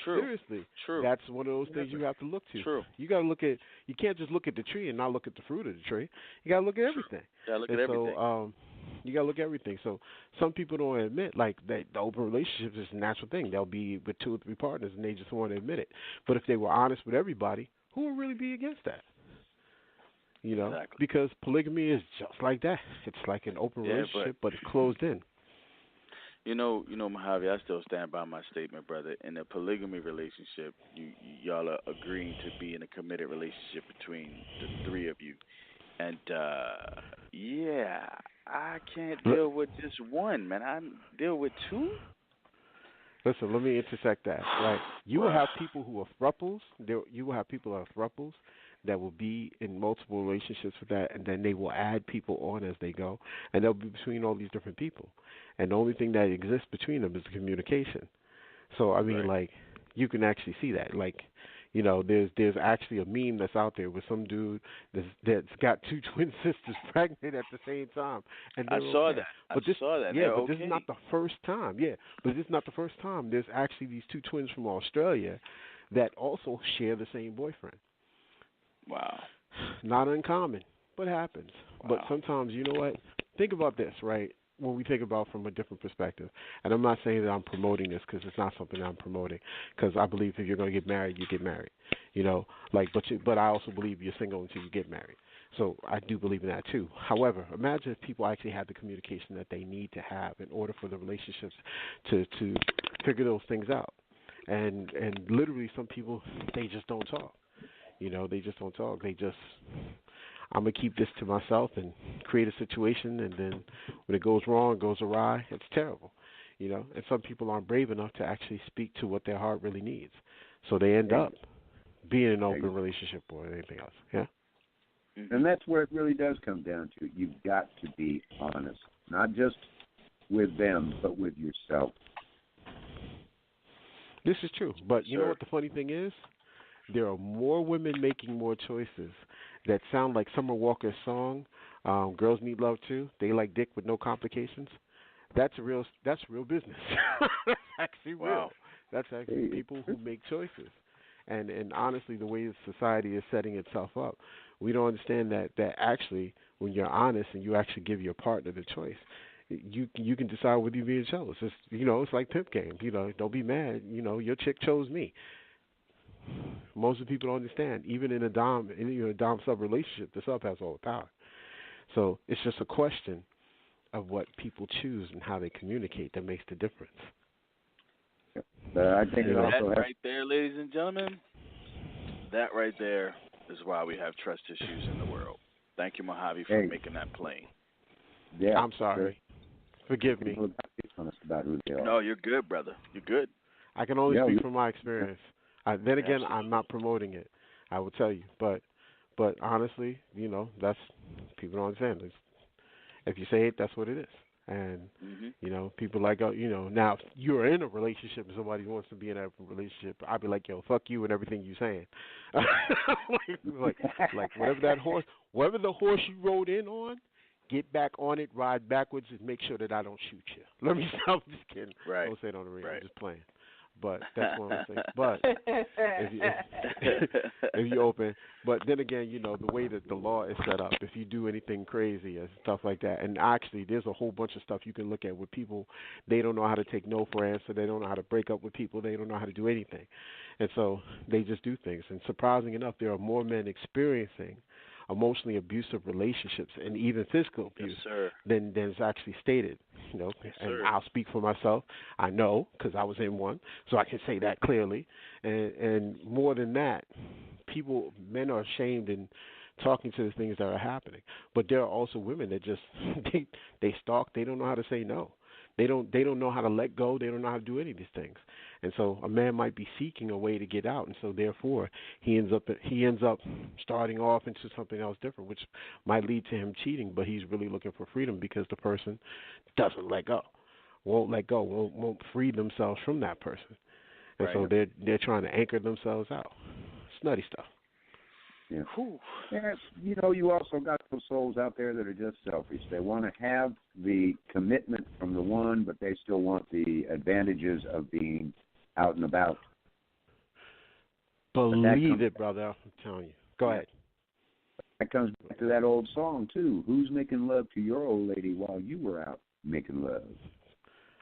Seriously, that's one of those things you have to look to. True. You got to look at. You can't just look at the tree and not look at the fruit of the tree. You got to look at everything. Got to look at everything. So, you got to look at everything. So some people don't admit like that the open relationship is a natural thing. They'll be with 2 or 3 partners and they just want to admit it. But if they were honest with everybody, who would really be against that? You know, because polygamy is just like that. It's like an open relationship, but it's closed in. You know, Mojave, I still stand by my statement, brother. In a polygamy relationship, y'all are agreeing to be in a committed relationship between the 3 of you. And, I can't deal with just one, man. I deal with 2. Listen, let me intersect that. Right, you will have people who are thruples. You will have people who are thruples that will be in multiple relationships with that, and then they will add people on as they go, and they'll be between all these different people. And the only thing that exists between them is communication. So, I mean, like, you can actually see that. Like, you know, there's actually a meme that's out there with some dude that's got 2 twin sisters pregnant at the same time. And I saw that. Yeah, but this is not the first time. Yeah, but this is not the first time. There's actually these 2 twins from Australia that also share the same boyfriend. Wow. Not uncommon, but happens. Wow. But sometimes, you know what? Think about this, right? When we think about from a different perspective, and I'm not saying that I'm promoting this because it's not something I'm promoting, because I believe if you're going to get married, you get married, you know, like, but I also believe you're single until you get married. So I do believe in that too. However, imagine if people actually have the communication that they need to have in order for the relationships to figure those things out. And literally some people, they just don't talk. You know, they just don't talk. They just, I'm going to keep this to myself and create a situation, and then when it goes wrong, goes awry, it's terrible. You know, and some people aren't brave enough to actually speak to what their heart really needs. So they end up being in an open relationship or anything else. Yeah? And that's where it really does come down to. You've got to be honest, not just with them, but with yourself. This is true. But you know what the funny thing is? There are more women making more choices that sound like Summer Walker's song, Girls Need Love Too. They like dick with no complications. That's real business. That's actually real. That's actually people who make choices. And honestly, the way society is setting itself up, we don't understand that actually when you're honest and you actually give your partner the choice, you can decide whether you're being jealous. It's, you know, it's like pimp game. You know, don't be mad. You know, your chick chose me. Most of the people don't understand. Even in a dom sub relationship, the sub has all the power. So it's just a question of what people choose and how they communicate that makes the difference. But I think it also that right there, ladies and gentlemen, that right there is why we have trust issues in the world. Thank you, Mojave, for making that plain. Yeah, I'm sorry. Forgive me. Honest about who they are. No, you're good, brother. You're good. I can only speak from my experience. Then again, I'm not promoting it. I will tell you, but honestly, you know, that's people don't understand. If you say it, that's what it is. And you know, people like, you know, now if you're in a relationship and somebody wants to be in a relationship, I'd be like, yo, fuck you and everything you're saying. like whatever the horse you rode in on, get back on it, ride backwards, and make sure that I don't shoot you. Let me stop. Just kidding. Right. Don't say it on the radio. I'm just playing. But that's what I'm saying. But if you open, but then again, you know, the way that the law is set up, if you do anything crazy and stuff like that, and actually there's a whole bunch of stuff you can look at with people, they don't know how to take no for an answer, they don't know how to break up with people, they don't know how to do anything. And so they just do things. And surprising enough, there are more men experiencing emotionally abusive relationships and even physical abuse than is actually stated. You know, and I'll speak for myself. I know because I was in one, so I can say that clearly. And more than that, men are ashamed talking to the things that are happening. But there are also women that just they stalk. They don't know how to say no. They don't know how to let go. They don't know how to do any of these things. And so a man might be seeking a way to get out, and so therefore he ends up starting off into something else different, which might lead to him cheating. But he's really looking for freedom because the person doesn't let go, won't let go, won't free themselves from that person, and so they're trying to anchor themselves out. It's nutty stuff. Yeah. And, you also got those souls out there that are just selfish. They want to have the commitment from the one, but they still want the advantages of being out and about. Believe it, brother. I'm telling you. Go ahead. That comes back to that old song, too. Who's making love to your old lady while you were out making love?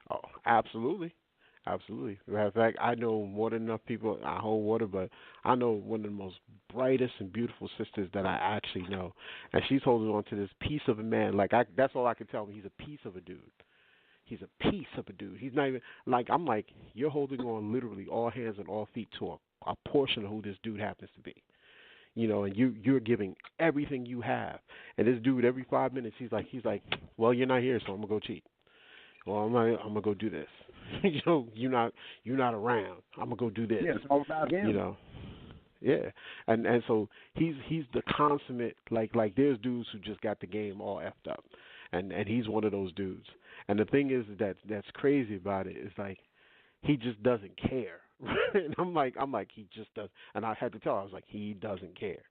Oh, absolutely. Absolutely. Matter of fact, I know more than enough people. I hold water, but I know one of the most brightest and beautiful sisters that I actually know, and she's holding on to this piece of a man. That's all I can tell him. He's a piece of a dude. He's a piece of a dude. He's not even I'm like, you're holding on literally all hands and all feet to a portion of who this dude happens to be. And you're giving everything you have, and this dude every 5 minutes he's like, well, you're not here, so I'm gonna go cheat. Well, I'm gonna go do this. You're not around. I'm gonna go do this. Yeah, it's all about him. Yeah, and so he's the consummate like there's dudes who just got the game all effed up, and he's one of those dudes. And the thing is that's crazy about it is like he just doesn't care. And I'm like he just does. And I had to tell her, I was like, he doesn't care.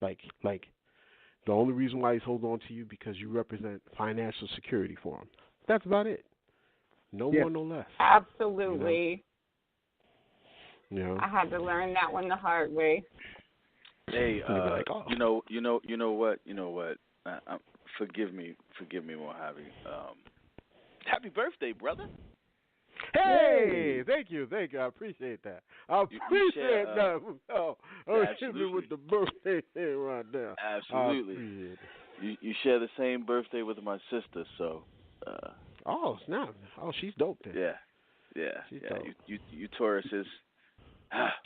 Like the only reason why he's holding on to you because you represent financial security for him. That's about it. No more, no less. Absolutely. I had to learn that one the hard way. Hey, you know what? Forgive me, Mojave. Happy birthday, brother. Hey, thank you. I appreciate that. I appreciate that. Hit me with the birthday thing right now. Absolutely. You share the same birthday with my sister, so. Oh, snap. Oh, she's dope then. Yeah. She's dope. You Tauruses.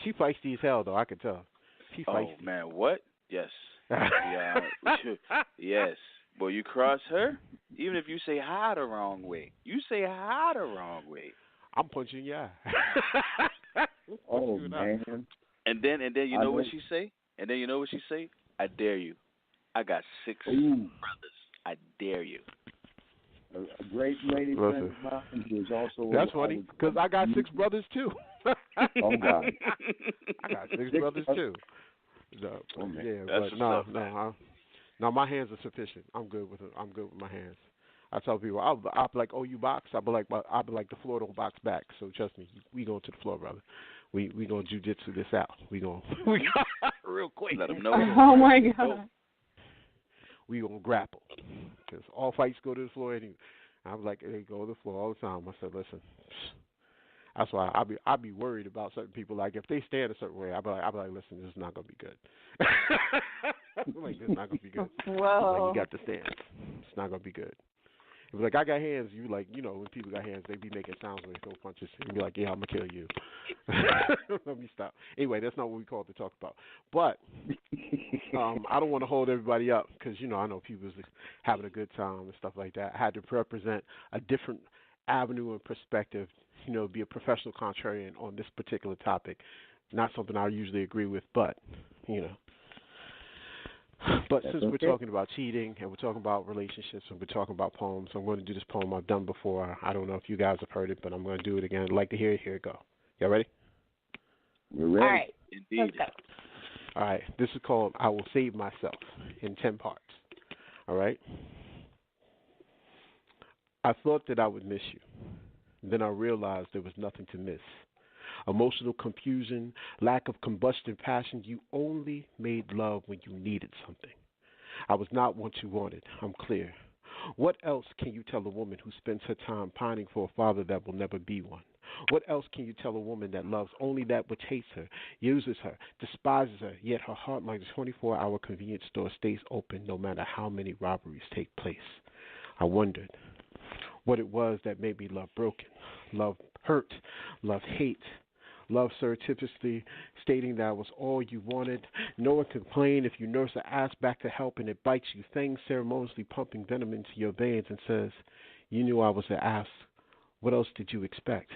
She feisty as hell, though, I can tell. She feisty. Oh, man, what? Yes. Yeah. Yes. Well, you cross her, even if you say hi the wrong way. I'm punching your eye. Oh, man. And then you know what she say? I dare you. I got 6 brothers. I dare you. A great lady friend of mine who is also... That's funny, because I got 6 brothers, too. Oh, God. I got 6 brothers, too. No, That's no, my hands are sufficient. I'm good with it. I'm good with my hands. I tell people, I'll be like, oh, you box? I'll be like, the floor don't box back. So trust me, we going to the floor, brother. We gonna jujitsu this out. We gonna real quick. Let them know. Oh my God. We gonna grapple because all fights go to the floor anyway. I'm like, they go to the floor all the time. I said, listen. That's why I be worried about certain people. Like if they stand a certain way, I be like, listen, this is not gonna be good. Like this is not gonna be good. Whoa. Like, you got to stand. It's not gonna be good. It was like I got hands. You like, when people got hands, they be making sounds when they throw punches. And be like, yeah, I'm gonna kill you. Let me stop. Anyway, that's not what we called to talk about. But I don't want to hold everybody up because I know people's having a good time and stuff like that. I had to represent a different avenue and perspective. Be a professional contrarian on this particular topic. Not something I usually agree with, but But That's since we're talking about cheating and we're talking about relationships and we're talking about poems, I'm going to do this poem I've done before. I don't know if you guys have heard it, but I'm going to do it again. I'd like to hear it. Here it go. Y'all ready? We're ready. All right. Indeed. Let's go. All right. This is called I Will Save Myself in 10 parts. All right? I thought that I would miss you. Then I realized there was nothing to miss. Emotional confusion, lack of combustion passion. You only made love when you needed something. I was not what you wanted. I'm clear. What else can you tell a woman who spends her time pining for a father that will never be one? What else can you tell a woman that loves only that which hates her, uses her, despises her, yet her heart like a 24-hour convenience store stays open no matter how many robberies take place? I wondered what it was that made me love broken, love hurt, love hate, Love surreptitiously, stating that was all you wanted. No one complained if you nurse an ass back to help and it bites you. Things ceremoniously pumping venom into your veins and says, you knew I was an ass. What else did you expect?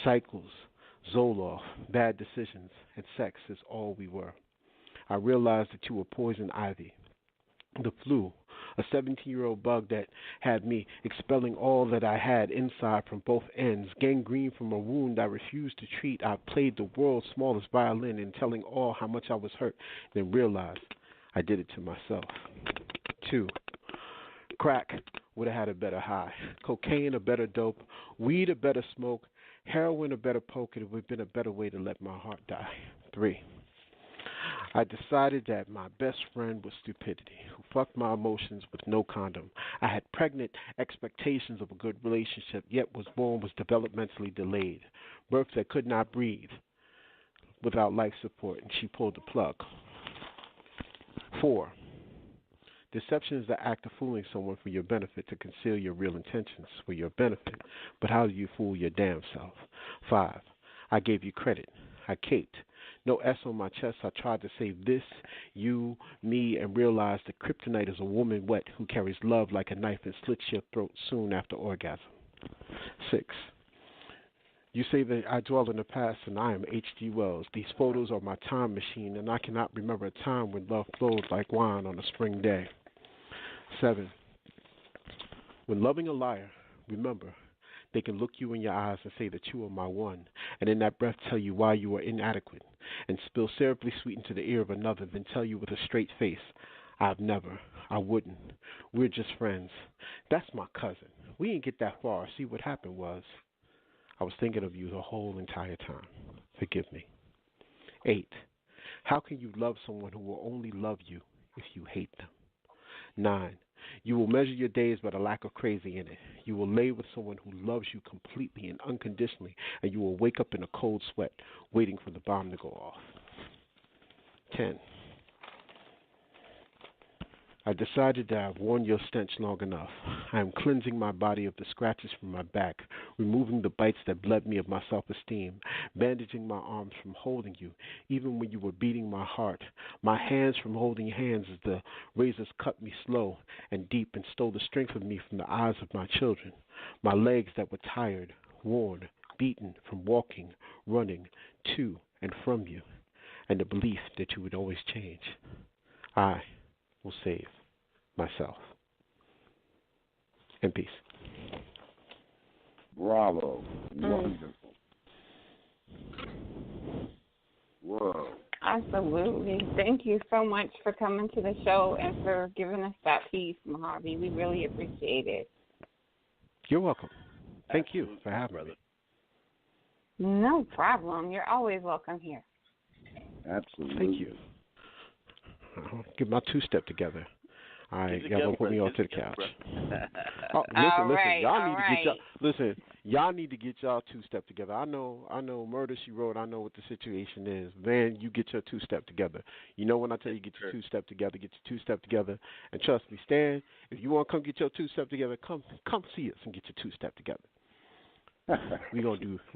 Cycles, Zoloft, bad decisions, and sex is all we were. I realized that you were poison ivy. The flu, a 17-year-old bug that had me expelling all that I had inside from both ends, gangrene from a wound I refused to treat. I played the world's smallest violin in telling all how much I was hurt, then realized I did it to myself. 2. Crack would have had a better high, cocaine a better dope, weed a better smoke, heroin a better poke. It would have been a better way to let my heart die. 3. I decided that my best friend was stupidity, who fucked my emotions with no condom. I had pregnant expectations of a good relationship, yet was developmentally delayed. Birth that could not breathe without life support, and she pulled the plug. 4. Deception is the act of fooling someone for your benefit to conceal your real intentions for your benefit. But how do you fool your damn self? 5. I gave you credit. I caped. No S on my chest. I tried to save this, you, me, and realized that kryptonite is a woman wet who carries love like a knife and slits your throat soon after orgasm. 6. You say that I dwell in the past and I am H.G. Wells. These photos are my time machine and I cannot remember a time when love flowed like wine on a spring day. 7. When loving a liar, remember, they can look you in your eyes and say that you are my one, and in that breath tell you why you are inadequate, and spill syruply sweet into the ear of another, then tell you with a straight face, I've never, I wouldn't, we're just friends. That's my cousin. We didn't get that far. See, what happened was, I was thinking of you the whole entire time. Forgive me. 8. How can you love someone who will only love you if you hate them? 9. You will measure your days by the lack of crazy in it. You will lay with someone who loves you completely and unconditionally, and you will wake up in a cold sweat, waiting for the bomb to go off. 10. I decided that I've worn your stench long enough. I am cleansing my body of the scratches from my back, removing the bites that bled me of my self-esteem, bandaging my arms from holding you, even when you were beating my heart, my hands from holding hands as the razors cut me slow and deep and stole the strength of me from the eyes of my children, my legs that were tired, worn, beaten from walking, running to and from you, and the belief that you would always change. I will save myself. In peace. Bravo. Wonderful. Whoa. Absolutely. Thank you so much for coming to the show and for giving us that piece, Mojave. We really appreciate it. You're welcome. Thank you for having me. No problem. You're always welcome here. Absolutely. Thank you. I'll get my two-step together. All right, y'all gonna put me onto the couch. Listen. Y'all need to get y'all two-step together. I know. Murder She Wrote. I know what the situation is. Van, you get your two-step together. You know when I tell you get your two-step together, get your two-step together. And trust me, Stan, if you want to come get your two-step together, come see us and get your two-step together. We're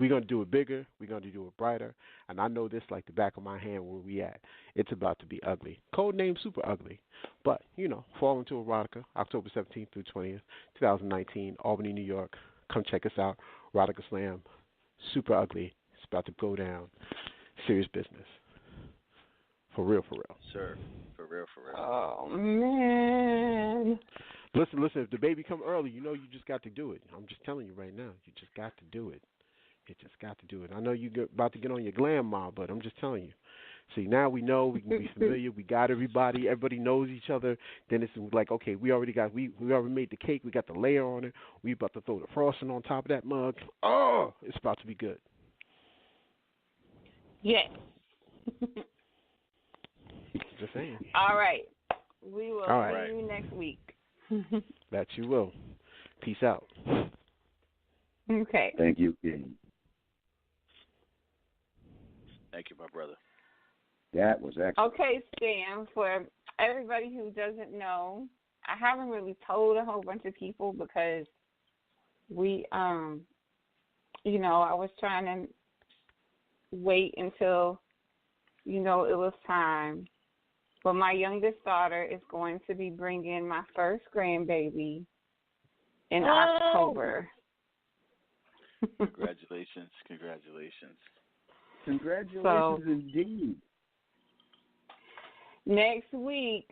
gonna do it bigger. We're gonna do it brighter. And I know this like the back of my hand where we at. It's about to be ugly. Code name Super Ugly. But, Fall into Erotica, October 17th through 20th, 2019, Albany, New York. Come check us out. Erotica Slam. Super Ugly. It's about to go down. Serious business. For real. Sure. For real. Oh, man. Listen, if the baby come early, you just got to do it. I'm just telling you right now, you just got to do it. You just got to do it. I know you're about to get on your glam mob, but I'm just telling you. See, now we know, we can be familiar, we got everybody knows each other. Then it's like, okay, we already made the cake, we got the layer on it, we about to throw the frosting on top of that mug. Oh, it's about to be good. Yes. Just saying. All right. We will see you next week. That you will. Peace out. Okay. Thank you, King. Thank you, my brother. That was excellent. Okay, Stan, for everybody who doesn't know, I haven't really told a whole bunch of people because we, I was trying to wait until, it was time. But my youngest daughter is going to be bringing my first grandbaby in October. Congratulations. Congratulations indeed. Next week,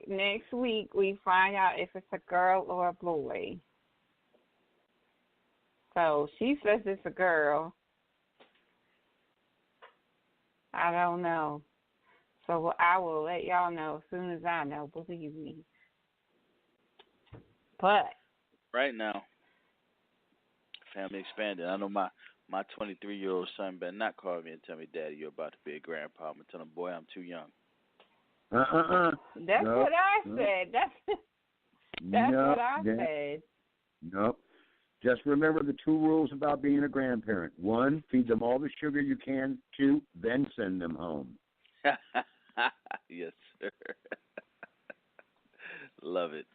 we find out if it's a girl or a boy. So she says it's a girl. I don't know. So I will let y'all know as soon as I know, believe me. But right now, family expanded. I know my 23-year-old son better not call me and tell me, Daddy, you're about to be a grandpa. I'm going to tell him, boy, I'm too young. That's what I said. That's what I said. Nope. Just remember the 2 rules about being a grandparent. 1, feed them all the sugar you can. 2, then send them home. Yes, sir. Love it.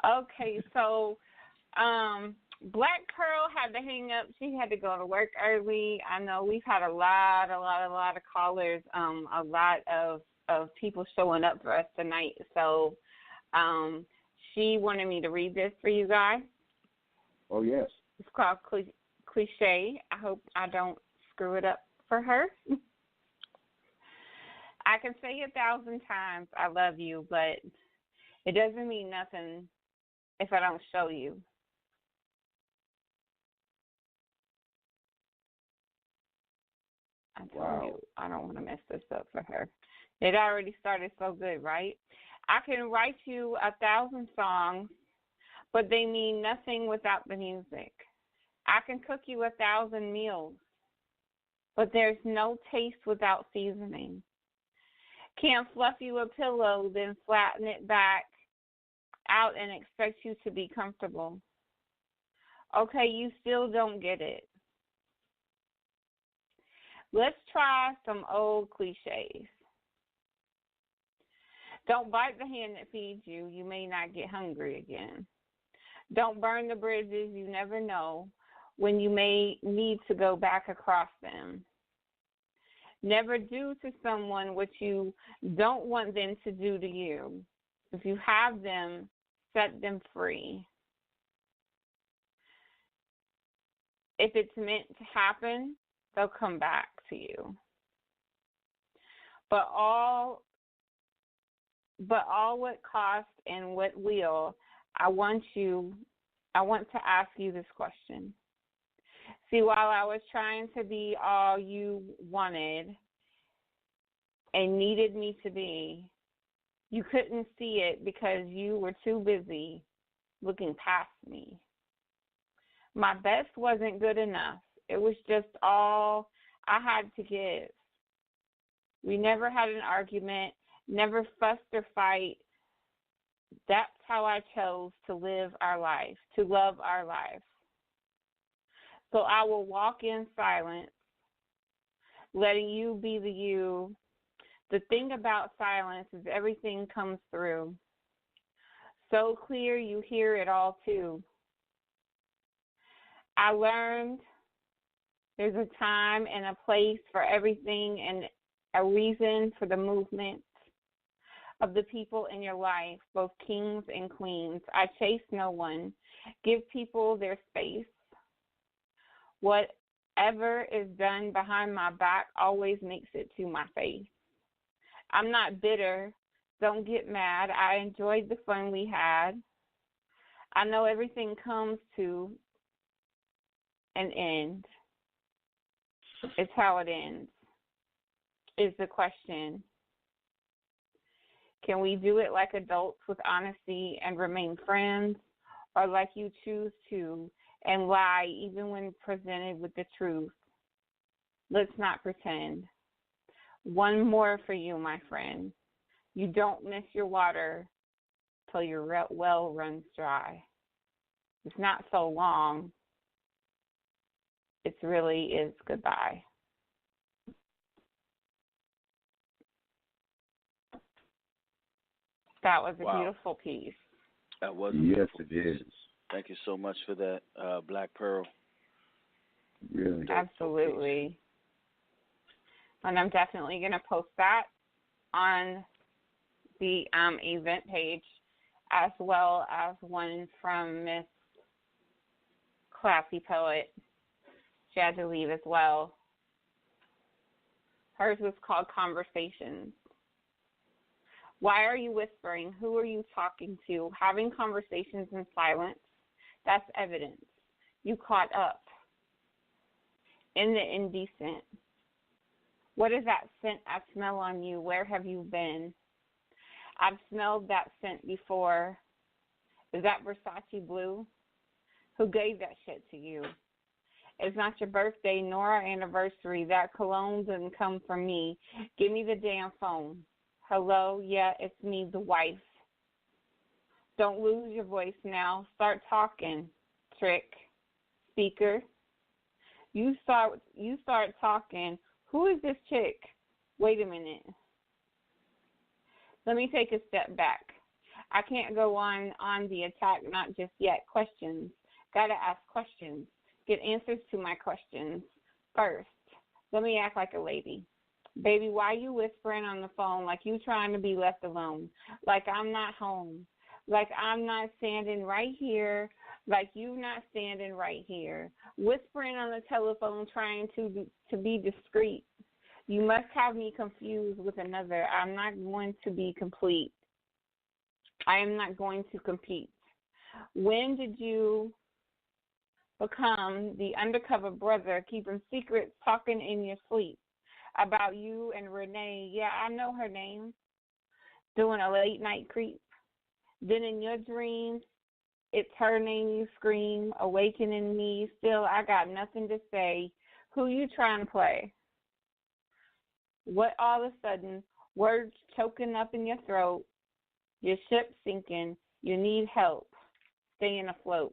Okay, so Black Pearl had to hang up. She had to go to work early. I know we've had a lot of callers, a lot of people showing up for us tonight. So she wanted me to read this for you guys. Oh, yes. It's called Cliche. I hope I don't screw it up for her. I can say 1,000 times I love you, but it doesn't mean nothing if I don't show you. I told you I don't want to mess this up for her. It already started so good, right? I can write you 1,000 songs, but they mean nothing without the music. I can cook you 1,000 meals, but there's no taste without seasoning. Can't fluff you a pillow, then flatten it back out and expect you to be comfortable. Okay, you still don't get it. Let's try some old cliches. Don't bite the hand that feeds you. You may not get hungry again. Don't burn the bridges. You never know when you may need to go back across them. Never do to someone what you don't want them to do to you. If you have them, set them free. If it's meant to happen, they'll come back to you. But all what cost and what will, I want to ask you this question. See, while I was trying to be all you wanted and needed me to be, you couldn't see it because you were too busy looking past me. My best wasn't good enough. It was just all I had to give. We never had an argument, never fussed or fight. That's how I chose to live our life, to love our life. So I will walk in silence, letting you be the you. The thing about silence is everything comes through. So clear you hear it all too. I learned there's a time and a place for everything and a reason for the movement of the people in your life, both kings and queens. I chase no one. Give people their space. Whatever is done behind my back always makes it to my face. I'm not bitter. Don't get mad. I enjoyed the fun we had. I know everything comes to an end. It's how it ends, is the question. Can we do it like adults with honesty and remain friends, or like you choose to and lie even when presented with the truth? Let's not pretend. One more for you, my friend. You don't miss your water till your well runs dry. It's not so long. It really is goodbye. That was a beautiful piece. That was yes, it is. Thank you so much for that, Black Pearl. Really? Absolutely. And I'm definitely going to post that on the event page, as well as one from Miss Classy Poet. She had to leave as well. Hers was called Conversations. Why are you whispering? Who are you talking to? Having conversations in silence, that's evidence. You caught up in the indecent. What is that scent I smell on you? Where have you been? I've smelled that scent before. Is that Versace blue? Who gave that shit to you? It's not your birthday nor our anniversary. That cologne didn't come from me. Give me the damn phone. Hello? Yeah, it's me, the wife. Don't lose your voice now. Start talking, trick. Speaker. You start talking. Who is this chick? Wait a minute. Let me take a step back. I can't go on the attack, not just yet. Questions. Gotta ask questions. Get answers to my questions. First, let me act like a lady. Baby, why you whispering on the phone like you trying to be left alone? Like I'm not home. Like I'm not standing right here. Like you not standing right here. Whispering on the telephone trying to be discreet. You must have me confused with another. I'm not going to be complete. I am not going to compete. When did you become the undercover brother, keeping secrets, talking in your sleep about you and Renee? Yeah, I know her name. Doing a late night creep. Then in your dreams, it's her name you scream, awakening me. Still, I got nothing to say. Who you trying to play? What all of a sudden, words choking up in your throat, your ship sinking, you need help, staying afloat.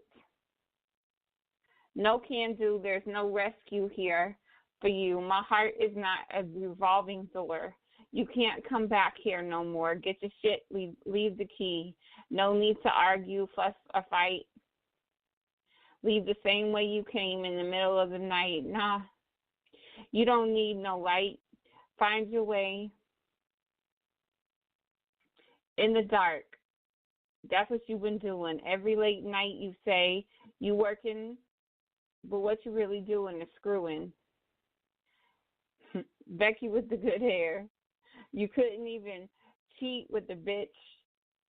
No can do, there's no rescue here for you. My heart is not a revolving door. You can't come back here no more. Get your shit, leave the key. No need to argue, fuss, or fight. Leave the same way you came in the middle of the night. Nah, you don't need no light. Find your way in the dark. That's what you've been doing. Every late night you say you working, but what you really doing is screwing. Becky with the good hair. You couldn't even cheat with the bitch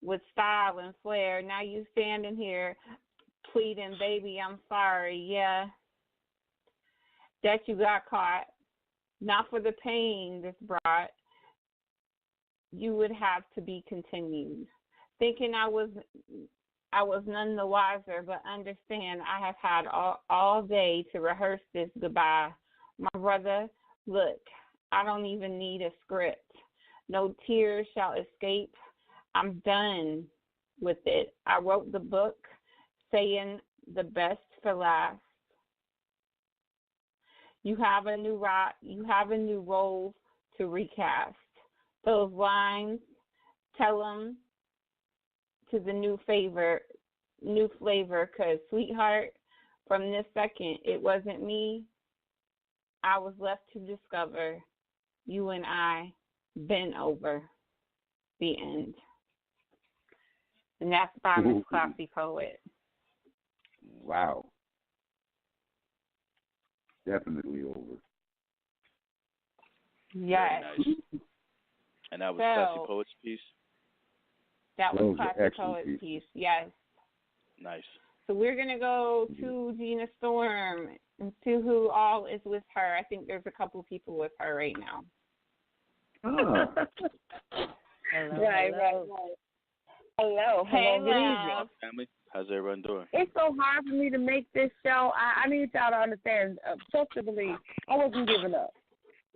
with style and flair. Now you standing here pleading, baby, I'm sorry. Yeah, that you got caught. Not for the pain this brought. You would have to be continued. Thinking I was none the wiser, but understand I have had all day to rehearse this goodbye. My brother, look, I don't even need a script. No tears shall escape. I'm done with it. I wrote the book saying the best for last. You have a new role to recast. Those lines, tell them to the new flavor, 'cause sweetheart, from this second, it wasn't me. I was left to discover you and I been over the end. And that's by Miss Classy Poet. Wow. Definitely over. Yes. Very nice. And that was Classy Poet's piece? That was Classy Poet's piece, yes. Nice. So we're going to go to Gina Storm and see who all is with her. I think there's a couple people with her right now. Oh. Right. Hello. Hey, Good evening. love. Family, how's everyone doing? It's so hard for me to make this show. I need y'all to understand. Trust to believe, I wasn't giving up.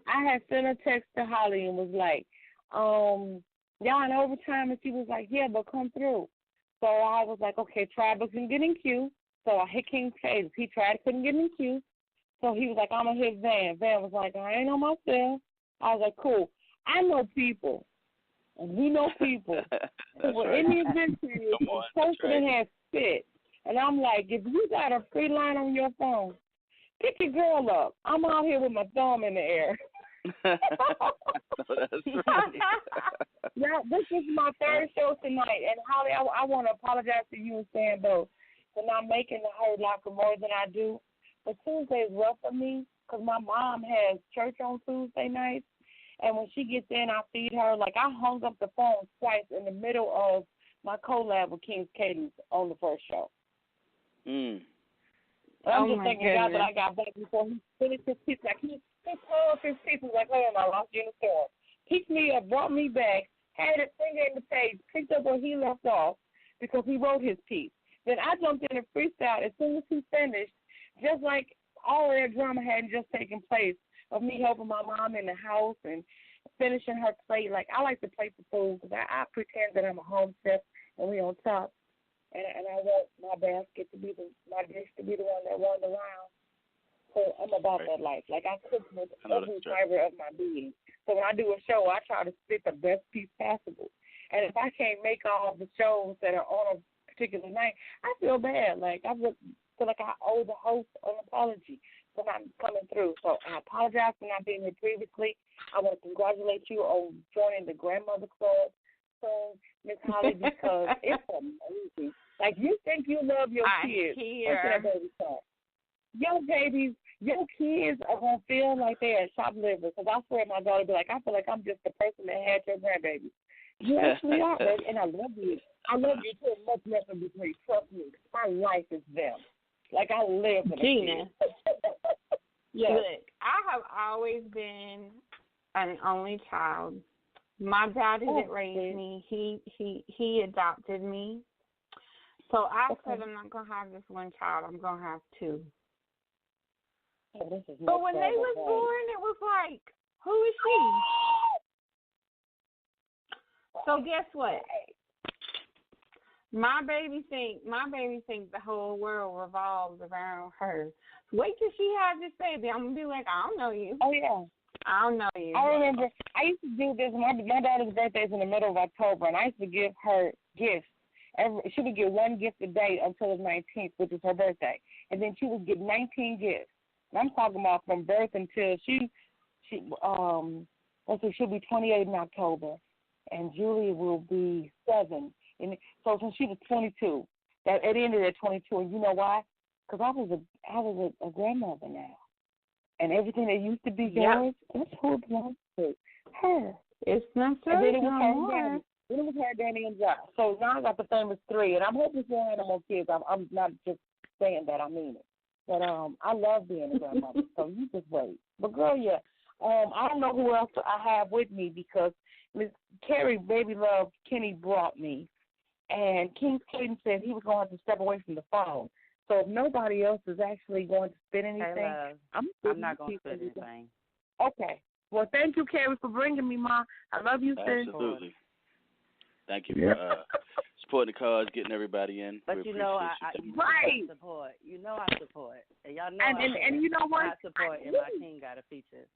I had sent a text to Holly and was like, y'all in overtime? And she was like, yeah, but come through. So I was like, okay, try, but couldn't get in queue. So I hit King Cadence. He tried, couldn't get in queue. So he was like, I'm going to hit Van. Van was like, I ain't on my cell. I was like, cool. I know people, and we know people who were in the event series and posted and had spit. And I'm like, if you got a free line on your phone, Pick your girl up. I'm out here with my thumb in the air. No, that's right. Now, this is my third show tonight, and Holly, I want to apologize to you and Stan both for not making the whole lot more than I do. But Tuesday is rough for me because my mom has church on Tuesday nights, and when she gets in, I feed her. Like, I hung up the phone twice in the middle of my collab with King's Cadence on the first show. I'm just thanking God that I got back before he finished his piece. Like, he called his people like, hold on, I lost you in the storm. Picked me up, brought me back, had his finger in the page, picked up where he left off because he wrote his piece. Then I jumped in and freestyle as soon as he finished, just like all of that drama hadn't just taken place of me helping my mom in the house and finishing her plate. Like, I like to plate the food because I pretend that I'm a home chef and we on top. And I want my basket to be my dish to be the one that runs around. So I'm about that life. Like, I cook with every fiber of my being. So when I do a show, I try to spit the best piece possible. And if I can't make all the shows that are on a particular night, I feel bad. Like, I feel like I owe the host an apology for not coming through. So I apologize for not being here previously. I want to congratulate you on joining the Grandmother Club soon, Miss Holly, because it's amazing. Like, you think you love your kids. That baby talk. Your babies, your kids are going to feel like they're shoplifters. Because I swear my daughter be like, I feel like I'm just the person that had your grandbaby. You actually are, baby, and I love you. I love you to a much lesser degree. Trust me. My life is them. Like, I live in Gina. Yes. Look, I have always been an only child. My daddy that raised me, he adopted me. So I said I'm not going to have just one child. I'm going to have two. But when they was born, it was like, who is she? So guess what? My baby think the whole world revolves around her. Wait till she has this baby. I'm gonna be like, I don't know you. Oh yeah. I don't know you. I remember I used to do this. My daughter's birthday is in the middle of October, and I used to give her gifts. She would get one gift a day until the 19th, which is her birthday, and then she would get 19 gifts. And I'm talking about from birth until she'll be 28 in October, and Julie will be 7. And so since she was 22, it ended at 22. And you know why? Because I was a grandmother now, and everything that used to be yours, that's who it belongs to. Her. It's not so. And then it was her daddy. Then it was her, Danny, and Josh. So now I got the famous 3, and I'm hoping to have no more kids. I'm not just saying that. I mean it. But I love being a grandmother, so you just wait. But, girl, yeah, I don't know who else I have with me because Miss Carrie, Baby Love, Kenny brought me. And King Caden said he was going to have to step away from the phone. So if nobody else is actually going to spit anything, I'm not going to spit anything. Okay. Well, thank you, Carrie, for bringing me, Ma. I love you, sis. Absolutely. Thank you for supporting the cause, getting everybody in. But we you know, I support. You know I support. And y'all know and you know what? I support, and my team got a feature.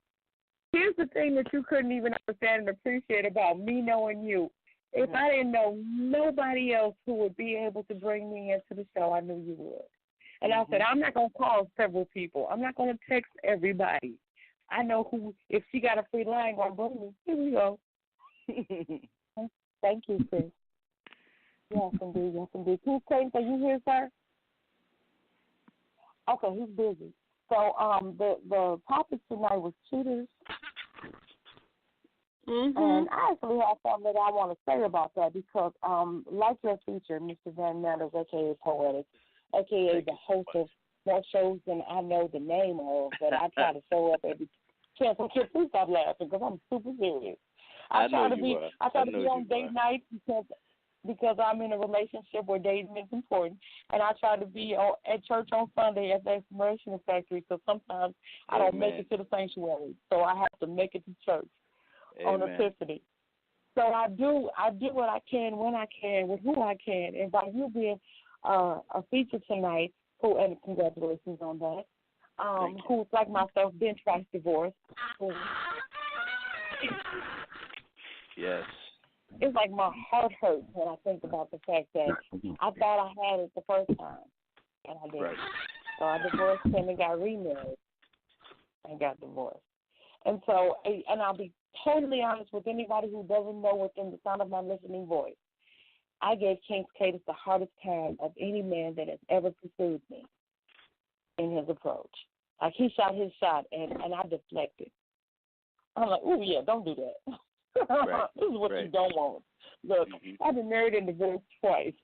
Here's the thing that you couldn't even understand and appreciate about me knowing you. If I didn't know nobody else who would be able to bring me into the show, I knew you would. And I said, I'm not going to call several people. I'm not going to text everybody. I know who, if she got a free line, going to bring me. Here we go. Thank you, sis. Yes, indeed. Yes, indeed. Keith Clayton, are you here, sir? Okay, he's busy. So the topic tonight was cheaters. And I actually have something that I want to say about that because, like your feature, Mr. Van Meadows, a.k.a. Poetic, a.k.a. the host of more shows than I know the name of, but I try to show up every chance. And kids, please stop laughing because I'm super serious. I try to be on date nights because I'm in a relationship where dating is important, and I try to be at church on Sunday at the Exploration Factory. So sometimes I don't make it to the sanctuary, so I have to make it to church on Epiphany. So I do what I can when I can with who I can, and by you being a feature tonight, and congratulations on that. Who's like myself, been twice divorced. Yes. It's like my heart hurts when I think about the fact that I thought I had it the first time, and I didn't. Right. So I divorced him and got remarried and got divorced. And so, and I'll be totally honest with anybody who doesn't know within the sound of my listening voice, I gave King Cadus the hardest time of any man that has ever pursued me in his approach. Like, he shot his shot, and I deflected. I'm like, ooh, yeah, don't do that. Right. This is what you don't want. Look, I've been married and divorced twice.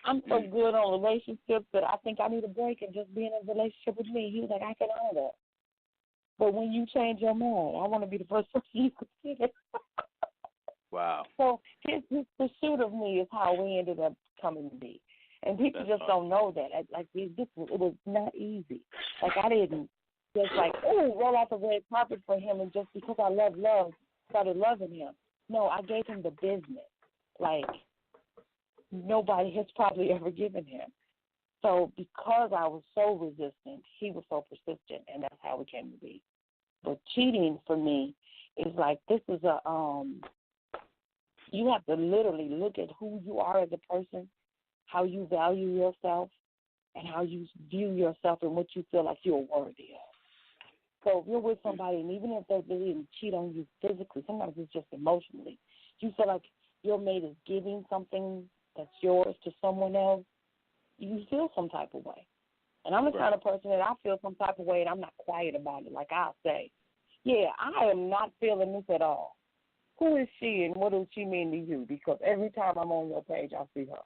I'm so good on relationships that I think I need a break and just be in a relationship with me. He was like, I can honor that. But when you change your mind, I want to be the first person you consider. Wow. So his pursuit of me is how we ended up coming to be. And people just don't know that. Like, it was not easy. Like, I didn't just like, oh, roll out the red carpet for him and just because I love, started loving him. No, I gave him the business. Like, nobody has probably ever given him. So because I was so resistant, he was so persistent, and that's how we came to be. But cheating for me is like, this is you have to literally look at who you are as a person, how you value yourself, and how you view yourself and what you feel like you're worthy of. So if you're with somebody, and even if they didn't cheat on you physically, sometimes it's just emotionally, you feel like your mate is giving something that's yours to someone else, you feel some type of way. And I'm the kind of person that I feel some type of way, and I'm not quiet about it. Like I'll say, yeah, I am not feeling this at all. Who is she, and what does she mean to you? Because every time I'm on your page, I see her.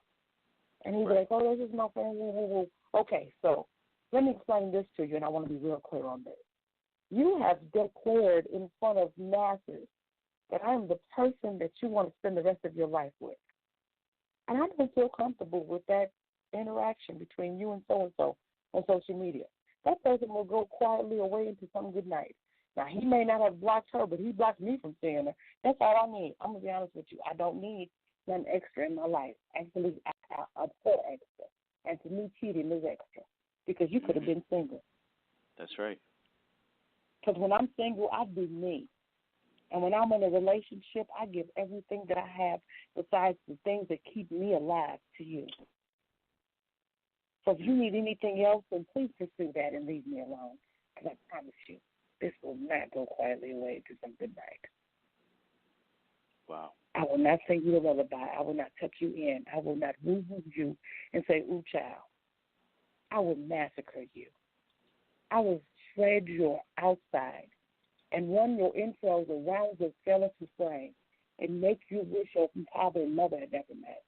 And he's like, oh, this is my friend. Okay, so let me explain this to you, and I want to be real clear on this. You have declared in front of masses that I am the person that you want to spend the rest of your life with. And I don't feel comfortable with that interaction between you and so-and-so on social media. That person will go quietly away into some good night. Now, he may not have blocked her, but he blocked me from seeing her. That's all I need. I'm going to be honest with you. I don't need nothing extra in my life. Actually, I abhor extra. And to me, cheating is extra because you could have been single. That's right. Because when I'm single, I do me. And when I'm in a relationship, I give everything that I have besides the things that keep me alive to you. So if you need anything else, then please pursue that and leave me alone. Because I promise you, this will not go quietly away to some good night. Wow. I will not sing you a lullaby. I will not tuck you in. I will not woo-woo you and say, ooh, child. I will massacre you. I will shred your outside and run your entrails around your skeleton frame and make you wish your father and mother had never met.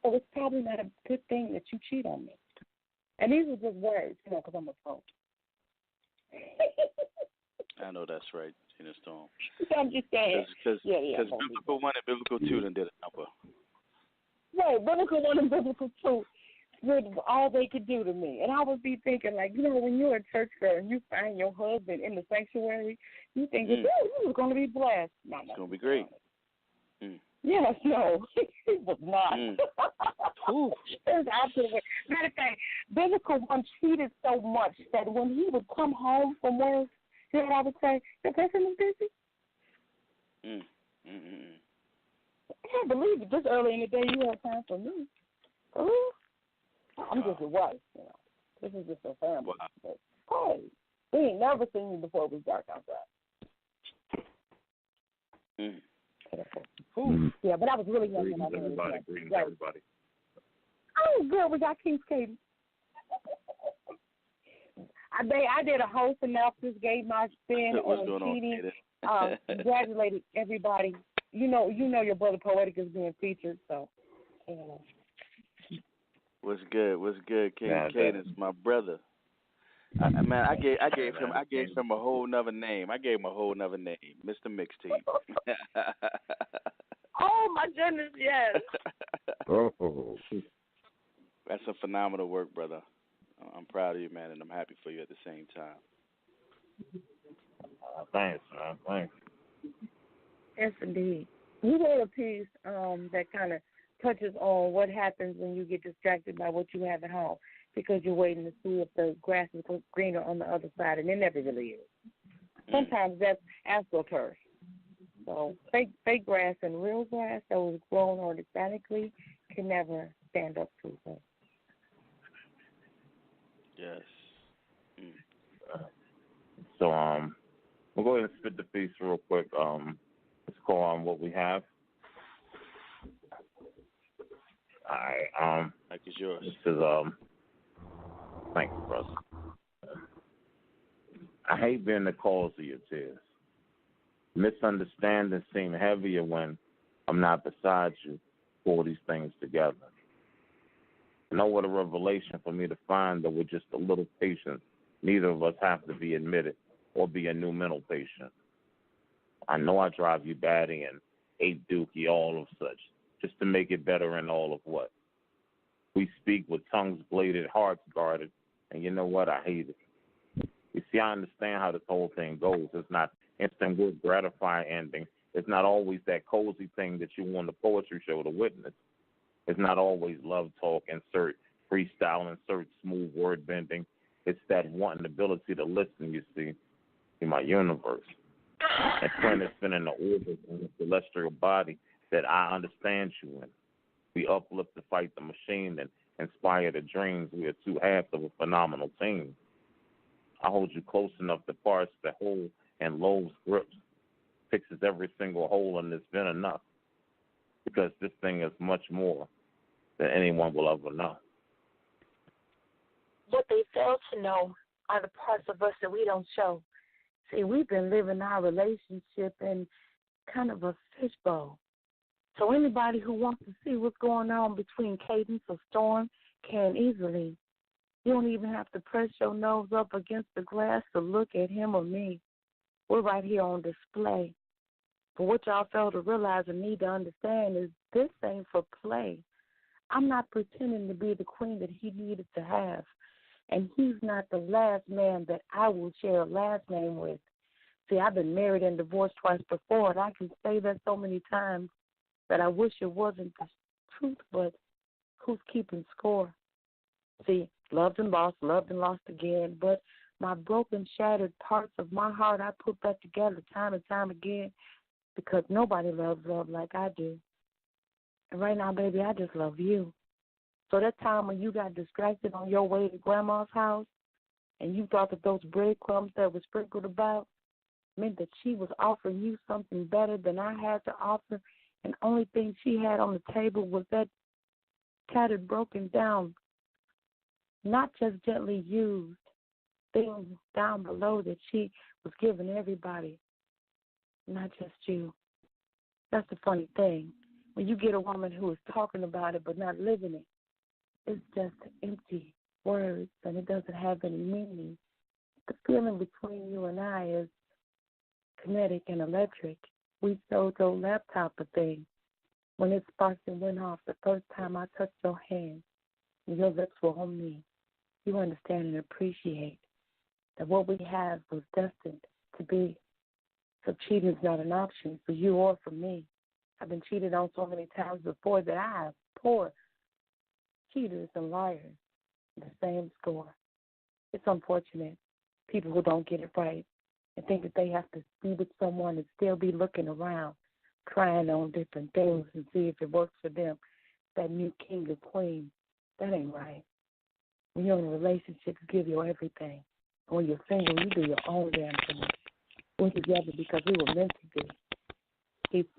So it's probably not a good thing that you cheat on me. And these are just words, because I'm a phone. I know that's right, Tina Storm. I'm just saying. Because Biblical 1 and Biblical 2 done did a number. Right, Biblical 1 and Biblical 2 did all they could do to me. And I would be thinking, like, when you're a church girl and you find your husband in the sanctuary, you think, oh, going to be blessed. No, it's going to be great. Yes, no, it was not. It was absolutely. Matter of fact, Biblical 1 cheated so much that when he would come home from work, you know what I would say? The person is busy. I can't believe it. This early in the day, you have time for me. Oh, I'm just a wife. This is just a family. Wow. But, hey, we ain't never seen you before it was dark outside. Yeah, but I was really young when I Greetings, everybody. Oh, good. We got King's Katie. I did a whole synopsis, gave my spin on cheating. Congratulated everybody. You know your brother Poetic is being featured, so. What's good, King Cadence, my brother. I gave him a whole nother name. Mr. Mixtape. Oh my goodness, yes. That's a phenomenal work, brother. I'm proud of you, man, and I'm happy for you at the same time. Thanks, man. Thanks. Yes, indeed. You wrote a piece that kind of touches on what happens when you get distracted by what you have at home because you're waiting to see if the grass is greener on the other side, and it never really is. Sometimes that's astroturf. So fake grass and real grass that was grown organically can never stand up to it. Yes. So we'll go ahead and spit the piece real quick. Let's call on what we have. All right. Mike is yours. This is thanks, brother. I hate being the cause of your tears. Misunderstandings seem heavier when I'm not beside you. Pull these things together. I know what a revelation for me to find that with just a little patience, neither of us have to be admitted or be a new mental patient. I know I drive you batty and ape dookie, all of such, just to make it better in all of what. We speak with tongues bladed, hearts guarded, and you know what? I hate it. You see, I understand how this whole thing goes. It's not instant good, gratifying ending. It's not always that cozy thing that you want the poetry show to witness. It's not always love talk, insert freestyle, insert smooth word bending. It's that wanting ability to listen, you see, in my universe. And planet spinning the orbit in the celestial body that I understand you in. We uplift to fight the machine and inspire the dreams. We are two halves of a phenomenal team. I hold you close enough to parse the whole and Lowe's grips. Fixes every single hole and it's been enough. Because this thing is much more than anyone will ever know. What they fail to know are the parts of us that we don't show. See, we've been living our relationship in kind of a fishbowl. So anybody who wants to see what's going on between Cadence or Storm can easily. You don't even have to press your nose up against the glass to look at him or me. We're right here on display. But what y'all fail to realize and need to understand is this ain't for play. I'm not pretending to be the queen that he needed to have. And he's not the last man that I will share a last name with. See, I've been married and divorced twice before, and I can say that so many times that I wish it wasn't the truth, but who's keeping score? See, loved and lost again, but my broken, shattered parts of my heart, I put back together time and time again because nobody loves love like I do. And right now, baby, I just love you. So that time when you got distracted on your way to Grandma's house and you thought that those breadcrumbs that were sprinkled about meant that she was offering you something better than I had to offer, and the only thing she had on the table was that tattered, broken down, not just gently used things down below that she was giving everybody, not just you. That's the funny thing. When you get a woman who is talking about it but not living it, it's just empty words and it doesn't have any meaning. The feeling between you and I is kinetic and electric. We showed your laptop a thing when it sparked and went off the first time I touched your hand and your lips were on me. You understand and appreciate that what we have was destined to be. So cheating is not an option for you or for me. I've been cheated on so many times before that I have poor cheaters and liars, the same score. It's unfortunate. People who don't get it right and think that they have to be with someone and still be looking around, trying on different things and see if it works for them. That new king or queen, that ain't right. When you're in a relationship, you give your everything. And when you're single, you do your own damn thing. We're together because we were meant to be.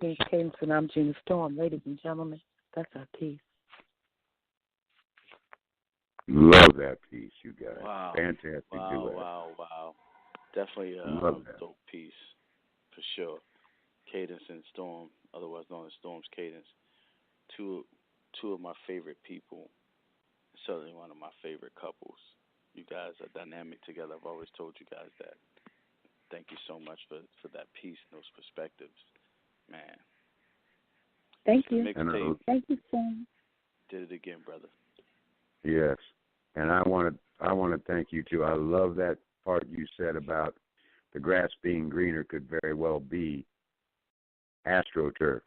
Peace, Cadence, and I'm Gina Storm. Ladies and gentlemen, that's our piece. Love that piece, you guys. Wow. Fantastic duet. Wow. Definitely a dope piece, for sure. Cadence and Storm, otherwise known as Storm's Cadence. Two of my favorite people, certainly one of my favorite couples. You guys are dynamic together. I've always told you guys that. Thank you so much for that piece and those perspectives. Man. Thank you. Thank you, Sam. Did it again, brother. Yes. And I want to thank you too. I love that part you said about the grass being greener could very well be AstroTurf.